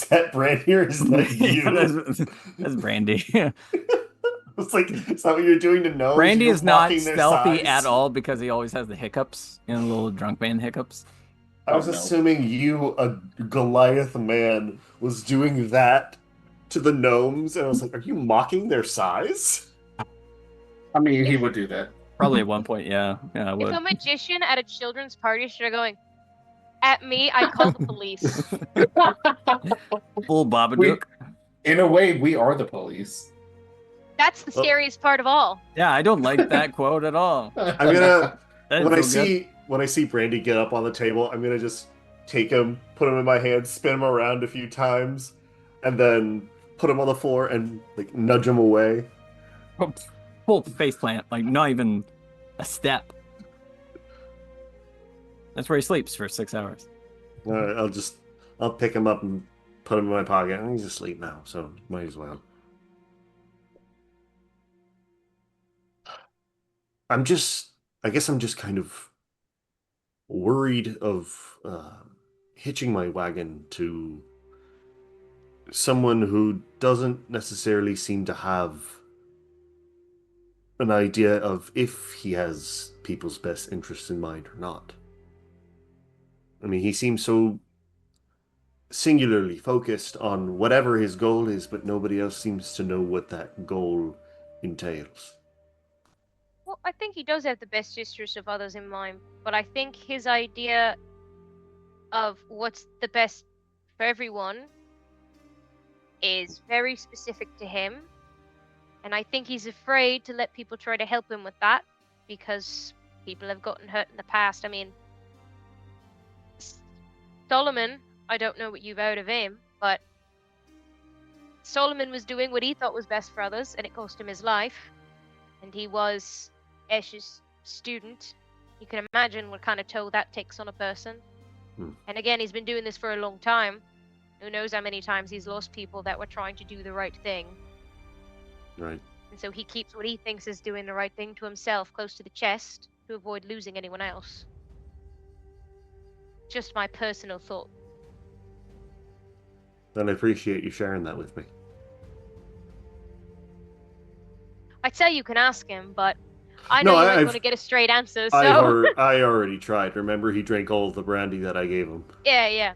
that Brandy or is that you? That's Brandy. It's like, it's not what you're doing to know. Brandy You're is not mocking their stealthy size. at all because he always has the hiccups, little drunk man hiccups. I was assuming you, a Goliath man, was doing that to the gnomes, and I was like, are you mocking their size? I mean, he would do that. Probably at one point, yeah. Yeah, I would. If a magician at a children's party started going at me, I'd call the police. Full Babadook. In a way, we are the police. That's the scariest part of all. Yeah, I don't like that quote at all. I'm gonna That when I didn't feel good. when I see Brandy get up on the table, I'm gonna just take him, put him in my hand, spin him around a few times, and then put him on the floor and like nudge him away. Full face plant, like not even a step. That's where he sleeps for 6 hours. I'll pick him up and put him in my pocket. And he's asleep now, so might as well. I guess I'm just kind of worried of hitching my wagon to someone who doesn't necessarily seem to have an idea of if he has people's best interests in mind or not. I mean, he seems so singularly focused on whatever his goal is, but nobody else seems to know what that goal entails. Well, I think he does have the best interests of others in mind, but I think his idea of what's the best for everyone is very specific to him. And I think he's afraid to let people try to help him with that because people have gotten hurt in the past. I mean, Solomon, I don't know what you've out of him, but Solomon was doing what he thought was best for others, and it cost him his life. And he was Esh's student. You can imagine what kind of toll that takes on a person. And again, he's been doing this for a long time. Who knows how many times he's lost people that were trying to do the right thing. Right. And so he keeps what he thinks is doing the right thing to himself close to the chest to avoid losing anyone else. Just my personal thought. Then I appreciate you sharing that with me. I'd say you can ask him, but I No, know you ain't I've- going to get a straight answer, so... I already tried. Remember, he drank all of the brandy that I gave him. Yeah.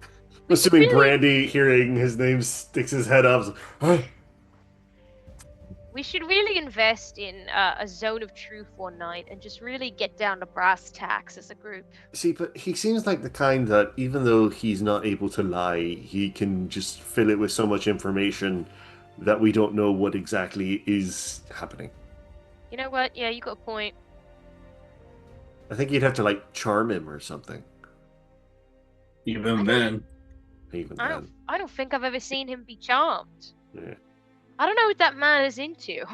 Assuming really- Brandy, hearing his name, sticks his head up. We should really invest in a zone of truth one night and just really get down to brass tacks as a group. See, but he seems like the kind that, even though he's not able to lie, he can just fill it with so much information that we don't know what exactly is happening. You know what? Yeah, you got a point. I think you'd have to, like, charm him or something. Even then. Even I then. don't think I've ever seen him be charmed. Yeah. I don't know what that man is into.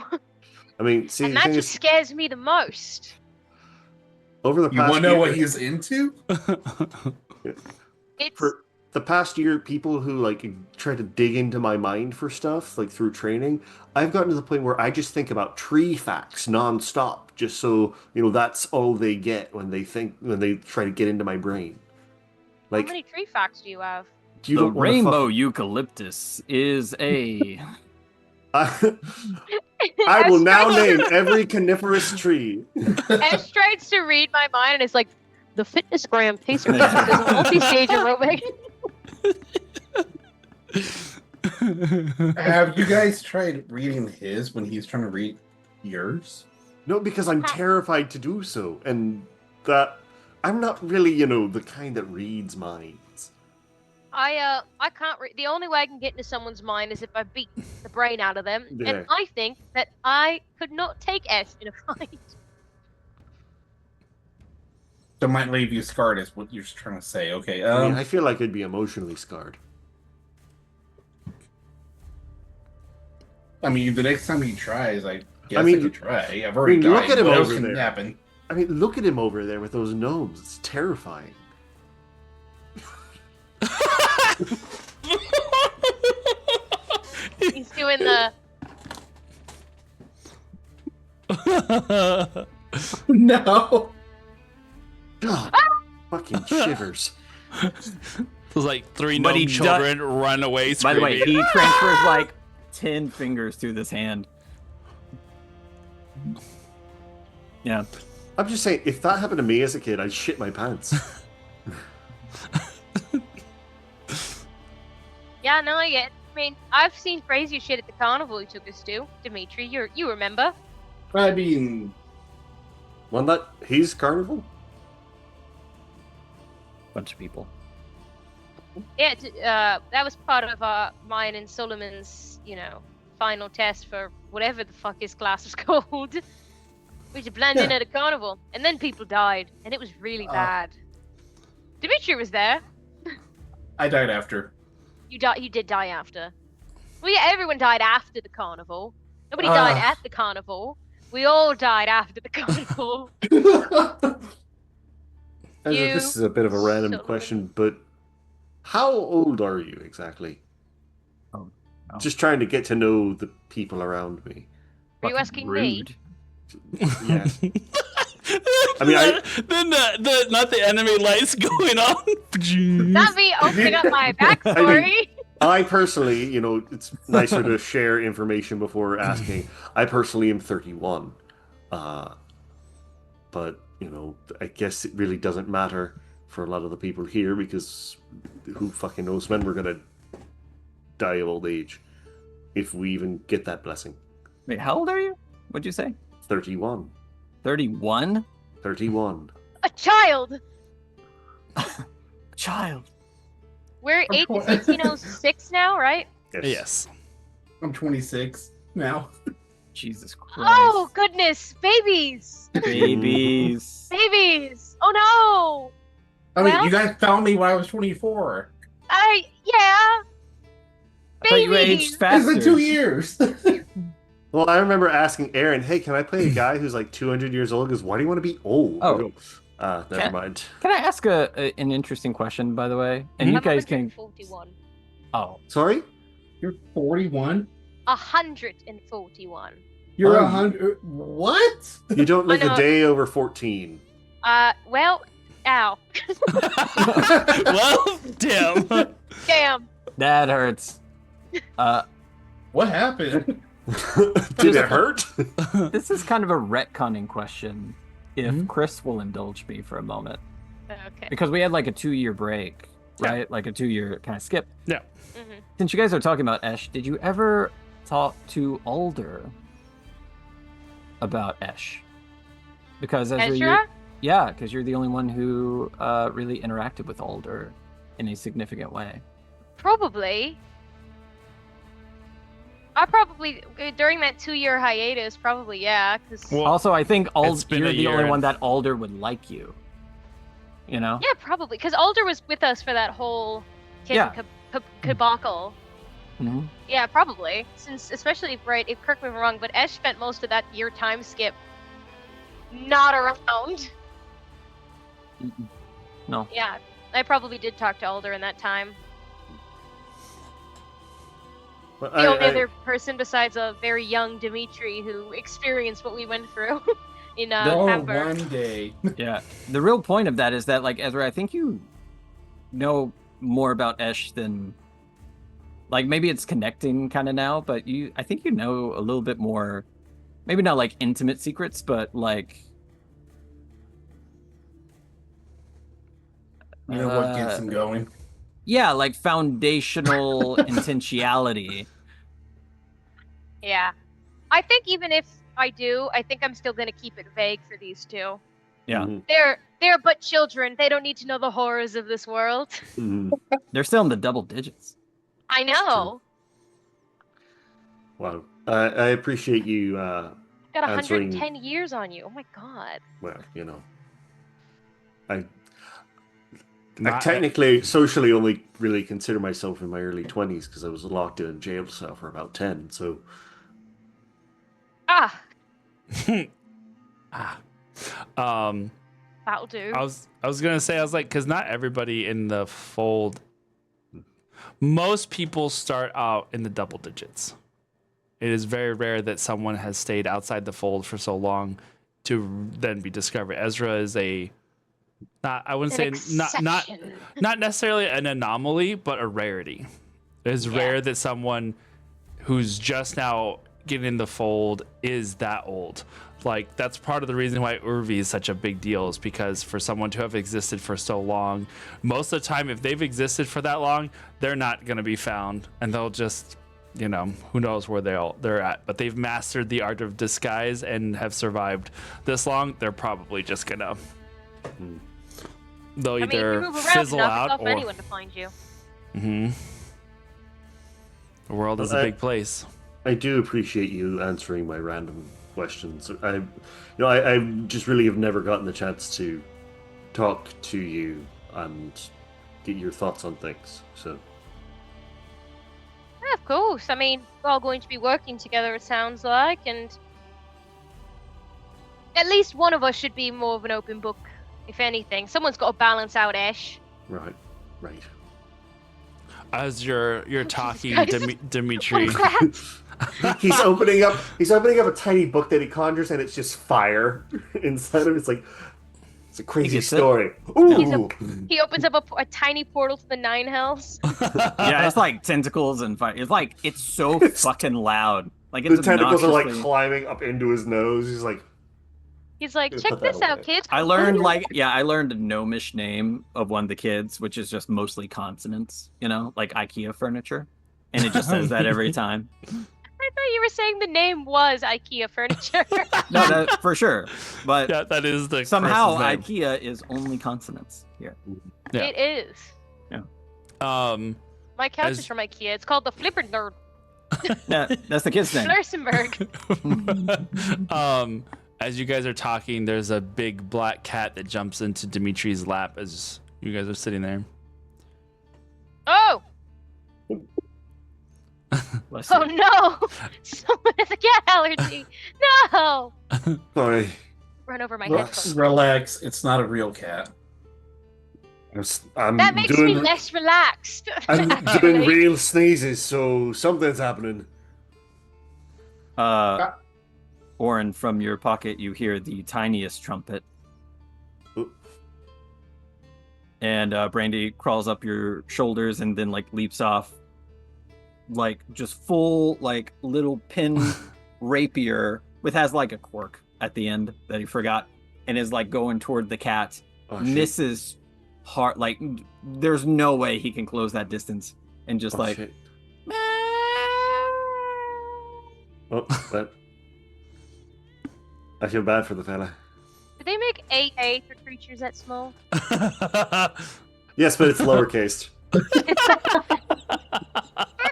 I mean, see, And the that's thing what is, scares me the most. over the You past want to know year, what he's into? It's for the past year, people who like try to dig into my mind for stuff, like through training, I've gotten to the point where I just think about tree facts nonstop, just so that's all they get when they try to get into my brain. how Like, many tree facts do you have? you The don't wanna rainbow eucalyptus is a... I will now name every coniferous tree. Ash tries to read my mind, and it's like the fitness gram pacer is a multi-stage aerobic. Have you guys tried reading his when he's trying to read yours? No, because I'm terrified to do so, and that I'm not really, the kind that reads minds. I can't read. The only way I can get into someone's mind is if I beat the brain out of them. Yeah. And I think that I could not take Ash in a fight. That might leave you scarred, is what you're trying to say. Okay. I mean, I feel like I'd be emotionally scarred. I mean, the next time he tries, I guess I mean, could try. I've already look died. at him What else over can there. happen? I mean, look at him over there with those gnomes. It's terrifying. He's doing the. No. God, fucking shivers. There's like 3 But he gnome children run away By screaming. the way, he transfers like 10 fingers through this hand. Yeah. I'm just saying, if that happened to me as a kid, I'd shit my pants. Yeah, no, I get. I mean, I've seen crazier shit at the carnival he took us to. Dimitri, you remember? I mean, Wasn't that his carnival? Bunch of people. Yeah, that was part of mine and Solomon's, final test for whatever the fuck his class was called. We should blend in at a carnival, and then people died, and it was really bad. Dimitri was there. I died after. You did die after. Well, yeah, everyone died after the carnival. Nobody died at the carnival. We all died after the carnival. This is a bit of a random Solomon. question, but how old are you exactly? Oh. Just trying to get to know the people around me. Are you Fucking asking me? rude. Yeah. I mean, then the not the enemy lights going on. Not me opening up my backstory. I personally, it's nicer to share information before asking. I personally am 31. But, I guess it really doesn't matter for a lot of the people here because who fucking knows when we're going to die of old age. If we even get that blessing. Wait, how old are you? What'd you say? 31. 31? 31. A child. Child. We're 1806 now, right? Yes. I'm 26 now. Jesus Christ. Oh goodness, babies, Babies. babies. Oh I mean, Well- you guys found me when I was 24. no. Yeah. I thought you aged Babies. It's faster. been 2 years. Well, I remember asking Aaron, hey, can I play a guy who's like 200 years old? He goes, why do you want to be old? Oh. I go, never mind. Can I ask an interesting question, by the way? And you I'm guys can. 141. Oh. Sorry? You're 41? 141. You're Oh. 100? What? You don't live I a know. day over 14. Well, ow. Well, damn. Damn. That hurts. What happened? Did it hurt? This is kind of a retconning question, if Mhm. Chris will indulge me for a moment. Okay. Because we had like a 2-year break, Yeah. right? Like a 2-year kind of skip. Yeah. Mhm. Since you guys are talking about Esh, did you ever talk to Alder about Esh? Because Ezra, Ezra? yeah, because you're the only one who really interacted with Alder in a significant way. Probably. I probably during that 2-year hiatus, probably yeah, because Well, Also, I think it's been you're a the year only and- one that Alder would like you. You know? yeah, probably because Alder was with us for that whole Yeah. debacle. hmm Yeah, probably. Since especially right, if correct me if I'm wrong, but Esh spent most of that year time skip not around. No. Yeah, I probably did talk to Alder in that time. But The only other person besides a very young Dimitri who experienced what we went through in Oh, Hamburg. one day. Yeah. The real point of that is that, like, Ezra, I think you know more about Esh than, like, maybe it's connecting kind of now, but I think you know a little bit more, maybe not like intimate secrets, but like, You know what gets him going? yeah, like foundational intentionality. Yeah. I think even if I do, I think I'm still gonna keep it vague for these two. Yeah. Mhm. They're but children. They don't need to know the horrors of this world. Mhm. They're still in the double digits. I know. Wow. I appreciate you, Got Answering- 110 years on you. Oh my god. well, I Not- technically, socially, only really consider myself in my early 20s because I was locked in jail cell for about 10. So, Ah, um, that'll do. I was gonna say, I was like, because not everybody in the fold. Most people start out in the double digits. It is very rare that someone has stayed outside the fold for so long to then be discovered. Ezra is I wouldn't An say not necessarily an anomaly, but a rarity. It is rare that someone who's just now getting in the fold is that old. Like, that's part of the reason why Urvi is such a big deal, is because for someone to have existed for so long, most of the time, if they've existed for that long, they're not going to be found, and they'll just, who knows where they're at. But they've mastered the art of disguise and have survived this long. They're probably just gonna they'll either if you move around fizzle enough, out it's not for or anyone to find you. the world is a big place. I do appreciate you answering my random questions. I just really have never gotten the chance to talk to you and get your thoughts on things. So, Yeah, of course. I mean, we're all going to be working together, it sounds like, and at least one of us should be more of an open book, if anything. Someone's got to balance out Ash. right. As you're talking, Christ. Dimitri. What is that? He's opening up a tiny book that he conjures, and it's just fire inside of it. It's a crazy gets it. story. He's Ooh. He opens up a tiny portal to the Nine Hells. Yeah, it's like tentacles and fire. It's so fucking loud. Like, it's The tentacles are like obnoxiously- climbing up into his nose. He's like, He's like, Put check that this out, away. kids. I learned I learned a gnomish name of one of the kids, which is just mostly consonants, like IKEA furniture. And it just says that every time. I thought you were saying the name was IKEA furniture. No, that, for sure. But Yeah, that is the somehow person's name. IKEA is only consonants here. Yeah. It is. My couch As- is from IKEA. It's called the Flipper Nerd. Yeah, that's the kid's name. Flursenberg. As you guys are talking, there's a big black cat that jumps into Dimitri's lap as you guys are sitting there. Oh! Bless Oh you. no! Someone has a cat allergy! No! sorry. Run over my Relax. headphones. Relax. It's not a real cat. I'm That makes me less relaxed. I'm doing actually. real sneezes, so something's happening. Orin, from your pocket, you hear the tiniest trumpet. Oop. And Brandy crawls up your shoulders and then leaps off, just full little pin rapier has a quirk at the end that he forgot, and is going toward the cat. Oh, shit. Misses hard. There's no way he can close that distance, and just Oh, shit. Oh, that. I feel bad for the fella. Do they make AA for creatures that small? Yes, but it's lowercase.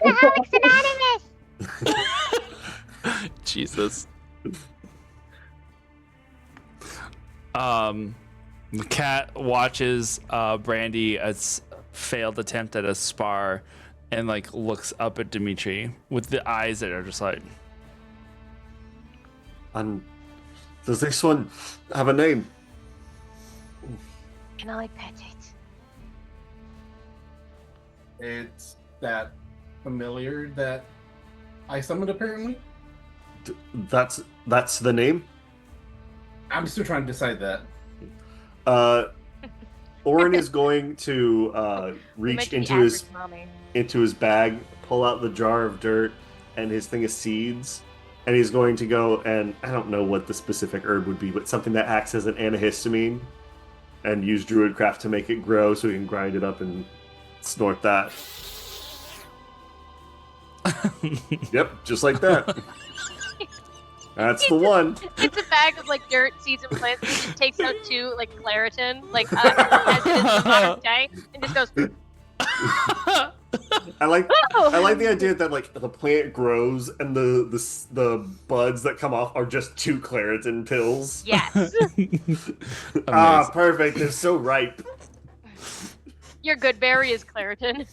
Alcoholics Anonymous! Jesus. The cat watches Brandy's failed attempt at a spar and looks up at Dimitri with the eyes that are just like, And does this one have a name? Can I pet it? It's that familiar that I summoned, apparently. That's the name? I'm still trying to decide that. Orin is going to You reach meant to be into his average, mommy. bag, pull out the jar of dirt and his thing of seeds, and he's going to go and I don't know what the specific herb would be, but something that acts as an antihistamine, and use Druidcraft to make it grow so he can grind it up and snort that. Yep, just like that. That's the one. It's a bag of dirt, seeds, and plants. And he just takes out two Claritin, as it is in modern day, and just goes. I like the idea that like the plant grows and the buds that come off are just 2 Claritin pills. Yes. Ah, perfect. They're so ripe. Your good berry is Claritin.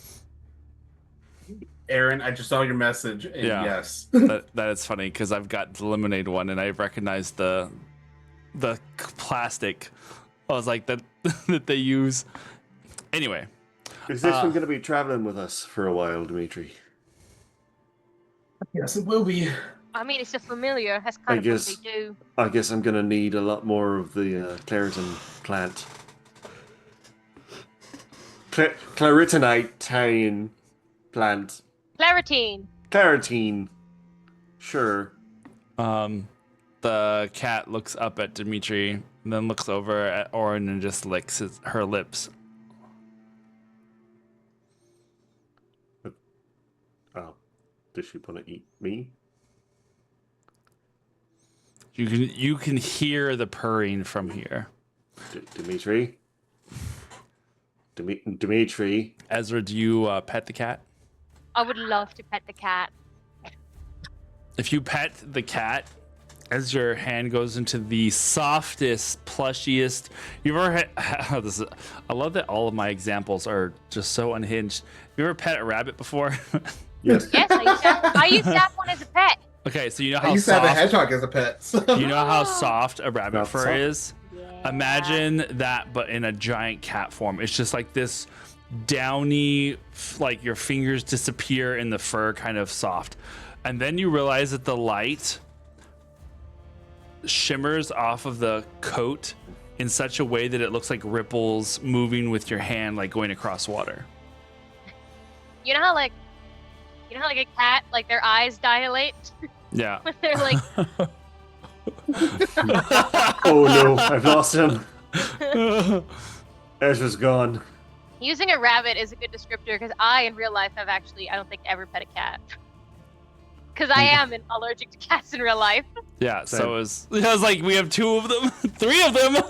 Aaron, I just saw your message, and Yeah. yes. That is funny because I've got the lemonade one and I recognize the plastic. I was like that they use. Anyway, Is this one going to be traveling with us for a while, Dimitri? Yes, it will be. I mean, it's a familiar. That's kind of what they do. I guess I'm going to need a lot more of the Claritin plant. Claritinite plant. Claritine. Claritine. Sure. the cat looks up at Dimitri and then looks over at Orin and just licks her lips. Oh, does she want to eat me? You can hear the purring from here. Dimitri? Dimitri? Ezra, do you pet the cat? I would love to pet the cat. If you pet the cat, as your hand goes into the softest, plushiest you've ever had, I love that all of my examples are just so unhinged. You ever pet a rabbit before? Yes. Yes, I used to have one as a pet. Okay, so you know I how used to have a soft hedgehog as a pet. So. you know how soft a rabbit Not fur soft. is? Yeah. Imagine that, but in a giant cat form. It's just like this downy, like your fingers disappear in the fur, kind of soft. And then you realize that the light shimmers off of the coat in such a way that it looks like ripples moving with your hand, like going across water. You know how like a cat, like their eyes dilate Yeah. when they're like, Oh no, I've lost him. Ezra's gone. using a rabbit is a good descriptor because I, in real life, have actually, I don't think, ever pet a cat. Because I am allergic to cats in real life. Yeah, Same. so it was like we have 2 of them, 3 of them.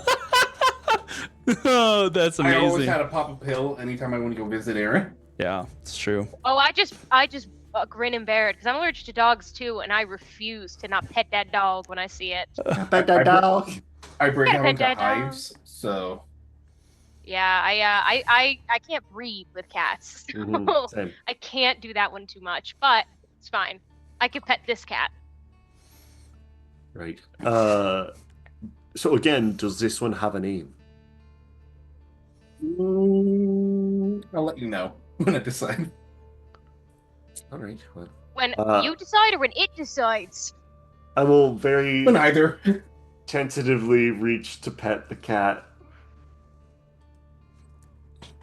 Oh, that's I always amazing. had to pop a pill anytime I want to go visit Aaron. Yeah, it's true. Oh, I just grin and bear it because I'm allergic to dogs too, and I refuse to not pet that dog when I see it. Pet that dog. I break Yeah, out into that dog. hives, so Yeah, I can't breathe with cats. So Mhm, same. I can't do that one too much, but it's fine. I could pet this cat. Right. So again, does this one have a name? I'll let you know when I decide. All right. Well, When Uh, you decide or when it decides. I will very But neither. tentatively reach to pet the cat.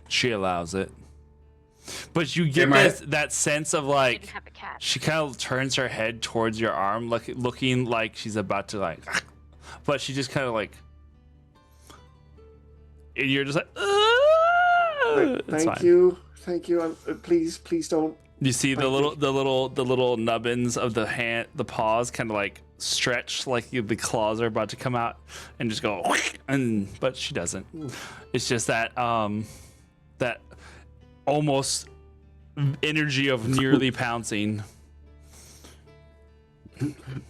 She allows it. But you get Am I- that sense of I like didn't have a cat. she kind of turns her head towards your arm, looking like she's about to like, but she just kind of like, and you're just like, it's Thank fine. you. Thank you. Please don't. You see the Thank little nubbins of the paws kind of like stretch, like the claws are about to come out, and just go, but she doesn't. It's just that that almost energy of nearly pouncing.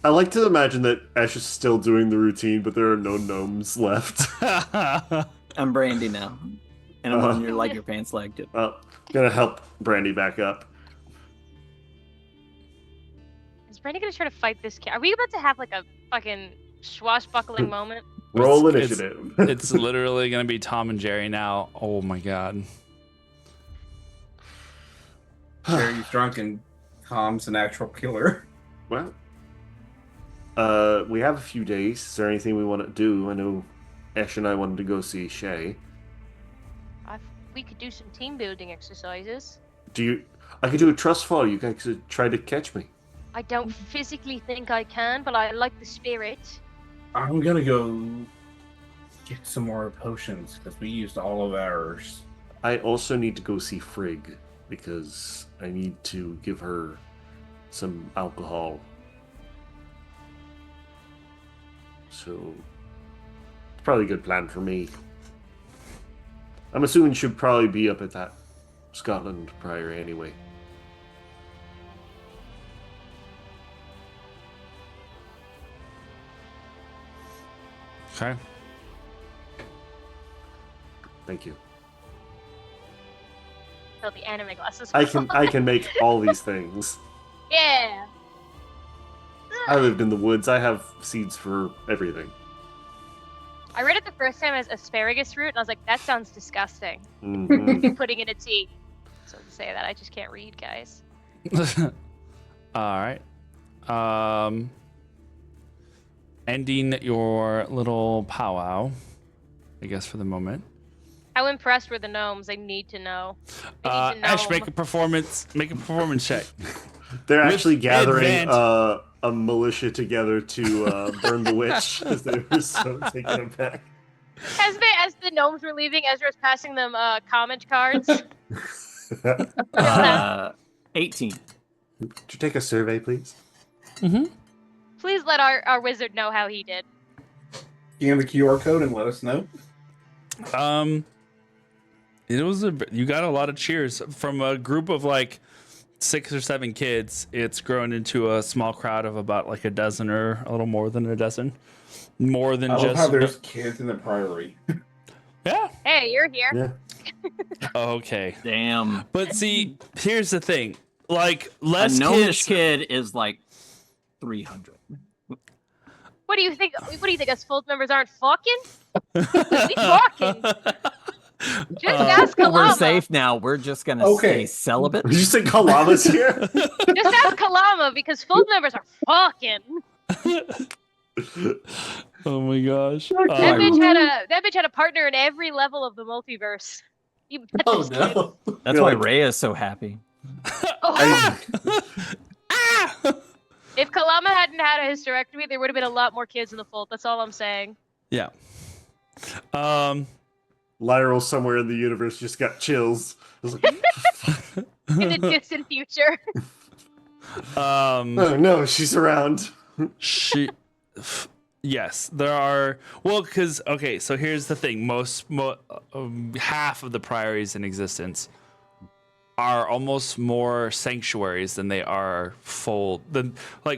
I like to imagine that Ash is still doing the routine, but there are no gnomes left. I'm Brandy now, and I'm Uh-huh. on your like your pants leg. Too. Gonna help Brandy back up. Is Brandy gonna try to fight this cat? Are we about to have like a fucking swashbuckling moment? Roll It's- initiative. It's literally gonna be Tom and Jerry now. Oh my god. Jerry's drunk and Tom's an actual killer. Well, we have a few days. Is there anything we want to do? I know Ash and I wanted to go see Shay. We could do some team building exercises. I could do a trust fall. You guys could try to catch me. I don't physically think I can, but I like the spirit. I'm gonna go get some more potions because we used all of ours. I also need to go see Frigg because I need to give her some alcohol. So it's probably a good plan for me. I'm assuming she'll probably be up at that Scotland Priory anyway. Okay. Thank you. So the anime glasses. I can make all these things. Yeah. I lived in the woods. I have seeds for everything. I read it the first time as asparagus root, and I was like, that sounds disgusting. Mhm. Putting in a tea. So to say that, I just can't read, guys. All right. Ending your little powwow, I guess, for the moment. How impressed were the gnomes? I need to know. I need to Ash, know. make a performance check. They're With actually gathering advantage. a militia together to burn the witch as they were so taken aback. As the gnomes were leaving, Ezra's passing them comment cards. 18. Could you take a survey, please? Please let our wizard know how he did. Scan the QR code and let us know. It was you got a lot of cheers from a group of like 6 or 7 kids. It's grown into a small crowd of about like a dozen or a little more than a dozen. More than I love just how there's kids in the Priory. yeah. Hey, you're here. Yeah. Okay. Damn. But see, here's the thing. Like A less gnomish kids. kid is like 300. What do you think? What do you think? Us Fold members aren't fucking? We fucking. Just ask We're Kalama. safe now. We're just gonna Okay. stay celibate. Did you say Kalama's here? Just ask Kalama because Fold members are fucking. Oh my gosh. That bitch had a partner in every level of the multiverse. You bet Oh this kid. no. That's You're why like- Rhea is so happy. Oh, if Kalama hadn't had a hysterectomy, there would have been a lot more kids in the fold. That's all I'm saying. Yeah. Lyral somewhere in the universe just got chills. I was like, In the distant future. oh no, she's around. Yes, there are. Well, because okay, so here's the thing: half of the priories in existence are almost more sanctuaries than they are fold.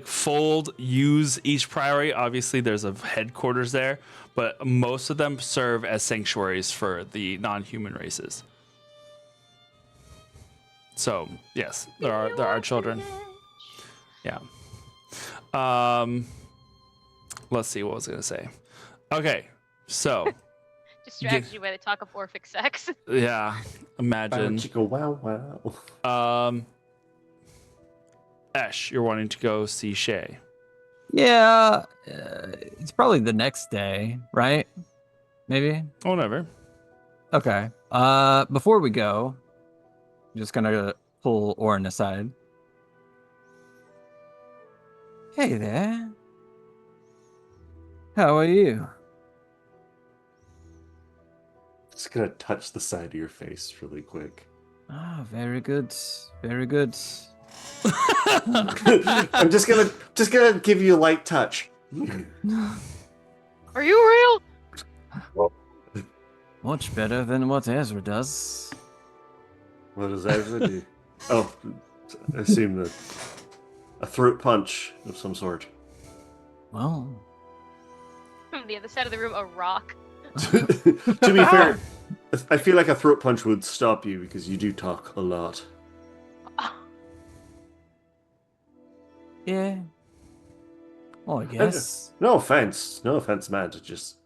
Fold use each priory. Obviously, there's a headquarters there, but most of them serve as sanctuaries for the non-human races. So yes, there are children. Yeah. Let's see what I was gonna say. Okay, so Distracts you by the talk of orphic sex. yeah, imagine. Chico, wow, wow. Ash, you're wanting to go see Shay. Yeah, it's probably the next day, right? Maybe. Whatever. Okay. Before we go, I'm just gonna pull Orin aside. Hey there. How are you? Just gonna touch the side of your face really quick. Ah, very good. Very good. I'm just gonna give you a light touch. Are you real? Much better than what Ezra does. What does Ezra do? Oh, I assume that a throat punch of some sort. Well, From the other side of the room, a rock. To be fair, I feel like a throat punch would stop you because you do talk a lot. yeah. Well, I guess. No offense, man. To just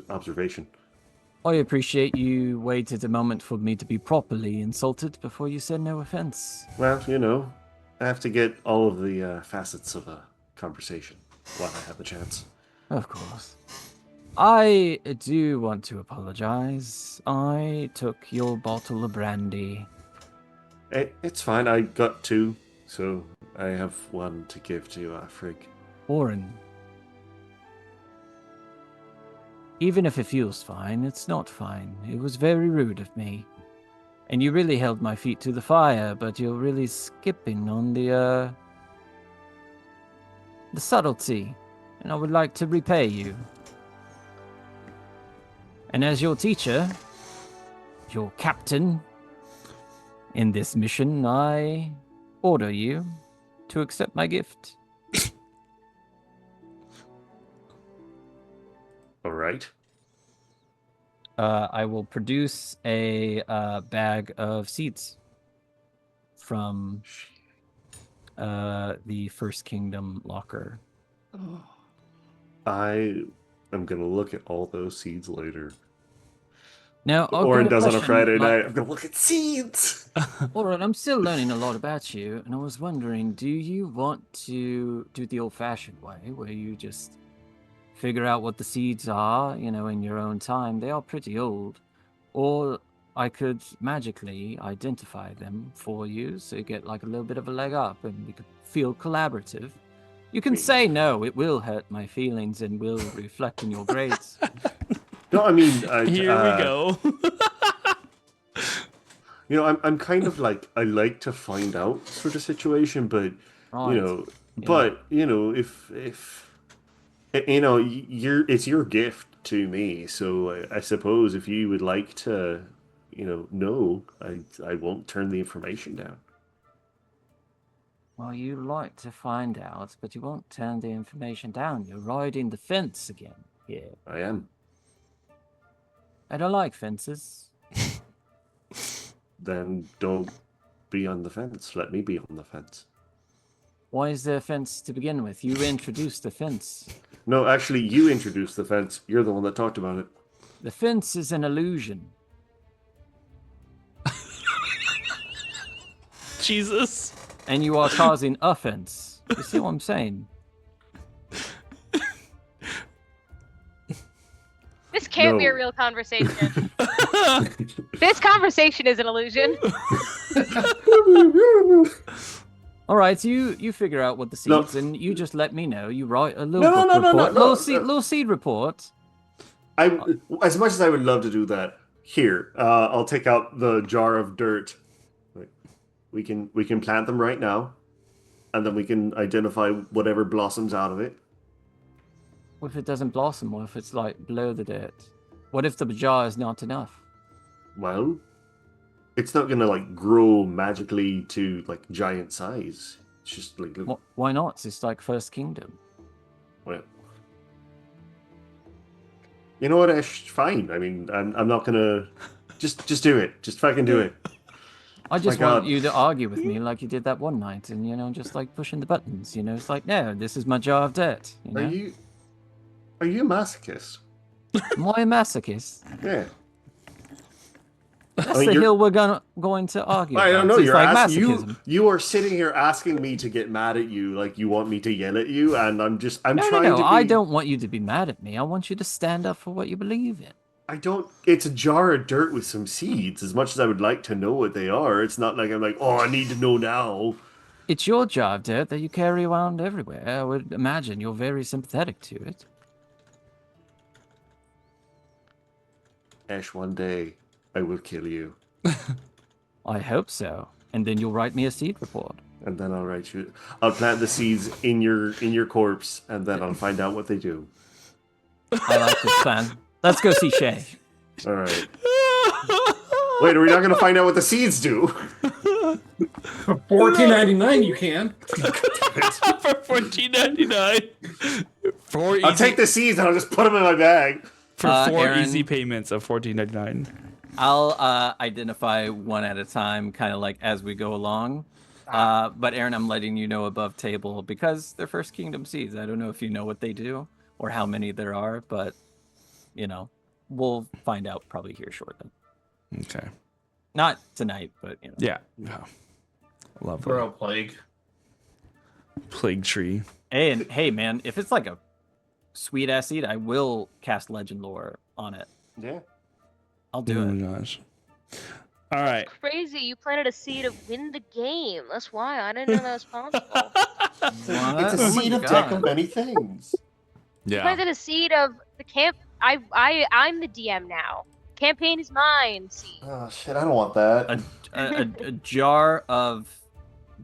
observation. I appreciate you waited a moment for me to be properly insulted before you said no offense. Well, I have to get all of the facets of a conversation while I have the chance. Of course. I do want to apologize. I took your bottle of brandy. It's fine. I got 2, so I have 1 to give to Frigg. Orin. Even if it feels fine, it's not fine. It was very rude of me. And you really held my feet to the fire, but you're really skipping on the subtlety. And I would like to repay you. And as your teacher, your captain in this mission, I order you to accept my gift. All right. I will produce a bag of seeds from the First Kingdom locker. I am gonna look at all those seeds later. Now, Orin does on a question, Friday like- night. I'm gonna look at seeds. All right, I'm still learning a lot about you, and I was wondering, do you want to do the old-fashioned way, where you just figure out what the seeds are, in your own time? They are pretty old. Or I could magically identify them for you, so you get like a little bit of a leg up, and we could feel collaborative. You can say no, it will hurt my feelings and will reflect in your grades. No, I mean, Here we go. I'm kind of like, I like to find out sort of situation, but Right. if it's your gift to me, so I suppose if you would like to, know, I won't turn the information down. Well, you like to find out, but you won't turn the information down. You're riding the fence again here. I am. I don't like fences. Then don't be on the fence. Let me be on the fence. Why is there a fence to begin with? You introduced the fence. No, actually, you introduced the fence. You're the one that talked about it. The fence is an illusion. Jesus. And you are causing offense. You see what I'm saying? This can't be a No. real conversation. This conversation is an illusion. All right, so you figure out what the No. seeds, and you just let me know. You write a little No, book no, no, no, report, no, little seed report. As much as I would love to do that, here, I'll take out the jar of dirt. We can plant them right now, and then we can identify whatever blossoms out of it. What if it doesn't blossom? What if it's like below the dirt? What if the jar is not enough? Well, it's not gonna like grow magically to like giant size. It's just like little, Why not? It's like First Kingdom. well, you know what, Ash? Fine. I mean, I'm not gonna just do it. Just fucking do it. I just My want God. you to argue with me like you did that one night, and just like pushing the buttons. It's like, no, this is my jar of dirt. Are you a masochist? Am I a masochist? Yeah. That's mean, the you're- hill we're going to argue. I don't about. know. It's You're like asking masochism. you are sitting here asking me to get mad at you, like you want me to yell at you, and I'm No, trying no. to be. I don't want you to be mad at me. I want you to stand up for what you believe in. I don't. It's a jar of dirt with some seeds. As much as I would like to know what they are, it's not like I'm like, oh, I need to know now. It's your jar of dirt that you carry around everywhere. I would imagine you're very sympathetic to it. Ash, one day I will kill you, I hope so. And then you'll write me a seed report. and then I'll write you. I'll plant the seeds in your corpse, and then I'll find out what they do. I like this plan. Let's go see Shay. All right. Wait, are we not going to find out what the seeds do? For $14.99, you can. For $14.99. I'll take the seeds and I'll just put them in my bag. for 4 Aaron. easy payments of $14.99. I'll identify one at a time, kind of like as we go along. But Aaron, I'm letting you know above table because they're First Kingdom seeds. I don't know if you know what they do or how many there are, but we'll find out probably here shortly. Okay. Not tonight, but Yeah. Oh, lovely. Bro, plague. Plague tree. And hey, man, if it's like a sweet ass seed, I will cast Legend Lore on it. Yeah. I'll Oh do it. my gosh. All right. Crazy, you planted a seed to win the game. That's why I didn't know that was possible. It's a Oh my seed of God. deck of many things. You Yeah. planted a seed of the camp. I'm the DM now. Campaign is mine. Seed. Oh shit! I don't want that. A jar of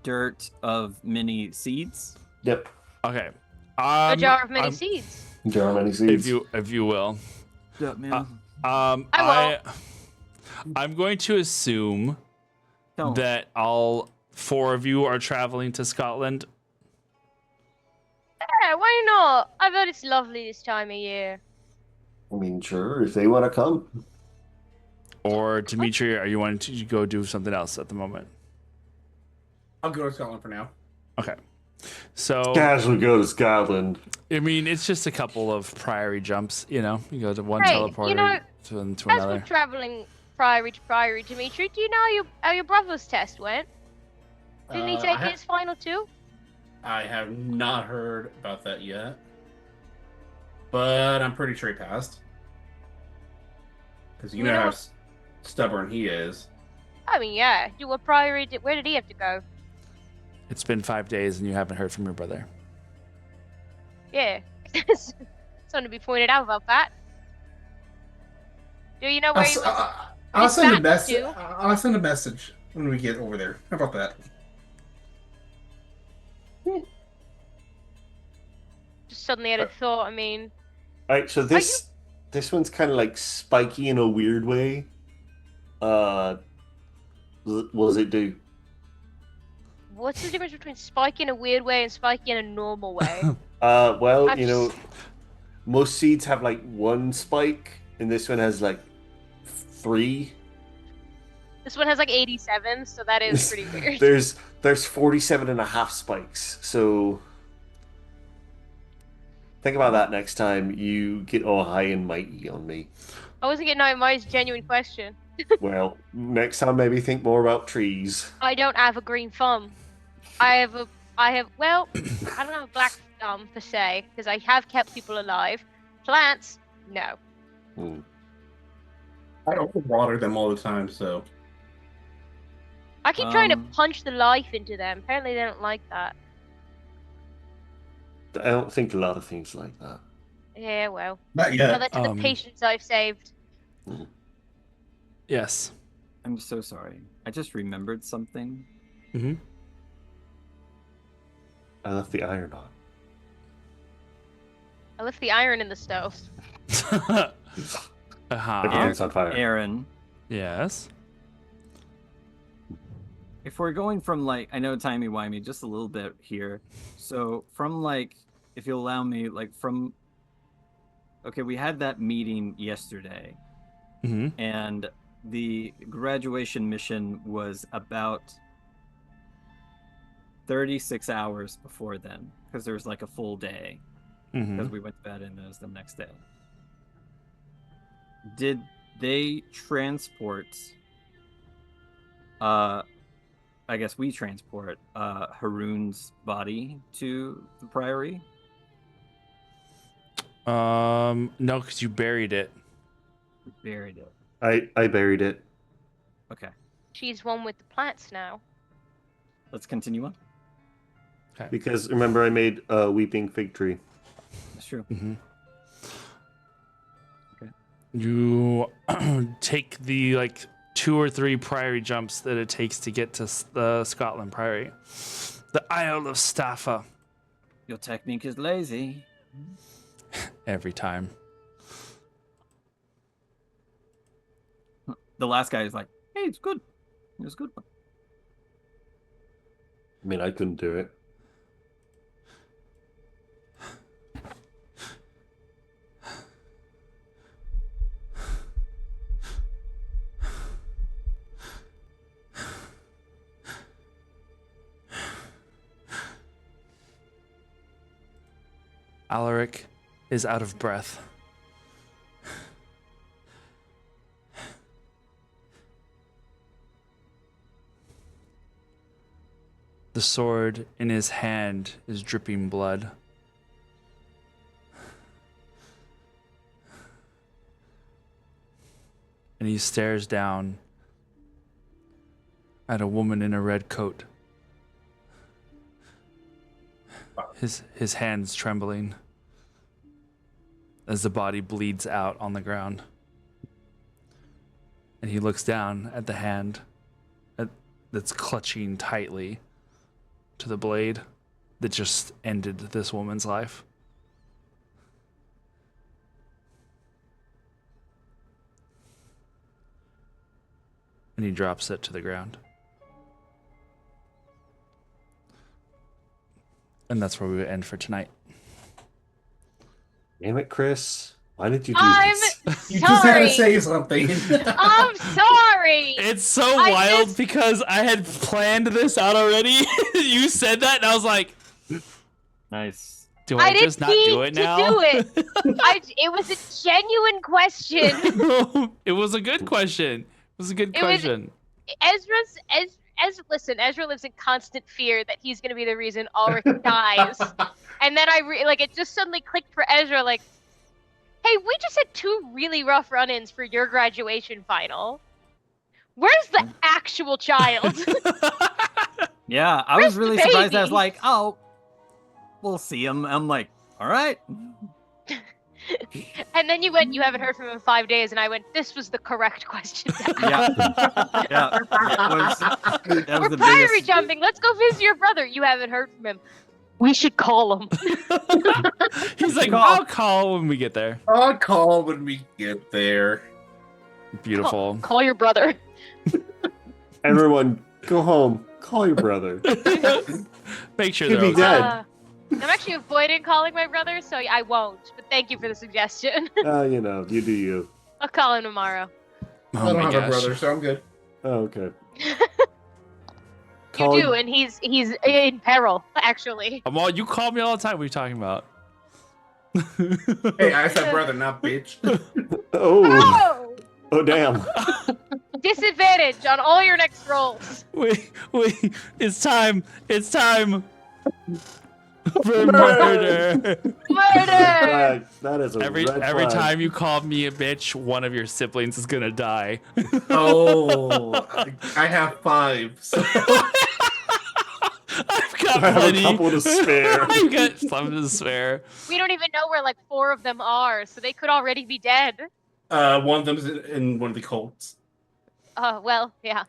dirt of many seeds. Yep. Okay. A jar of many I'm- seeds. Jar of many seeds. If you will. Yeah, man. I'm going to assume Don't. that all 4 of you are traveling to Scotland. Yeah, why not? I bet it's lovely this time of year. I mean, sure, if they want to come. Or Dimitri, are you wanting to go do something else at the moment? I'll go to Scotland for now. Okay. So, Casually go to Scotland. I mean, it's just a couple of Priory jumps, you know? You go to one Hey, you know, teleporter to as we're another. traveling Priory to Priory, Dimitri, do you know how your brother's test went? Didn't he take his final too? I have not heard about that yet, but I'm pretty sure he passed. Because you know how stubborn he is. I mean, yeah. You were Priory. Where did he have to go? It's been 5 days and you haven't heard from your brother. Yeah. Something to be pointed out about that. Do you know where he was? I'll send a dispatched message. to? I'll send a message when we get over there. How about that? Just suddenly had a thought. I mean, All right, so this one's kind of like spiky in a weird way. What does it do? what's the difference between spiky in a weird way and spiky in a normal way? Well, I'm you know, just- most seeds have like one spike, and this one has like 3. This one has like 87, so that is pretty weird. There's 47 and a half spikes. So think about that next time you get all high and mighty on me. I wasn't getting out my genuine question. Well, next time maybe think more about trees. I don't have a green thumb. I have, well, I don't have a black thumb per se, because I have kept people alive. Plants, no. Hmm. I don't water them all the time, so I keep trying to punch the life into them. Apparently they don't like that. I don't think a lot of things like that. Yeah, well. not Tell yet. that to the patients I've saved. Yes. I'm so sorry. I just remembered something. Mm-hmm. I left the iron on. I left the iron in the stove. Everything's on fire. Aaron, Yes. if we're going from like, I know timey-wimey just a little bit here. So from like, if you'll allow me, like from, okay, we had that meeting yesterday, Mm-hmm. and the graduation mission was about 36 hours before then, because there was like a full day, Mm-hmm. because we went to bed and it was the next day. Did they transport, I guess we transport Haroon's body to the Priory? No, because you buried it. We buried it. I buried it. Okay, She's one with the plants now. let's continue on. Because remember, I made a weeping fig tree. That's true. Mm-hmm. Okay. You take the like 2 or 3 Priory jumps that it takes to get to the Scotland Priory. The Isle of Staffa. Your technique is lazy. Every time. The last guy is like, hey, it's good. It was a good one. I mean, I couldn't do it. Alaric is out of breath. The sword in his hand is dripping blood. And he stares down at a woman in a red coat. His hands trembling as the body bleeds out on the ground. And he looks down at the hand that's clutching tightly to the blade that just ended this woman's life. And he drops it to the ground. And that's where we would end for tonight. Damn it, Chris. Why did you do I'm this? You just had to sorry. say something. I'm sorry. It's so I wild just- because I had planned this out already. You said that, and I was like, Nice. do I, didn't just not do mean it to now? do it. It was a genuine question. It was a good question. It was a good It was- question. Listen, Ezra lives in constant fear that he's gonna be the reason Ulrich dies. And then it just suddenly clicked for Ezra, like, hey, we just had 2 really rough run-ins for your graduation final. Where's the actual child? Yeah, I Where's was the really surprised. I was baby? like, oh, we'll see him. I'm like, all right. And then you went, you haven't heard from him in 5 days, and I went, this was the correct question to ask. Yeah. Yeah. That was We're the priory biggest. jumping. Let's go visit your brother. You haven't heard from him. We should call him. He's like, Call. I'll call when we get there. I'll call when we get there. Beautiful. Call your brother. Everyone, go home. Call your brother. Make sure Could they're be okay. dead. I'm actually avoiding calling my brother, so I won't. But thank you for the suggestion. You know, you do you. I'll call him tomorrow. Oh I don't my have gosh. a brother, so I'm good. Oh, okay. You do, and he's in peril, actually. Well, you call me all the time. What are you talking about? Hey, I said brother, not bitch. Oh, Oh! oh, damn. Disadvantage on all your next rolls. Wait, it's time for murder. Murder! That is a Every red flag. time you call me a bitch, one of your siblings is gonna die. Oh, I have 5. So. I've got I have a plenty. couple to spare. I've got some to spare. We don't even know where like 4 of them are, so they could already be dead. One of them's in one of the cults. Well, yeah.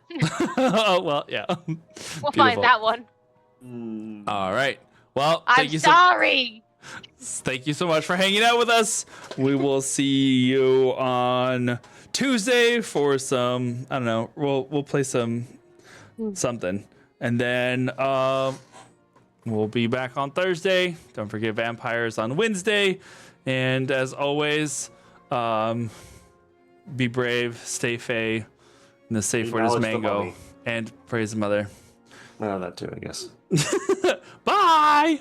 Oh well, yeah. We'll Beautiful. find that one. Mm. All right. Well, I'm thank you sorry. Thank you so much for hanging out with us. We will see you on Tuesday for some. I don't know. We'll play something, and then we'll be back on Thursday. Don't forget vampires on Wednesday, and as always, be brave, stay fey, and the safe word is Acknowledge the mango, mummy. and praise the mother. Oh, that too, I guess. Bye.